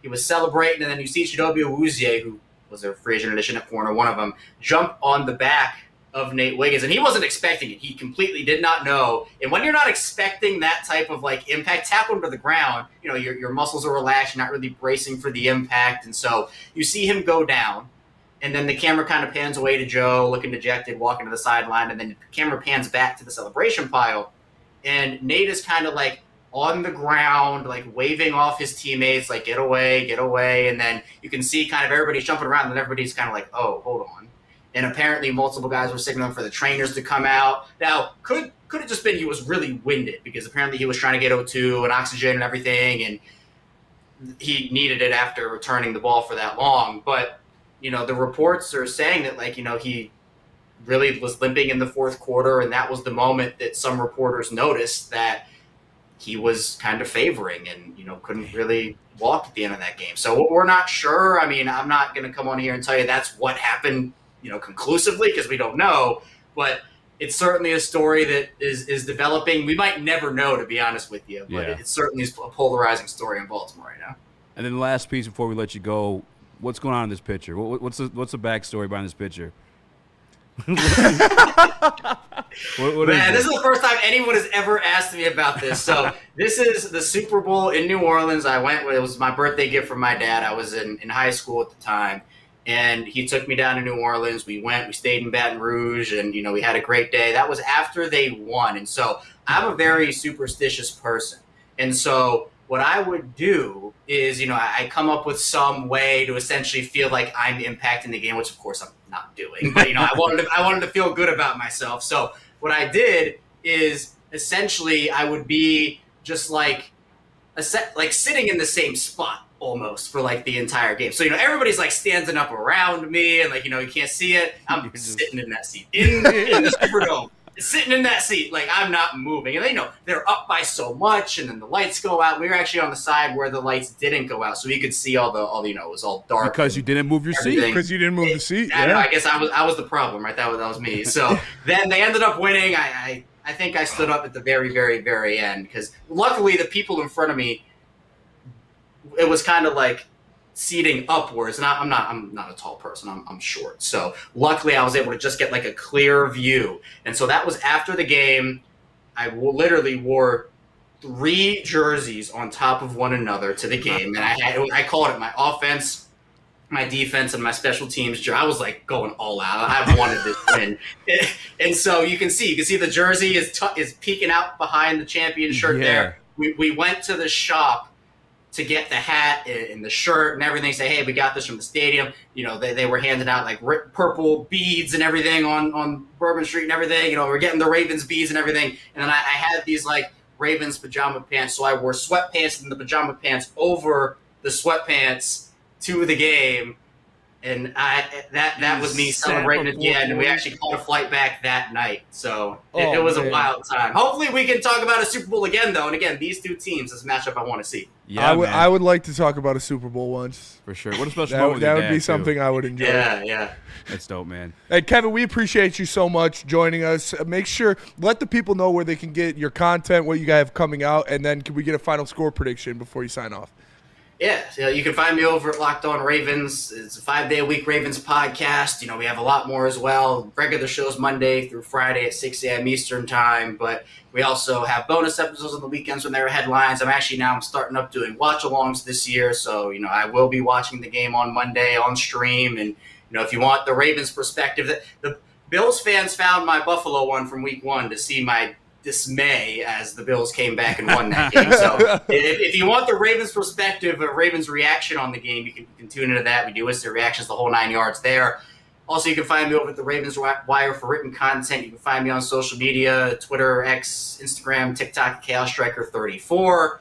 he was celebrating, and then you see Chidobe Awuzie, who was a free agent addition at corner, one of them, jump on the back of Nate Wiggins, and he wasn't expecting it. He completely did not know. And when you're not expecting that type of impact, tackle him to the ground, your muscles are relaxed, you're not really bracing for the impact, and so you see him go down, and then the camera kind of pans away to Joe, looking dejected, walking to the sideline, and then the camera pans back to the celebration pile, and Nate is kind of on the ground, waving off his teammates, get away, and then you can see kind of everybody jumping around, and everybody's kind of oh, hold on. And apparently multiple guys were signaling for the trainers to come out. Now, could have just been he was really winded, because apparently he was trying to get O2 and oxygen and everything, and he needed it after returning the ball for that long. But, the reports are saying that, he really was limping in the fourth quarter, and that was the moment that some reporters noticed that he was kind of favoring and, couldn't really walk at the end of that game. So we're not sure. I mean, I'm not going to come on here and tell you that's what happened conclusively, because we don't know, but it's certainly a story that is developing. We might never know, to be honest with you, but it certainly is a polarizing story in Baltimore right now. And then the last piece before we let you go, what's going on in this picture? What's the backstory behind this picture? Man, this is the first time anyone has ever asked me about this. So this is the Super Bowl in New Orleans. I went, it was my birthday gift from my dad. I was in high school at the time. And he took me down to New Orleans. We stayed in Baton Rouge, and, we had a great day. That was after they won. And so I'm a very superstitious person. And so what I would do is, I come up with some way to essentially feel like I'm impacting the game, which of course I'm not doing. But, I wanted to feel good about myself. So what I did is essentially I would be just sitting in the same spot almost for the entire game. So, everybody's standing up around me and you can't see it. I'm sitting in that seat in the Superdome, sitting in that seat. I'm not moving. And they're up by so much, and then the lights go out. We were actually on the side where the lights didn't go out, so you could see all it was all dark. Because you didn't move your seat. Because you didn't move the seat. I know, I guess I was the problem, right? That was me. So then they ended up winning. I think I stood up at the very, very, very end, because luckily the people in front of me, it was kind of seating upwards, and I'm not a tall person. I'm short. So luckily, I was able to just get like a clear view. And so that was after the game. I literally wore 3 jerseys on top of one another to the game, and I called it my offense, my defense, and my special teams. I was like going all out. I wanted this win, and so you can see the jersey is peeking out behind the champion shirt there. We went to the shop to get the hat and the shirt and everything. Say, hey, we got this from the stadium. You know, they were handing out like purple beads and everything on Bourbon Street and everything. You know, we're getting the Ravens beads and everything. And then I had these like Ravens pajama pants, so I wore sweatpants and the pajama pants over the sweatpants to the game. And that was me celebrating again. And we actually caught a flight back that night. So it was a wild time. Hopefully we can talk about a Super Bowl again, though. And again, these 2 teams, this matchup I want to see. Yeah, I would like to talk about a Super Bowl once. For sure. What a special moment. That would be something I would enjoy. Yeah. That's dope, man. Hey, Kevin, we appreciate you so much joining us. Make sure, let the people know where they can get your content, what you guys have coming out, and then can we get a final score prediction before you sign off? Yeah, you can find me over at Locked On Ravens. It's a 5-day-a-week Ravens podcast. You know, we have a lot more as well. Regular shows Monday through Friday at 6 a.m. Eastern time, but we also have bonus episodes on the weekends when there are headlines. I'm starting up doing watch-alongs this year, so, you know, I will be watching the game on Monday on stream. And, you know, if you want the Ravens perspective, the Bills fans found my Buffalo one from week 1 to see my dismay as the Bills came back and won that game. So if you want the Ravens perspective, a Ravens reaction on the game, you can tune into that. We do instant reactions the whole 9 yards there. Also, you can find me over at the Ravens Wire for written content. You can find me on social media, Twitter, X, Instagram, TikTok, Chaos Striker 34.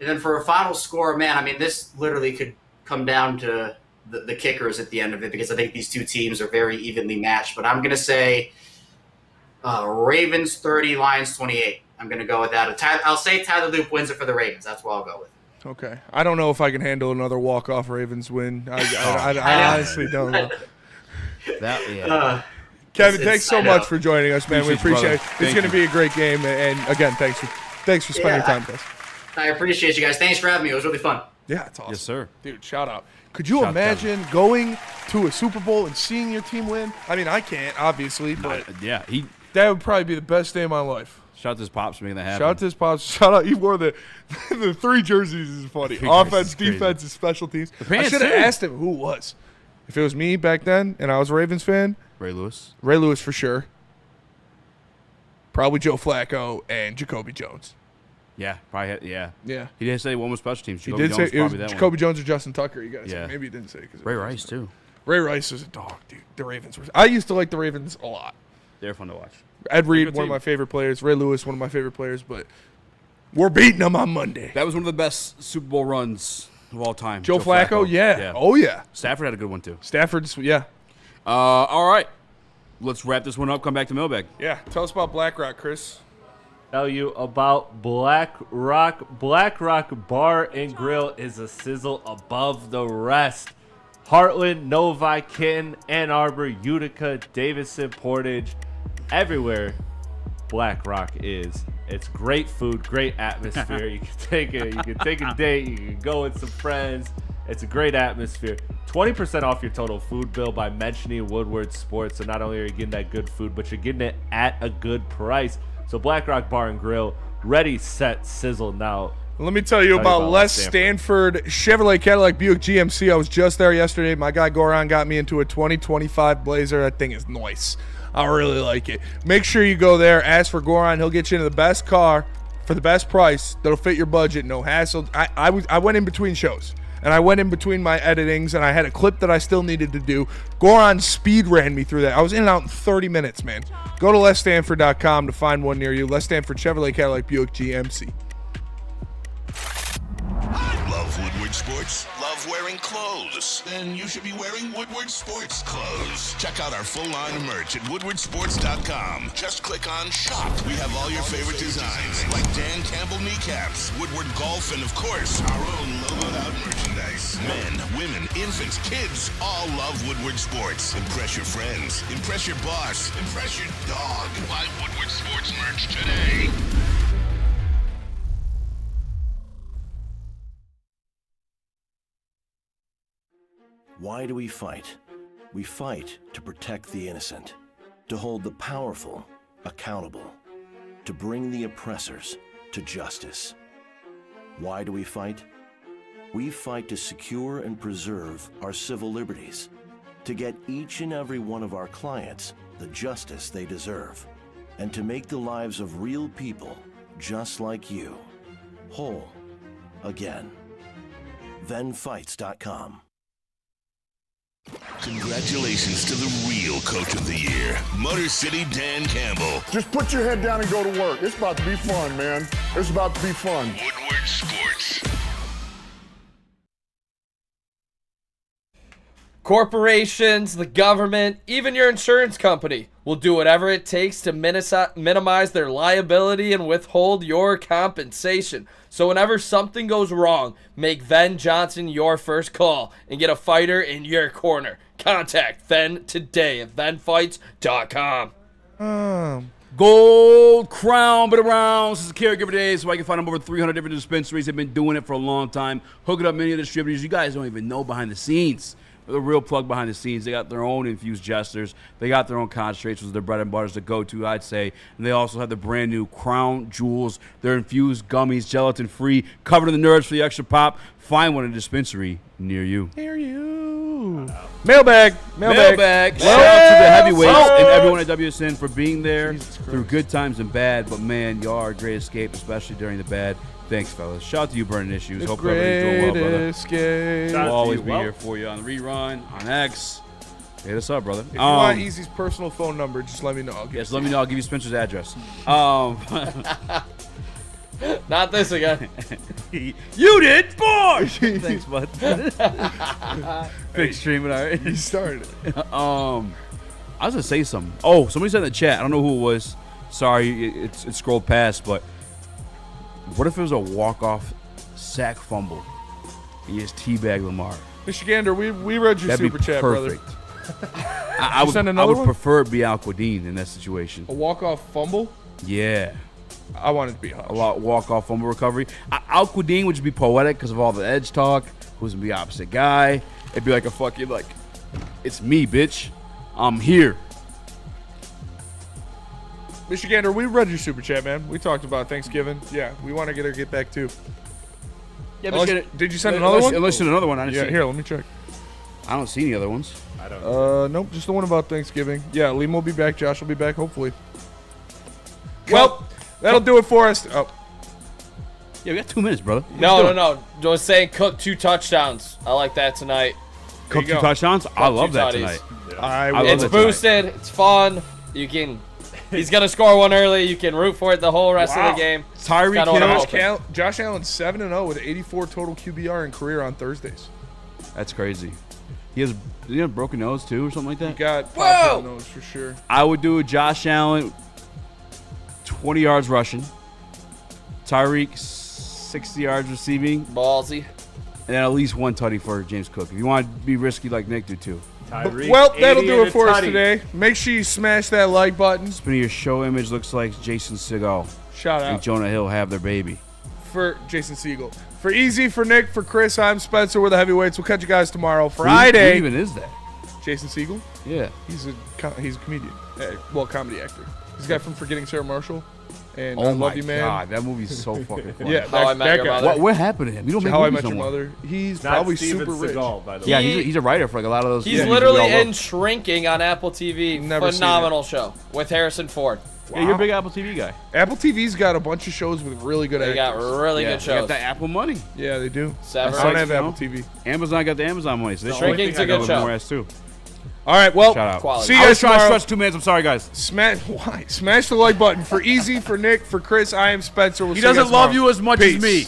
And then for a final score, man, I mean, this literally could come down to the kickers at the end of it, because I think these 2 teams are very evenly matched. But I'm going to say Ravens 30, Lions 28. I'm going to go with that. I'll say Tyler Loop wins it for the Ravens. That's what I'll go with. Okay. I don't know if I can handle another walk-off Ravens win. I honestly don't know. Kevin, thanks so much for joining us, man. We appreciate it. It's going to be a great game. And, again, thanks for spending time with us. I appreciate you guys. Thanks for having me. It was really fun. Yeah, it's awesome. Yes, sir. Dude, shout out. Could you imagine going to a Super Bowl and seeing your team win? I mean, I can't, obviously, but that would probably be the best day of my life. Shout out to his pops for making that happen. Shout out to his pops. Shout out. He wore the 3 jerseys is funny. Offense, defense, and special teams. I should have asked him who it was. If it was me back then and I was a Ravens fan. Ray Lewis. Ray Lewis for sure. Probably Joe Flacco and Jacoby Jones. Yeah, probably. Yeah. He didn't say one was special teams. He did say it was Jacoby Jones or Justin Tucker. You guys, maybe he didn't say it. Ray Rice too. Ray Rice is a dog, dude. The Ravens were. I used to like the Ravens a lot. They're fun to watch. Ed Reed, one of my favorite players. Ray Lewis, one of my favorite players. But we're beating them on Monday. That was one of the best Super Bowl runs of all time. Joe Flacco, yeah. Oh yeah. Stafford had a good one too. Stafford's, yeah. All right, let's wrap this one up. Come back to Mailbag. Yeah. Tell us about Black Rock, Chris. Tell you about Black Rock. Black Rock Bar and Grill is a sizzle above the rest. Heartland, Novi, Canton, Ann Arbor, Utica, Davidson, Portage, everywhere Black Rock is. It's great food, great atmosphere. You can take a date, you can go with some friends. It's a great atmosphere. 20% off your total food bill by mentioning Woodward Sports. So not only are you getting that good food, but you're getting it at a good price. So Black Rock Bar and Grill, ready, set, sizzle now. Let me tell you about Les Stanford Chevrolet Cadillac Buick GMC. I was just there yesterday. My guy Goran got me into a 2025 Blazer. That thing is nice. I really like it. Make sure you go there. Ask for Goran. He'll get you into the best car for the best price that'll fit your budget. No hassle. I went in between shows. And I went in between my editings, and I had a clip that I still needed to do. Goran speed ran me through that. I was in and out in 30 minutes, man. Go to lesstanford.com to find one near you. Les Stanford Chevrolet Cadillac Buick GMC. Love Woodward Sports? Love wearing clothes? Then you should be wearing Woodward Sports clothes. Check out our full line of merch at woodwardsports.com. Just click on Shop. We have all your favorite designs, like Dan Campbell kneecaps, Woodward Golf, and of course, our own logoed out merchandise. Men, women, infants, kids, all love Woodward Sports. Impress your friends. Impress your boss. Impress your dog. Buy Woodward Sports merch today. Why do we fight? We fight to protect the innocent, to hold the powerful accountable, to bring the oppressors to justice. Why do we fight? We fight to secure and preserve our civil liberties, to get each and every one of our clients the justice they deserve, and to make the lives of real people just like you whole again. ThenFights.com. Congratulations to the real Coach of the Year, Motor City Dan Campbell. Just put your head down and go to work. It's about to be fun, man. It's about to be fun. Woodward Sports. Corporations, the government, even your insurance company will do whatever it takes to minimize their liability and withhold your compensation. So whenever something goes wrong, make Ven Johnson your first call and get a fighter in your corner. Contact Ven today at venfights.com. Gold Crown, been around since the caregiver days, so I can find them over 300 different dispensaries. They've been doing it for a long time, hooking up many of the distributors. You guys don't even know behind the scenes. The real plug behind the scenes. They got their own infused jesters. They got their own concentrates, which is their bread and butter is the go-to, I'd say. And they also have the brand new Crown Jewels. They're infused gummies, gelatin-free, covered in the nerves for the extra pop. Find one in a dispensary near you. Near you. Mailbag. Shout out to the heavyweights and everyone at WSN for being there through good times and bad. But, man, you are a great escape, especially during the bad. Thanks, fellas. Shout out to you, Burning Issues. Hope everybody's doing well, brother. Escape. We'll always be here for you on the rerun, on X. Hit us up, brother. If you want Easy's personal phone number, just let me know. Yes, let me know. I'll give you Spencer's address. Not this again. You did? Boy! Thanks, bud. Big streaming, all right? You started it. I was going to say something. Oh, somebody said in the chat. I don't know who it was. Sorry, it scrolled past, but what if it was a walk-off sack fumble? He just teabagged Lamar. Michigander, we read your super chat, brother. I would prefer it be Al-Quadin in that situation. A walk-off fumble? Yeah. I want it to be Hush. A walk-off fumble recovery. Al-Quadin would just be poetic because of all the edge talk. Who's going to be opposite guy? It'd be like a fucking, like, it's me, bitch. I'm here. Michigander, we read your super chat, man. We talked about Thanksgiving. Yeah, we want to get back too. Yeah, did you send another one? Unless you sent another one, I didn't see. Here, let me check. I don't see any other ones. I don't. Nope, just the one about Thanksgiving. Yeah, Liam will be back. Josh will be back, hopefully. Well, that'll do it for us. Oh, yeah, we got 2 minutes, brother. No. Just saying, Cook 2 touchdowns. I like that tonight. Cook 2 touchdowns. I love that tonight. It's boosted. It's fun. You can. He's gonna score one early. You can root for it the whole rest of the game. Tyreek Hill. Josh Allen 7-0 with 84 total QBR in career on Thursdays. That's crazy. He has a broken nose too, or something like that. He got popped nose for sure. I would do Josh Allen 20 yards rushing, Tyreek 60 yards receiving, ballsy, and then at least 1 tutty for James Cook. If you want to be risky like Nick, do 2. Tyreek, well, that'll do it for us today. Make sure you smash that like button. Spinning your show image looks like Jason Segel. Shout out. And Jonah Hill have their baby. For Jason Segel. For Eazy, for Nick, for Chris, I'm Spencer. We're the heavyweights. We'll catch you guys tomorrow. Friday. Who even is that? Jason Segel? Yeah. He's a comedian. Comedy actor. He's the guy from Forgetting Sarah Marshall. And oh I Love You, Man. God, that movie's so fucking funny. Yeah, How I Met Your Mother. What happened to him? You don't make How I movies Met no Your more. Mother. He's Not probably Steven super rich. Seagal, by the way. Yeah, he's a writer for like a lot of those. He's literally in Shrinking on Apple TV. Never seen Phenomenal show with Harrison Ford. Yeah, you're a big Apple TV guy. Apple TV's got a bunch of shows with really good They actors. got really good They shows. got that Apple money. Yeah, they do. Severance, I don't have you know. Apple TV. Amazon got the Amazon money. So they Shrinking's a good show. More ass too. All right, well, Shout out. Quality. see you I guys was trying to tomorrow. stretch 2 minutes. I'm sorry, guys. Smash the like button. For Eazy, for Nick, for Chris, I am Spencer. We'll He see you doesn't guys love tomorrow. you as much as Peace. me.